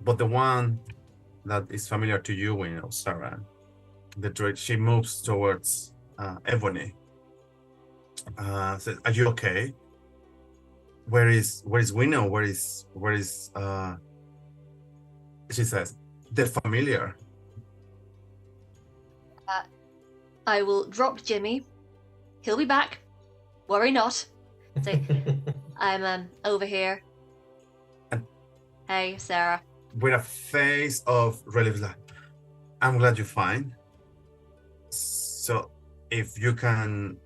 But the one that is familiar to you, when you know Sarah, the droid, she moves towards Ebony. Says, "Are you okay? Where is Winnow? Where is?" She says, "The familiar." I will drop Jimmy. He'll be back. Worry not. So I'm over here. Hey, Sarah. With a face of relief, like, I'm glad you're fine. So, if you can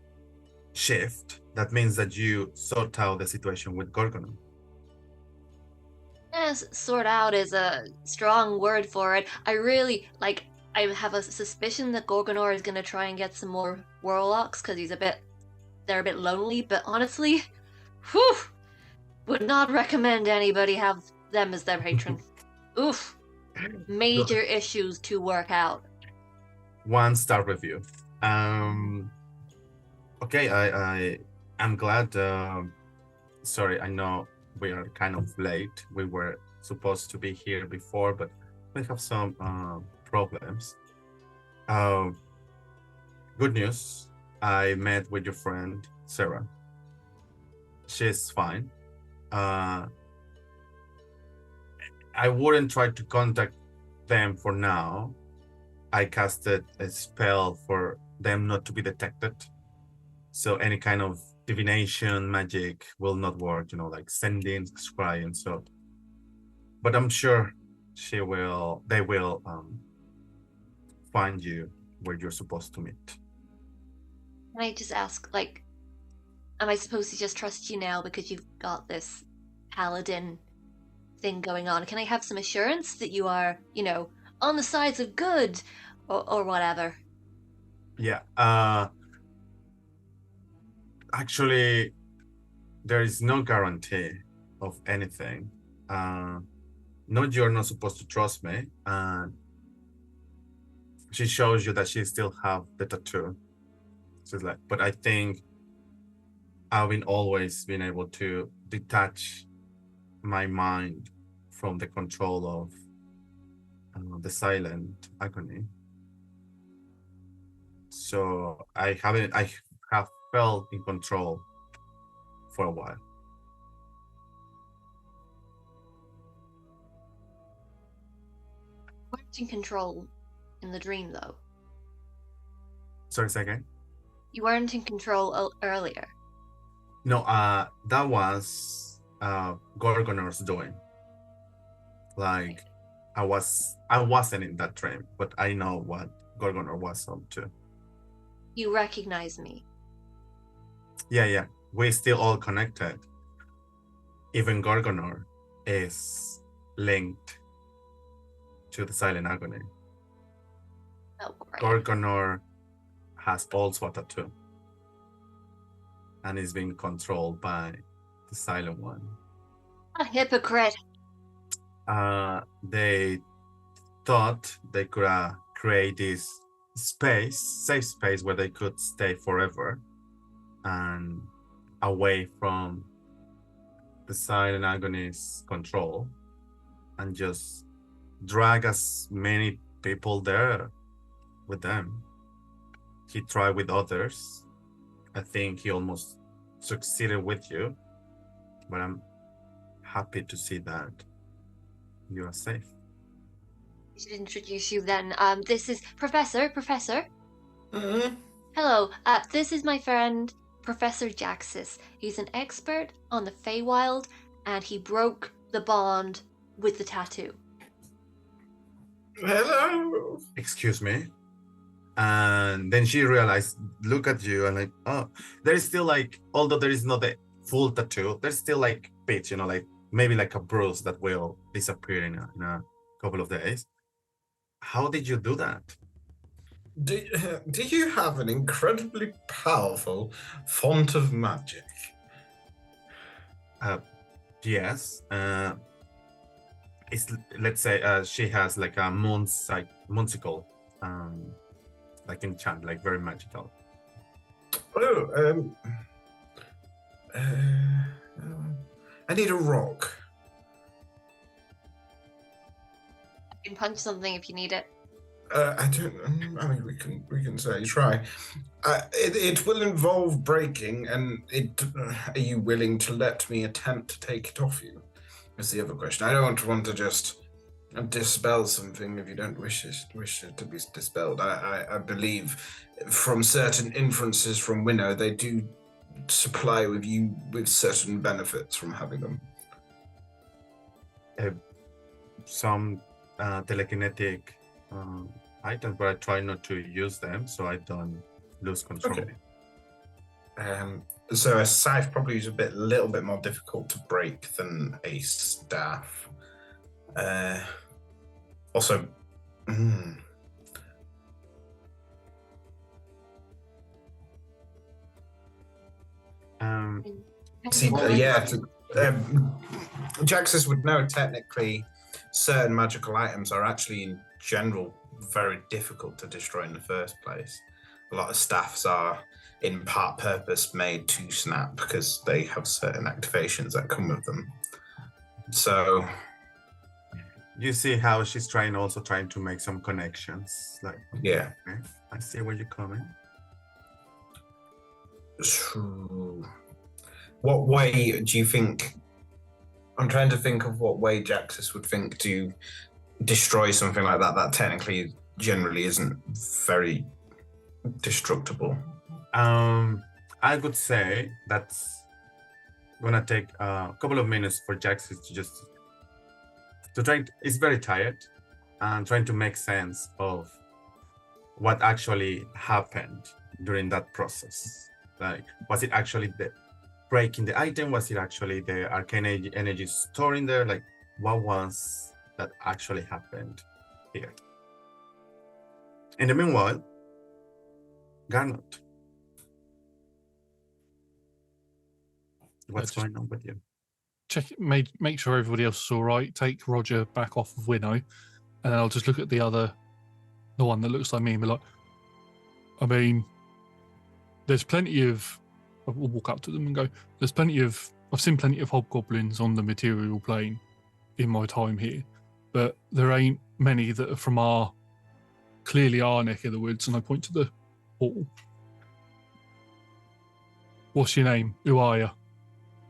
shift, that means that you sort out the situation with Gorgon. Yes, sort out is a strong word for it. I have a suspicion that Gorgonor is gonna try and get some more warlocks because they're a bit lonely. But honestly, whew, would not recommend anybody have them as their patron. Oof, major issues to work out. 1-star review. Okay, I'm glad. Sorry, I know we are kind of late. We were supposed to be here before, but we have some problems. Good news. I met with your friend Sarah. She's fine. I wouldn't try to contact them for now. I casted a spell for them not to be detected. So any kind of divination magic will not work, like sending, scrying. So, but I'm sure they will find you where you're supposed to meet. Can I just ask, am I supposed to just trust you now because you've got this paladin thing going on? Can I have some assurance that you are, on the sides of good or whatever? Yeah. Actually, there is no guarantee of anything. No, you're not supposed to trust me. She shows you that she still have the tattoo. She's like, but I think I've always been able to detach my mind from the control of the silent agony. So I have felt in control for a while. You weren't in control in the dream, though. Sorry, say again? You weren't in control earlier. No, that was Gorgonor's doing. Like, I wasn't in that dream, but I know what Gorgonor was up to. You recognize me. Yeah. We're still all connected. Even Gorgonor is linked to the silent agony. Oh, great. Gorgonor has also a tattoo and is being controlled by the silent one. A hypocrite. They thought they could create this safe space where they could stay forever and away from the silent agony's control and just drag as many people there with them. He tried with others. I think he almost succeeded with you, but I'm happy to see that you are safe. I should introduce you then. This is Professor. Mm-hmm. Hello. This is my friend, Professor Jaxus. He's an expert on the Feywild, and he broke the bond with the tattoo. Hello. Excuse me. And then she realized, look at you, and like, oh, there is still although there is not the full tattoo, there's still bits, maybe a bruise that will disappear in a couple of days. How did you do that? Do you have an incredibly powerful font of magic? Yes. Let's say she has a moonsicle, enchant, very magical. Oh, I need a rock. I can punch something if you need it. I don't. I mean, we can say try. It will involve breaking, and are you willing to let me attempt to take it off you? Is the other question. I don't want to just dispel something if you don't wish it to be dispelled. I believe from certain inferences from Winnow, they do supply you with certain benefits from having them. Some telekinetic items, but I try not to use them so I don't lose control. Okay. So a scythe probably is a little bit more difficult to break than a staff. Also, see, Jaxus would know technically certain magical items are actually in general very difficult to destroy in the first place. A lot of staffs are in part purpose made to snap because they have certain activations that come with them. So you see how she's trying to make some connections. Like, yeah, okay, I see where you're coming. What way do you think? I'm trying to think of what way Jaxus would think to destroy something like that that technically generally isn't very destructible. I would say that's gonna take a couple of minutes for Jaxus to try. It's very tired and trying to make sense of what actually happened during that process. Like, was it actually the breaking the item? Was it actually the arcane energy stored in there? Like, what was that actually happened here? In the meanwhile, Garnot, what's going on with you? Check, make sure everybody else is all right. Take Roger back off of Winnow, and then I'll just look at the one that looks like me, and be like, I mean, there's plenty of. We'll walk up to them and go, there's plenty of. I've seen plenty of hobgoblins on the material plane in my time here, but there ain't many that are from clearly our neck of the woods. And I point to the portal. What's your name? Who are you?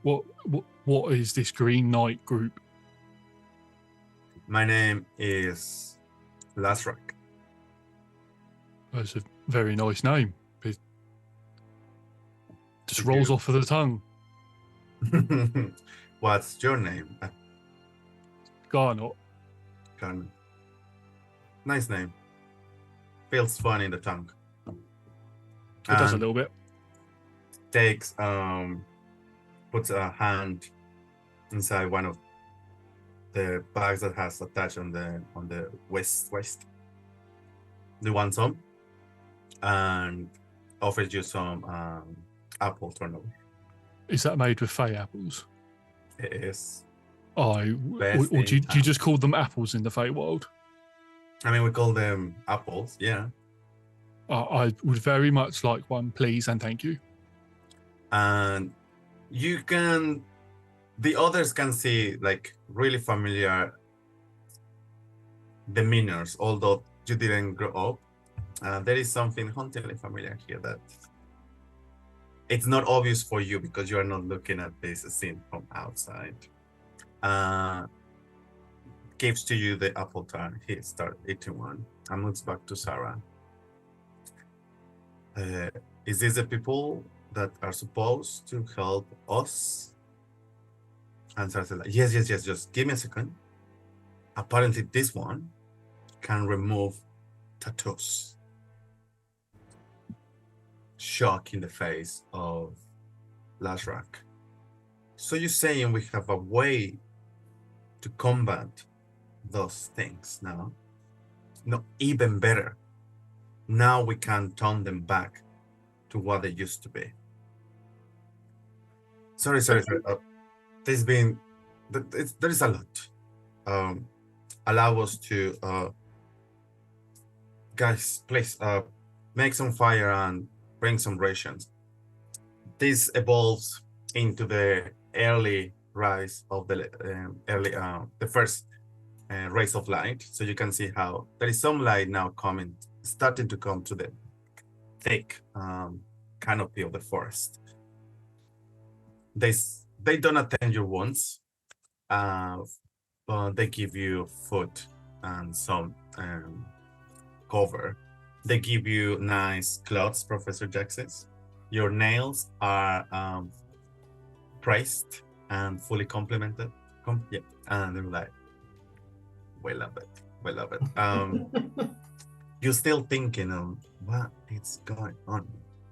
What is this Green Knight group? My name is Lasrak. That's a very nice name. It just rolls off of the tongue. What's your name? Garnot. Garnot. Nice name. Feels fun in the tongue. It does a little bit. Takes puts a hand inside one of the bags that has attached on the waist. Do you want some? And offers you some apple turnover. Is that made with Fey apples? It is. Or do you just call them apples in the Fey world? I mean, we call them apples, yeah. I would very much like one, please, and thank you. And the others can see like really familiar demeanors, although you didn't grow up. There is something hauntingly familiar here that it's not obvious for you because you are not looking at this scene from outside. Gives to you the apple tart. He started eating one and looks back to Sarah. Is this the people that are supposed to help us? And Sarah said, like, yes, just give me a second. Apparently this one can remove tattoos. Shock in the face of Lasrak. So you're saying we have a way to combat those things now? No, even better. Now we can turn them back to what they used to be. Sorry. There's been, there is a lot. Allow us to, guys, please make some fire and bring some rations. This evolves into the early rise of the first rays of light. So you can see how there is some light now coming, starting to come to the thick canopy of the forest. They don't attend your wounds, but they give you food and some cover. They give you nice clothes, Professor Jaxus. Your nails are praised and fully complimented. And they're like, we love it. you're still thinking of what is going on.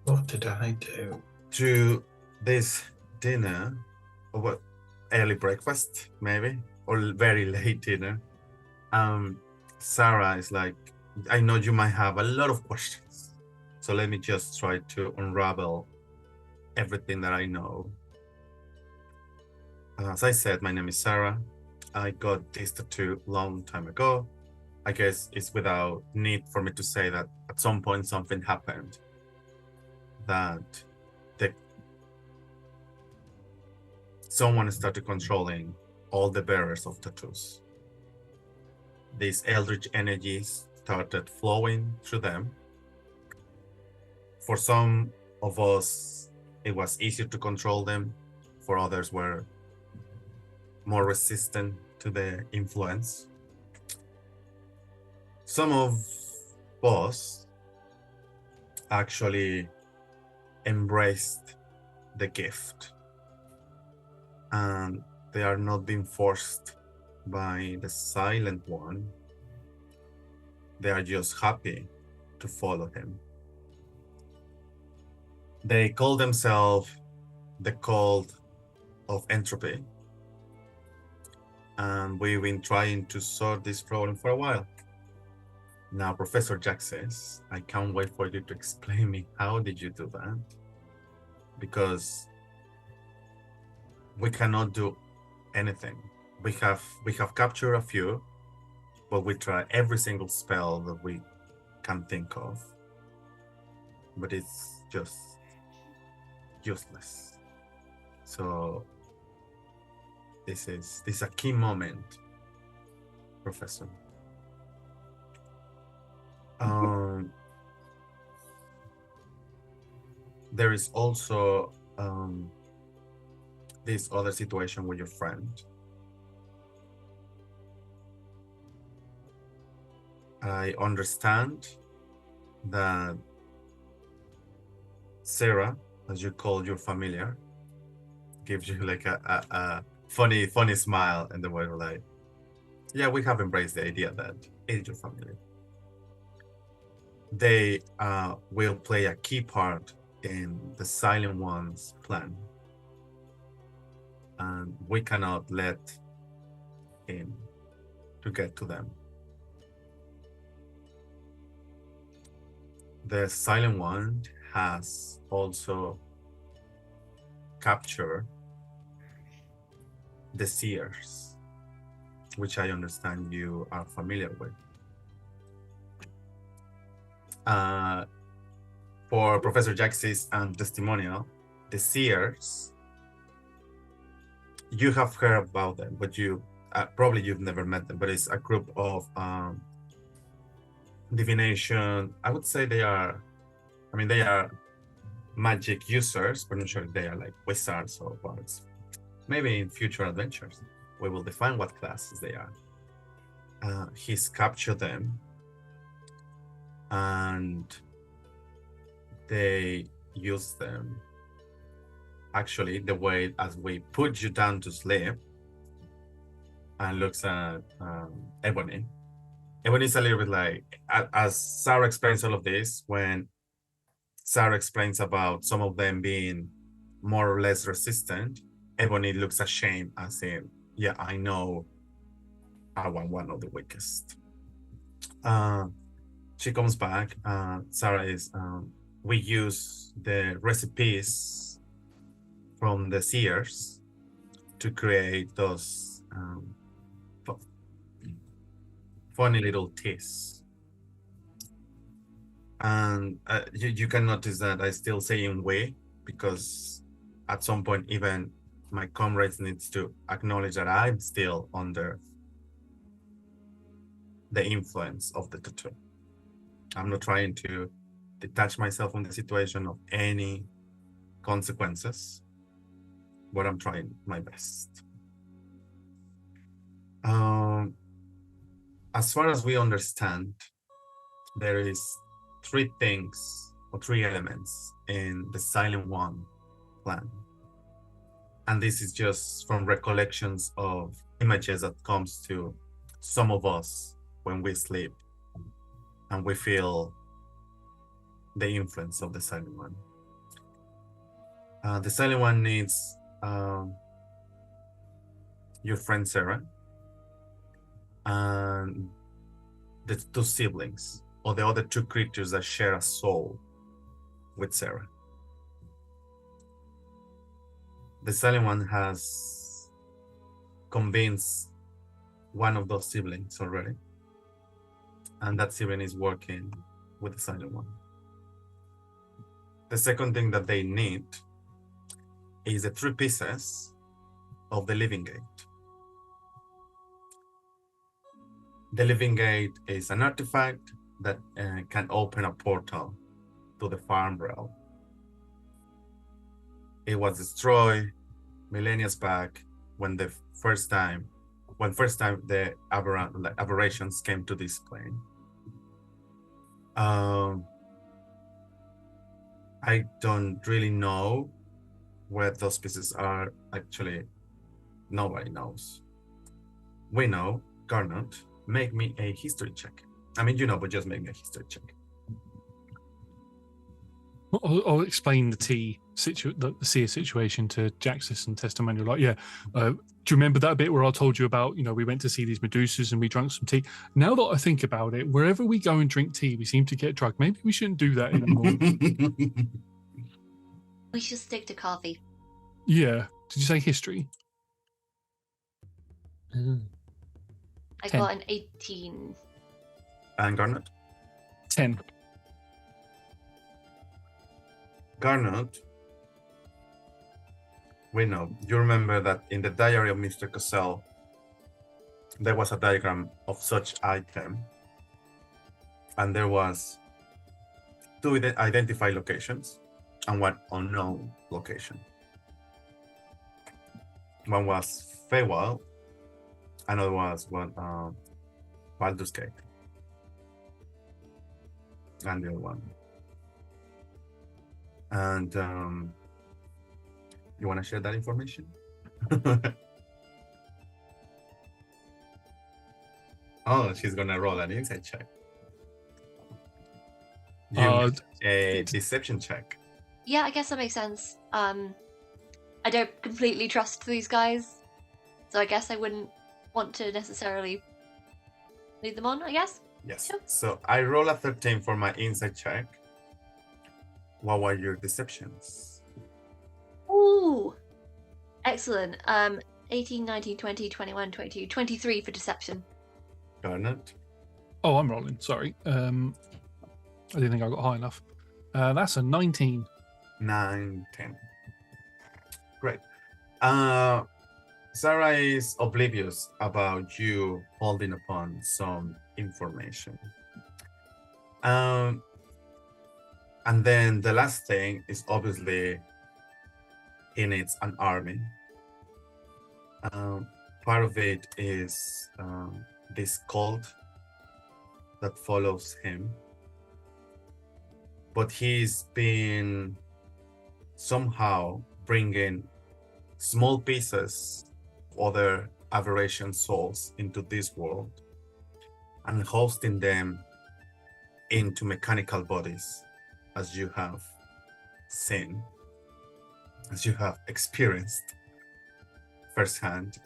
What did I do? To this dinner, or what, early breakfast maybe, or very late dinner, Sarah is like, I know you might have a lot of questions, so let me just try to unravel everything that I know. As I said, my name is Sarah. I got this tattoo long time ago. I guess it's without need for me to say that at some point something happened that someone started controlling all the bearers of tattoos. These eldritch energies started flowing through them. For some of us, it was easier to control them. For others, were more resistant to the influence. Some of us actually embraced the gift, and they are not being forced by the Silent One. They are just happy to follow him. They call themselves the Cult of Entropy, and we've been trying to solve this problem for a while. Now, Professor Jack says, I can't wait for you to explain me how did you do that? Because we cannot do anything. We have captured a few, but we try every single spell that we can think of. But it's just useless. So this is a key moment, Professor. There is also this other situation with your friend. I understand that Sarah, as you call your familiar, gives you like a funny smile, and the way you're like, yeah, we have embraced the idea that it is your family. They will play a key part in the Silent One's plan, and we cannot let him to get to them. The Silent One has also captured the Seers, which I understand you are familiar with. For Professor Jax's testimonial, the Seers, you have heard about them, but you probably you've never met them, but it's a group of divination. I would say they are magic users, but I'm not sure if they are like wizards or bards. Maybe in future adventures, we will define what classes they are. He's captured them, and they use them. Actually, the way as we put you down to sleep, and looks at Ebony. Ebony's a little bit like, as Sarah explains all of this, when Sarah explains about some of them being more or less resistant, Ebony looks ashamed, as in, yeah, I know I want one of the weakest. She comes back. Sarah is, we use the recipes from the Seers to create those funny little teas. And you can notice that I still say in we, because at some point even my comrades needs to acknowledge that I'm still under the influence of the tattoo. I'm not trying to detach myself from the situation of any consequences, but I'm trying my best. As far as we understand, there is three things or three elements in the Silent One plan. And this is just from recollections of images that comes to some of us when we sleep. and we feel the influence of the Silent One. The Silent One needs your friend Sarah and the two siblings, or the other two creatures that share a soul with Sarah. The Silent One has convinced one of those siblings already, and that sibling is working with the Silent One. The second thing that they need is the 3 pieces of the Living Gate. The Living Gate is an artifact that can open a portal to the farm realm. It was destroyed millennia back when first time the aberrations came to this plane. I don't really know where those pieces are. Actually, nobody knows. We know. Garnot, make me a history check. I mean, but just make me a history check. I'll explain the seer situation to Jaxus and Testimonial. Like, do you remember that bit where I told you about, we went to see these Medusas and we drank some tea? Now that I think about it, wherever we go and drink tea, we seem to get drunk. Maybe we shouldn't do that anymore. We should stick to coffee. Yeah. Did you say history? I 10. got an 18. And Garnot? 10. Garnot, we know. You remember that in the diary of Mr. Cassell, there was a diagram of such item, and there was 2 identified locations and 1 unknown location. One was Feywild, another was Baldur's Gate, and the other one. And you want to share that information? Oh, she's gonna roll an insight check. A deception check. Yeah, I guess that makes sense. I don't completely trust these guys, so I guess I wouldn't want to necessarily lead them on, I guess. Yes. Sure. So I roll a 13 for my insight check. What were your deceptions? Ooh, excellent. 18, 19, 20, 21, 22, 23 for deception. Garnet? Oh, I'm rolling. Sorry. I didn't think I got high enough. That's a 19. 9, 10. Great. Sarah is oblivious about you holding upon some information. And then the last thing is obviously he needs an army. Part of it is this cult that follows him. But he's been somehow bringing small pieces of other aberration souls into this world and hosting them into mechanical bodies, as you have seen, as you have experienced firsthand.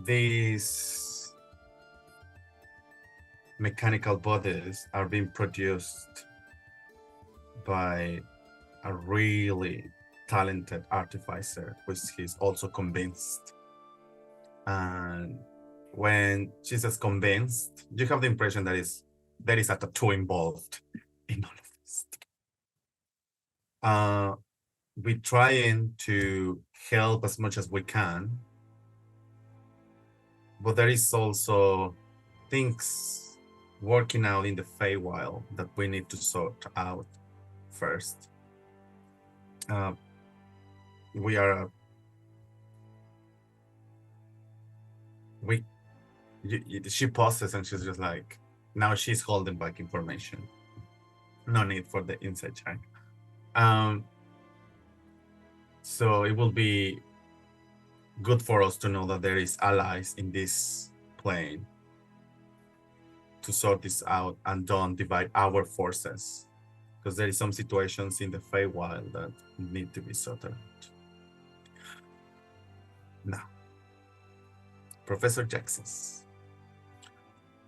These mechanical bodies are being produced by a really talented artificer, which he's also convinced. And when she says convinced, you have the impression that there is a tattoo involved in all of this. We're trying to help as much as we can, but there is also things working out in the Feywild that we need to sort out first. She pauses and she's just like, now she's holding back information. No need for the inside check. So it will be good for us to know that there is allies in this plane to sort this out and don't divide our forces, because there is some situations in the Feywild that need to be sorted out. Now, Professor Jaxus,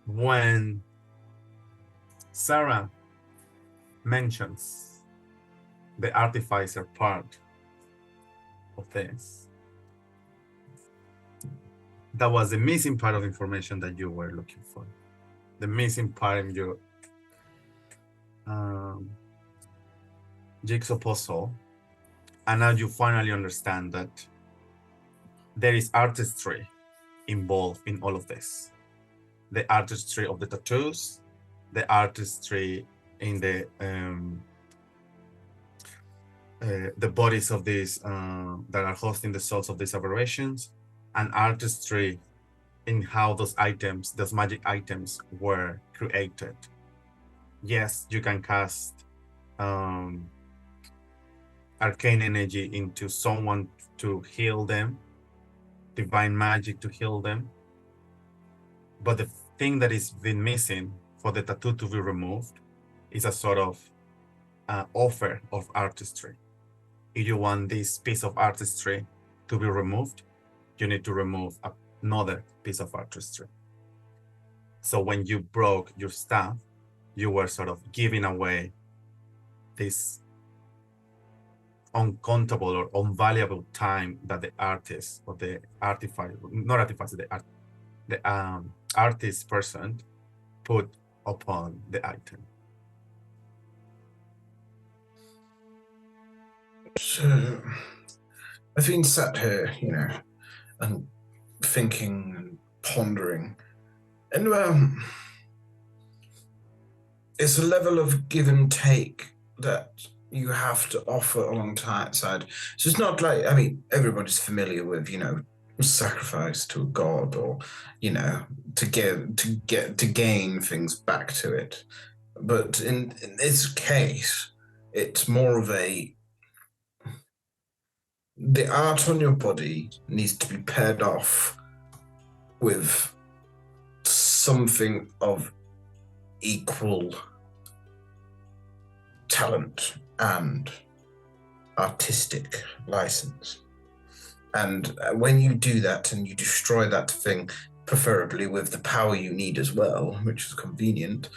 when Sarah mentions the artificer part of this, that was the missing part of information that you were looking for. The missing part in your jigsaw puzzle. And now you finally understand that there is artistry involved in all of this. The artistry of the tattoos, the artistry in the bodies of these that are hosting the souls of these aberrations, and artistry in how those items, those magic items, were created. Yes, you can cast arcane energy into someone to heal them, divine magic to heal them, but the thing that is been missing for the tattoo to be removed is a sort of offer of artistry. If you want this piece of artistry to be removed, you need to remove another piece of artistry. So when you broke your staff, you were sort of giving away this uncountable or unvaluable time that the artist or the artificer, not artificer, the artist person put upon the item. So I've been sat here, and thinking and pondering, and it's a level of give and take that you have to offer alongside. So it's not like, everybody's familiar with, sacrifice to a god, or, to gain things back to it. But in this case, it's more of the art on your body needs to be paired off with something of equal talent and artistic license. And when you do that and you destroy that thing, preferably with the power you need as well, which is convenient,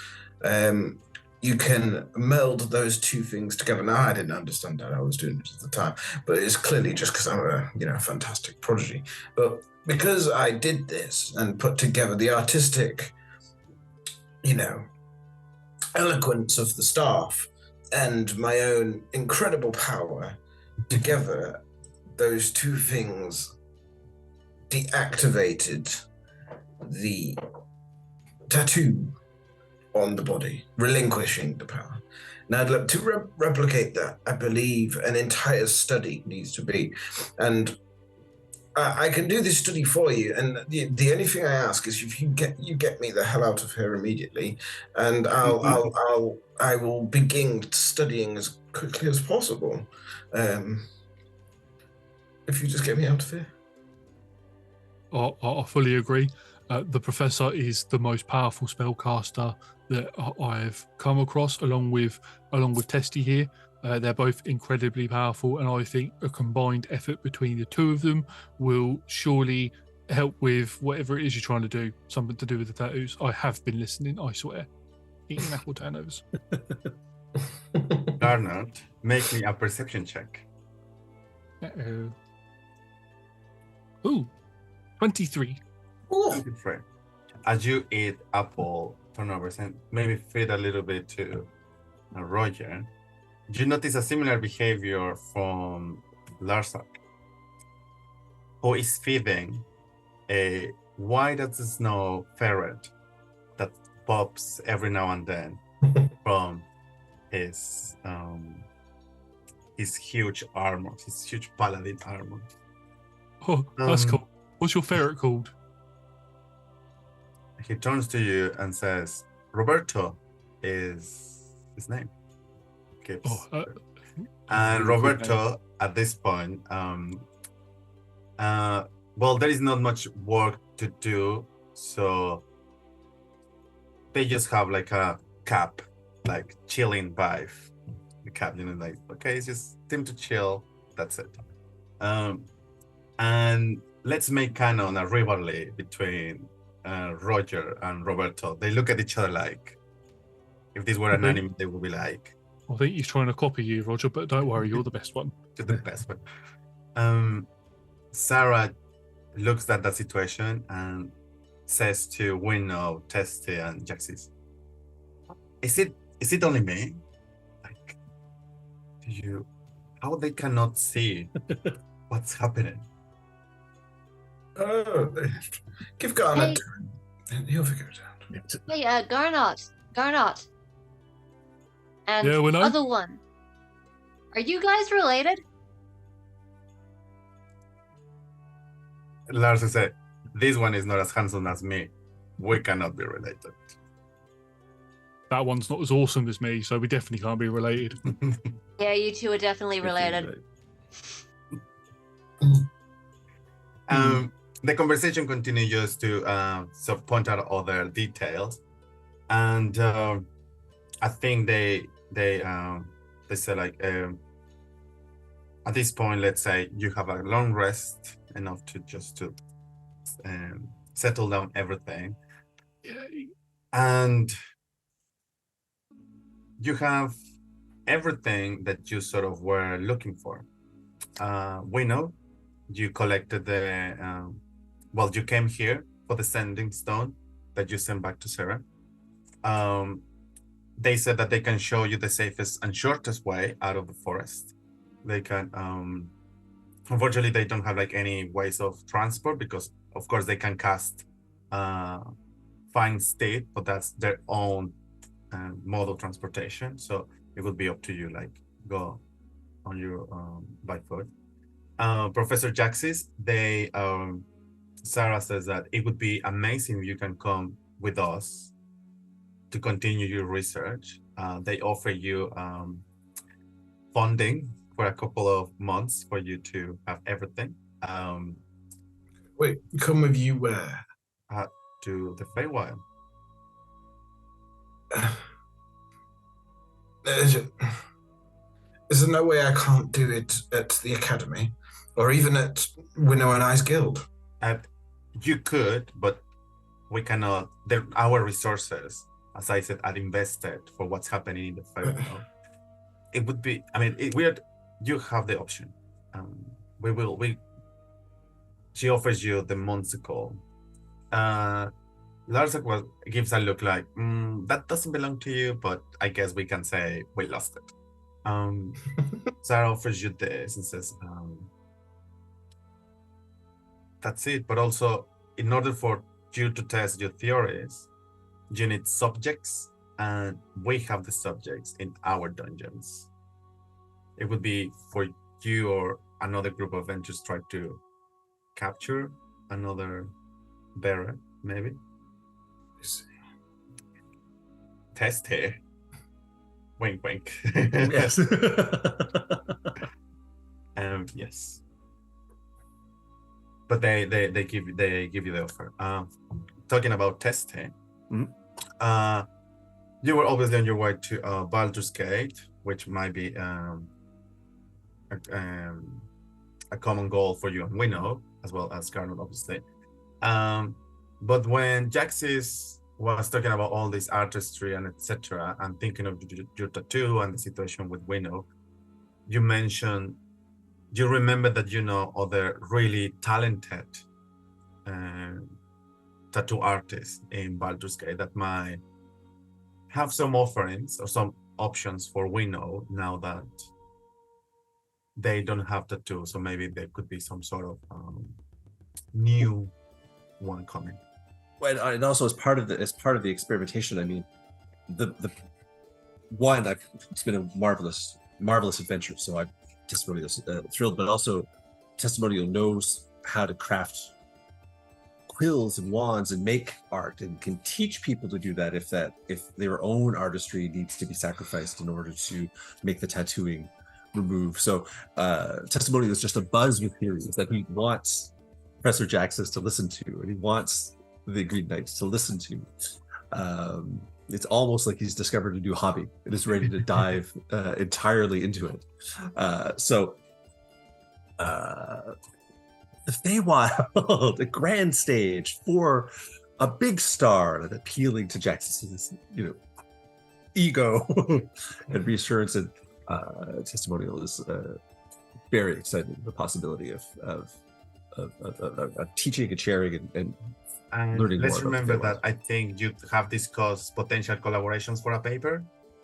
you can meld those two things together. Now, I didn't understand how I was doing it at the time, but it's clearly just because I'm a fantastic prodigy. But because I did this and put together the artistic, eloquence of the staff and my own incredible power, together, those two things deactivated the tattoo on the body, relinquishing the power. Now, to replicate that, I believe an entire study needs to be. And I can do this study for you, and the only thing I ask is if you get me the hell out of here immediately, and I will begin studying as quickly as possible. If you just get me out of here. I fully agree. The Professor is the most powerful spellcaster that I've come across, along with Testy here. They're both incredibly powerful, and I think a combined effort between the two of them will surely help with whatever it is you're trying to do. Something to do with the tattoos. I have been listening, I swear. Eating apple turnovers. Garnet, make me a perception check. Uh-oh. Ooh, 23. Ooh. As you eat apple turnovers and maybe feed a little bit to Roger, you notice a similar behavior from Larsak, who is feeding a white as the snow ferret that pops every now and then from his huge armor, his huge paladin armor. Oh, that's cool. What's your ferret called? He turns to you and says, Roberto is his name. And Roberto, at this point, well, there is not much work to do, so they just have like a cap, like chilling vibe. The cap, like okay, it's just time to chill. That's it. And let's make kind of a rivalry between Roger and Roberto. They look at each other like, if this were an anime, they would be like, I think he's trying to copy you, Roger, but don't worry, you're the best one. "You're the best one." Sarah looks at that situation and says to Winnow, Testy, and Jaxis, "Is it only me? Like, how they cannot see what's happening?" Oh, give Garnet time. He'll figure it out. Hey, Garnot. And Yeah, Winnow? other one. Are you guys related? Larson said, "This one is not as handsome as me. We cannot be related." That one's not as awesome as me, so we definitely can't be related. Yeah, you two are definitely related. The conversation continues to point out other details, and I think they say like, at this point, let's say you have a long rest, enough to just to settle down everything, and you have everything that you sort of were looking for. We know you collected the you came here for the sending stone that you sent back to Sarah. They said that they can show you the safest and shortest way out of the forest. They can unfortunately they don't have like any ways of transport, because of course they can cast find state, but that's their own mode of transportation, so it would be up to you, like go on your by foot. Professor Jaxis, Sarah says that it would be amazing if you can come with us to continue your research. They offer you funding for a couple of months for you to have everything. Wait, come with you where? To the Feywild. Is there no way I can't do it at the academy, or even at Winnow and I's guild? You could, but we cannot. Our resources, as I said, are invested for what's happening in the Feywild. It would be. I mean, you have the option. She offers you the Monsicle. Larsa gives a look like, that doesn't belong to you, but I guess we can say we lost it. Sarah offers you this and says, that's it. But also, in order for you to test your theories, you need subjects, and we have the subjects in our dungeons. It would be for you or another group of adventurers try to capture another bearer, maybe. Test here. Wink, wink. Yes. Yes. But they give you the offer. Talking about testing, you were obviously on your way to Baldur's Gate, which might be a common goal for you and Winnow, as well as Garnet, obviously. But when Jaxis was talking about all this artistry and etc., and thinking of your tattoo and the situation with Winnow, you mentioned, you remember that you know other really talented tattoo artists in Baldur's Gate that might have some offerings or some options for Winnow now that they don't have tattoos. So maybe there could be some sort of new one coming. Well, and also as part of the experimentation, I mean, it's been a marvelous adventure. So I'm Testimonial thrilled, but also Testimonial knows how to craft quills and wands and make art, and can teach people to do that if their own artistry needs to be sacrificed in order to make the tattooing remove. So Testimonial is just a buzz with theories that he wants Professor Jaxis to listen to, and he wants the Green Knights to listen to. It's almost like he's discovered a new hobby and is ready to dive entirely into it. The Feywild, a grand stage for a big star and appealing to Jackson's, ego and reassurance and testimonial is very excited. The possibility of teaching and sharing and learning let's more about the remember Feywild. that I think you have discussed potential collaborations for a paper.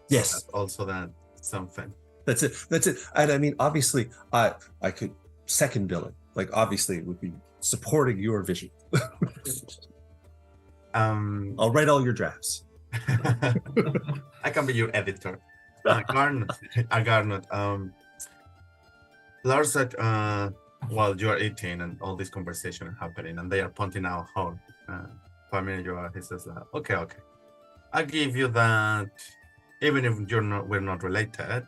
Yes, That's also that something. That's it. And I mean, obviously, I could second bill it. Like, obviously, it would be supporting your vision. I'll write all your drafts. I can be your editor. Garnet. Lars said, while you are eating and all this conversation is happening, and they are pointing out how familiar you are, he says, okay, I'll give you that. Even if we're not related,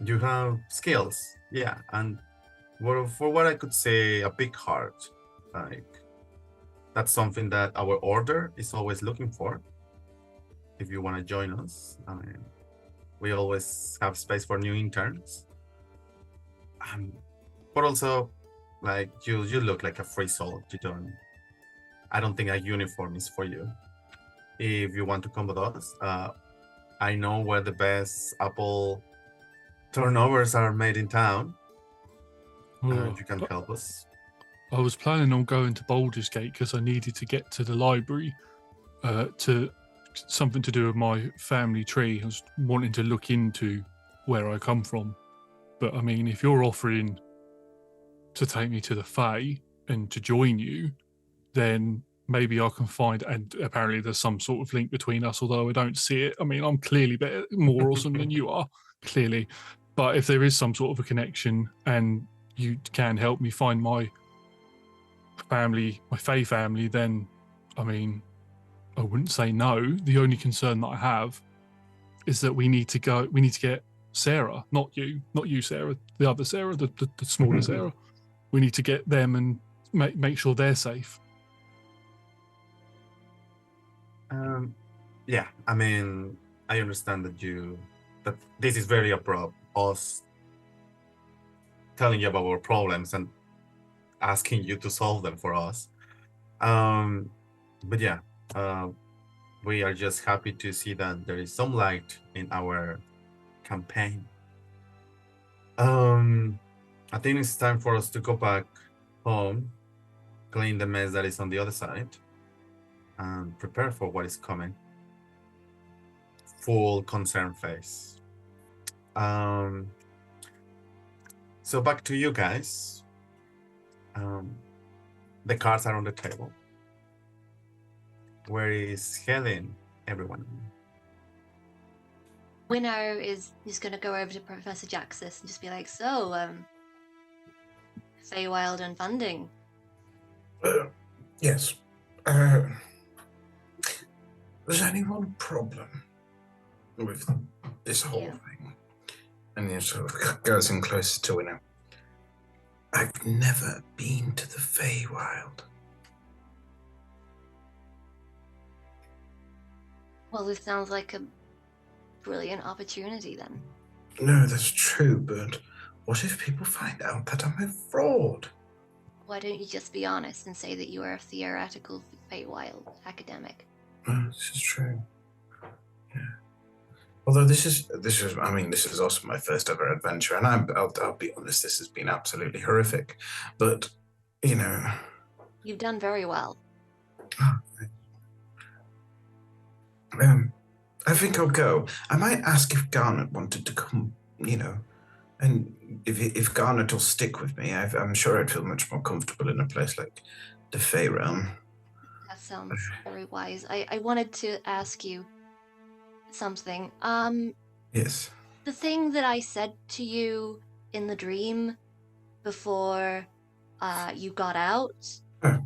you have skills, yeah, and for what I could say, a big heart. Like, that's something that our order is always looking for. If you want to join us, I mean, we always have space for new interns. But also, like, you look like a free soul. I don't think a uniform is for you. If you want to come with us, I know where the best apple turnovers are made in town. You can help us. I was planning on going to Baldur's Gate because I needed to get to the library to something to do with my family tree. I was wanting to look into where I come from. But I mean, if you're offering to take me to the Fae and to join you, then maybe I can find, and apparently there's some sort of link between us, although I don't see it. I mean, I'm clearly more awesome than you are, clearly. But if there is some sort of a connection and you can help me find my family, my Fae family, then, I mean, I wouldn't say no. The only concern that I have is that we need to get Sarah, not you, Sarah, the other Sarah, the smaller Sarah. We need to get them and make sure they're safe. Yeah, I mean, I understand that this is very abrupt, us telling you about our problems and asking you to solve them for us. But yeah, we are just happy to see that there is some light in our campaign. I think it's time for us to go back home, clean the mess that is on the other side, and prepare for what is coming. Full concern face. So back to you guys. The cards are on the table. Where is Helen, everyone? Winnow is going to go over to Professor Jaxus and just be like, so, Feywild and funding. Yes. There's only one problem with this whole thing. And he sort of goes in closer to Winnow. I've never been to the Feywild. Well, this sounds like a brilliant opportunity then. No, that's true, but what if people find out that I'm a fraud? Why don't you just be honest and say that you are a theoretical Feywild academic? This is true. Yeah. Although this is also my first ever adventure, and I'll be honest, this has been absolutely horrific. But you've done very well. I think I'll go. I might ask if Garnet wanted to come, and if Garnet will stick with me, I'm sure I'd feel much more comfortable in a place like the Fey realm. That sounds very wise. I wanted to ask you something. Yes. The thing that I said to you in the dream before you got out. Oh.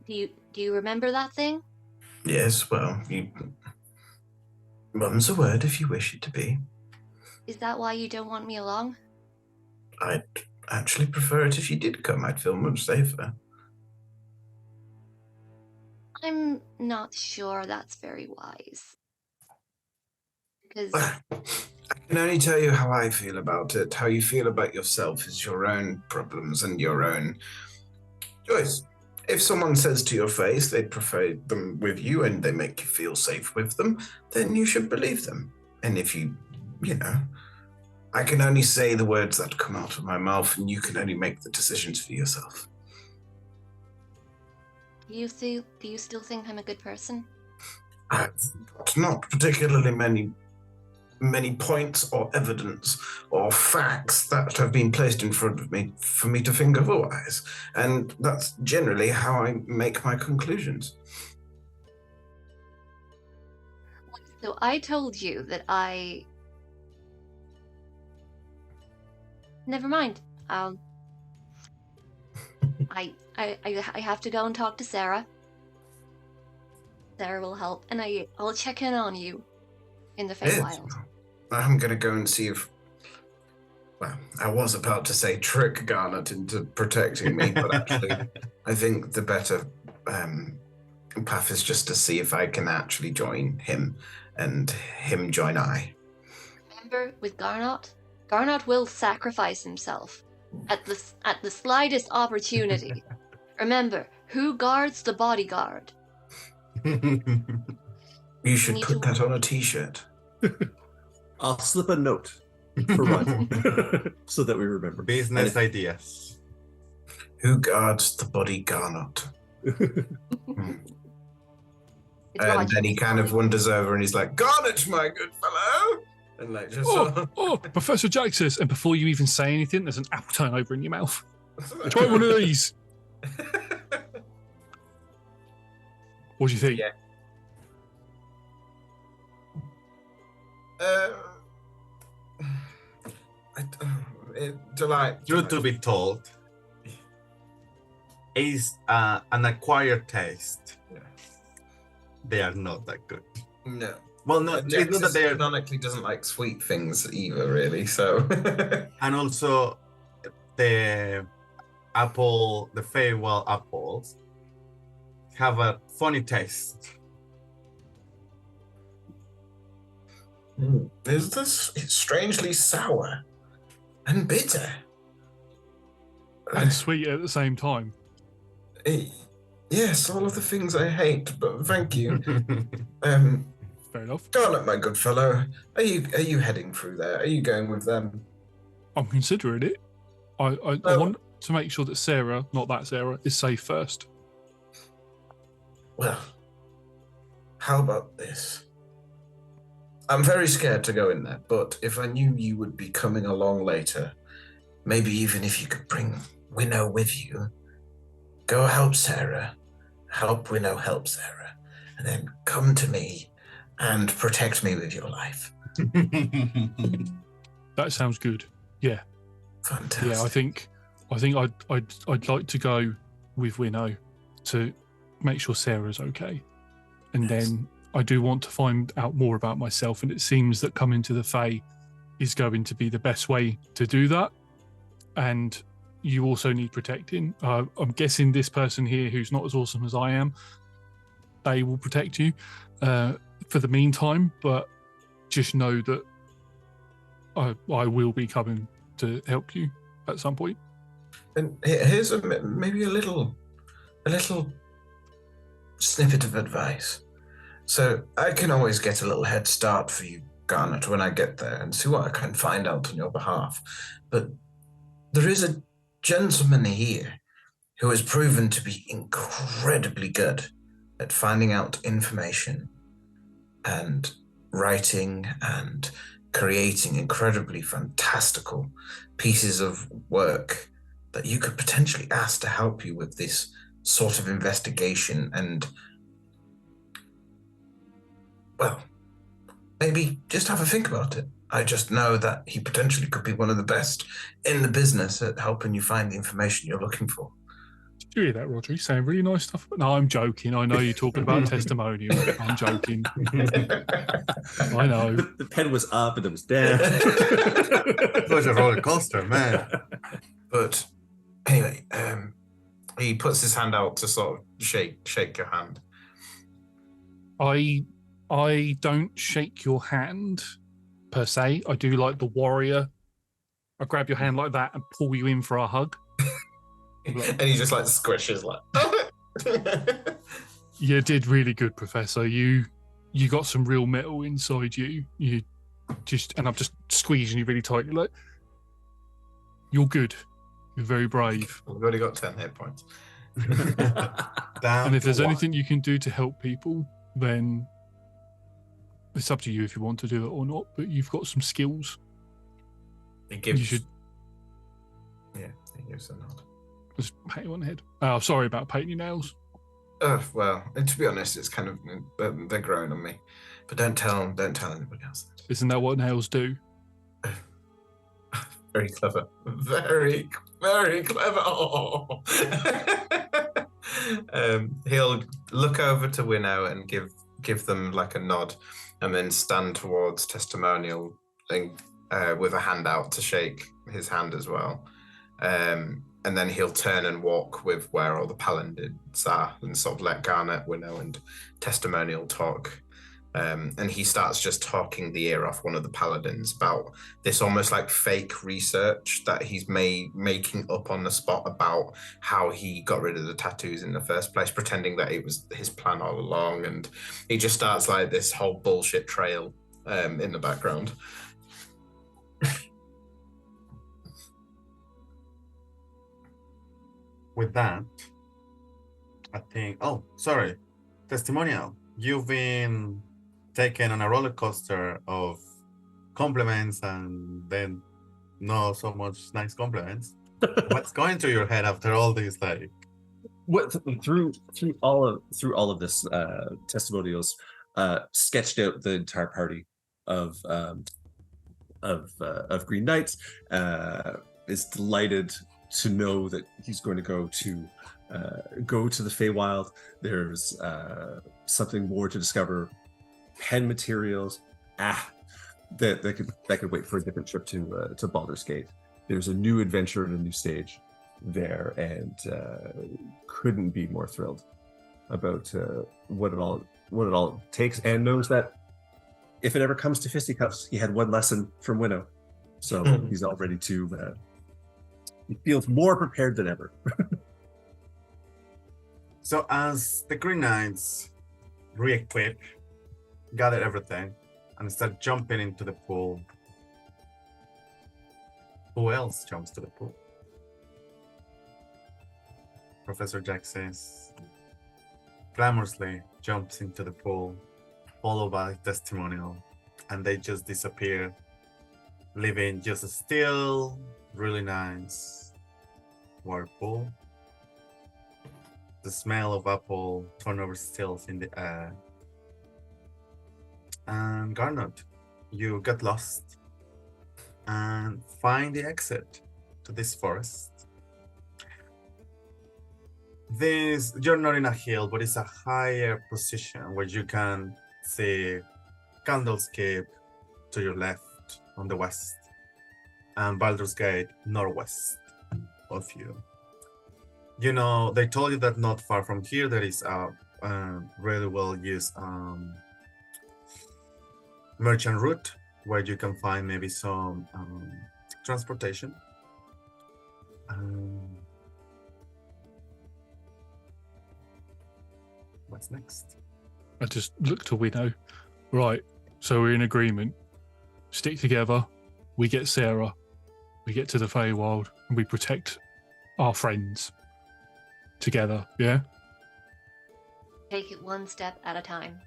Do you remember that thing? Yes, well, mum's a word if you wish it to be. Is that why you don't want me along? I'd actually prefer it if you did come. I'd feel much safer. I'm not sure that's very wise. Because I can only tell you how I feel about it. How you feel about yourself is your own problems and your own choice. If someone says to your face they prefer them with you and they make you feel safe with them, then you should believe them. And if you I can only say the words that come out of my mouth, and you can only make the decisions for yourself. do you still think I'm a good person? I've got not particularly many points or evidence or facts that have been placed in front of me for me to think otherwise. And that's generally how I make my conclusions. So I told you that I... Never mind. I have to go and talk to Sarah. Sarah will help, and I'll check in on you in the Feywild. I'm going to go and see if... Well, I was about to say trick Garnet into protecting me, but actually I think the better path is just to see if I can actually join him and him join I. Remember, with Garnot will sacrifice himself at the slightest opportunity. Remember, who guards the bodyguard? You should put that on a t-shirt. I'll slip a note for Roger so that we remember. Business ideas. Who guards the body Garnot? And then he kind of wanders over and he's like, Garnet, my good fellow! And like just Professor Jaxus. And before you even say anything, there's an apple turnover in your mouth. Try one of these. What do you think? Yeah. Truth to be told, is an acquired taste. Yeah. They are not that good. No. Well, no, it's not that they are. Canonically doesn't like sweet things either, really. So. And also, the Feywild apples have a funny taste. Is this strangely sour and bitter? And sweet at the same time. Yes, all of the things I hate, but thank you. Fair enough. Garnet, my good fellow, are you heading through there? Are you going with them? I'm considering it. I want to make sure that Sarah, not that Sarah, is safe first. Well, how about this? I'm very scared to go in there, but if I knew you would be coming along later, maybe even if you could bring Winnow with you, go help Sarah, help Winnow help Sarah, and then come to me and protect me with your life. That sounds good. Yeah. Fantastic. Yeah, I think I'd like to go with Winnow to make sure Sarah's okay, and then I do want to find out more about myself, and it seems that coming to the Fae is going to be the best way to do that. And you also need protecting. I'm guessing this person here, who's not as awesome as I am, they will protect you for the meantime, but just know that I will be coming to help you at some point. And here's maybe a little snippet of advice. So I can always get a little head start for you, Garnet, when I get there and see what I can find out on your behalf. But there is a gentleman here who has proven to be incredibly good at finding out information and writing and creating incredibly fantastical pieces of work that you could potentially ask to help you with this sort of investigation. And, well, maybe just have a think about it. I just know that he potentially could be one of the best in the business at helping you find the information you're looking for. Did you hear that, Roger? He's saying really nice stuff. No, I'm joking. I know you're talking about testimonial. I'm joking. I know. The pen was up and it was down. It was a roller coaster, man. But anyway, he puts his hand out to sort of shake your hand. I don't shake your hand per se. I do like the warrior. I grab your hand like that and pull you in for a hug. And he just like squishes like. You did really good, Professor. You got some real metal inside you. And I'm just squeezing you really tightly. Like, you're good. You're very brave. We've already got 10 hit points. And if there's anything you can do to help people, then it's up to you if you want to do it or not. But you've got some skills. You should. Yeah, he gives a nod. Just pat you on the head. Oh, sorry about painting your nails. Well, to be honest, it's kind of they're growing on me, but don't tell anybody else. Isn't that what nails do? Very clever, very clever. Oh. He'll look over to Winnow and give them like a nod, and then stand towards Testimonial and with a hand out to shake his hand as well. And then he'll turn and walk with where all the paladins are and sort of let Garnet, Winnow, and Testimonial talk. And he starts just talking the ear off one of the paladins about this almost like fake research that he's making up on the spot about how he got rid of the tattoos in the first place, pretending that it was his plan all along. And he just starts like this whole bullshit trail in the background. With that, I think. Oh, sorry, Testimonial. You've been taken on a roller coaster of compliments and then not so much nice compliments. What's going through your head after all this? Like, What through all of this, Testimonials sketched out the entire party of Green Knights. Is delighted to know that he's going to go to the Feywild. There's something more to discover. Pen materials. That could wait for a different trip to Baldur's Gate. There's a new adventure and a new stage there, and couldn't be more thrilled about what it all takes, and knows that if it ever comes to fisticuffs, he had one lesson from Winnow, so he's all ready to. He feels more prepared than ever. So as the Green Knights re-equip, gather everything, and start jumping into the pool, who else jumps to the pool? Professor Jaxis glamorously jumps into the pool, followed by Testimonial, and they just disappear, leaving just a still, really nice whirlpool. The smell of apple turnover stills in the air. And Garnet, you get lost and find the exit to this forest. You're not in a hill, but it's a higher position where you can see Candle's Cape to your left on the west and Baldur's Gate northwest of you. You know, they told you that not far from here there is a really well used merchant route where you can find maybe some transportation. What's next? I just look to Winnow. Right, so we're in agreement. Stick together. We get Sarah. We get to the Feywild, and we protect our friends together. Yeah. Take it one step at a time.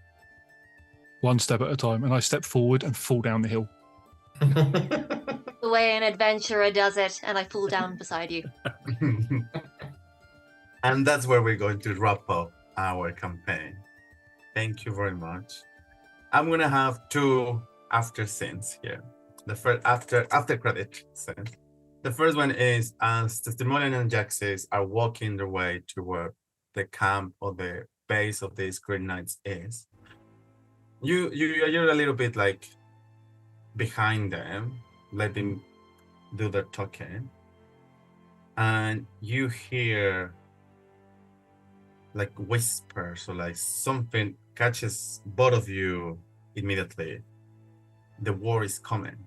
One step at a time, and I step forward and fall down the hill. The way an adventurer does it, and I fall down beside you. And that's where we're going to wrap up our campaign. Thank you very much. I'm gonna have two after scenes here. The first after credit scene. The first one is as Testimonial and Jaxis are walking their way to where the camp or the base of these Green Knights is. You're a little bit like behind them, let them do their talking, and you hear like whispers or like something catches both of you immediately. The war is coming.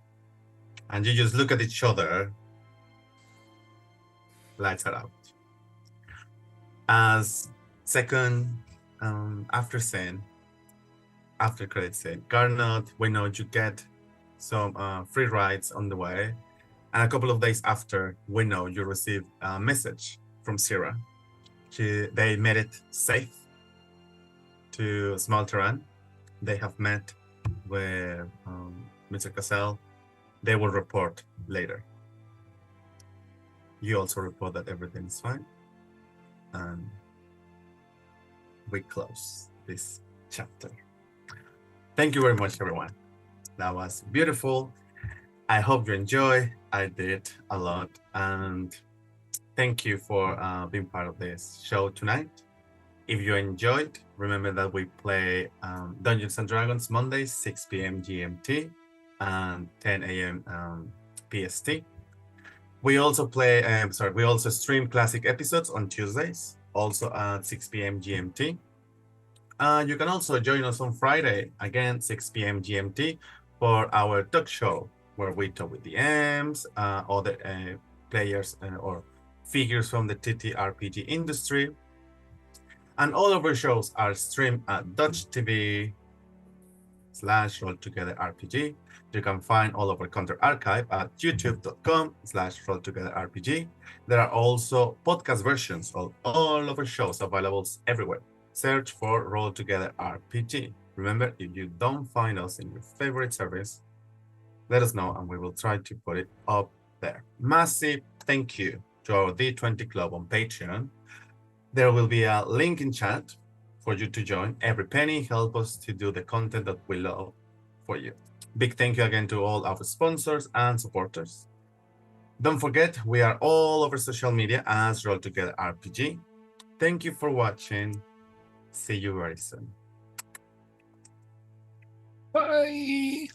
And you just look at each other. Lights are out. As second, after scene, after credit scene, Garnot, we know you get some free rides on the way. And a couple of days after, we know you receive a message from Sierra. They made it safe to Smalteran. They have met with Mr. Cassell. They will report later. You also report that everything is fine. And we close this chapter. Thank you very much, everyone. That was beautiful. I hope you enjoy. I did a lot. And thank you for being part of this show tonight. If you enjoyed, remember that we play Dungeons and Dragons Mondays, 6 p.m. GMT and 10 a.m. PST. We also we also stream classic episodes on Tuesdays, also at 6 p.m. GMT. You can also join us on Friday, again, 6 p.m. GMT, for our talk show, where we talk with DMs, other players or figures from the TTRPG industry. And all of our shows are streamed at Dutch TV/RollTogetherRPG. You can find all of our content archive at youtube.com/RollTogetherRPG. There are also podcast versions of all of our shows available everywhere. Search for Roll Together RPG. Remember, if you don't find us in your favorite service, let us know and we will try to put it up there. Massive thank you to our D20 Club on Patreon. There will be a link in chat for you to join. Every penny helps us to do the content that we love for you. Big thank you again to all our sponsors and supporters. Don't forget, we are all over social media as Roll Together RPG. Thank you for watching. See you very soon. Bye.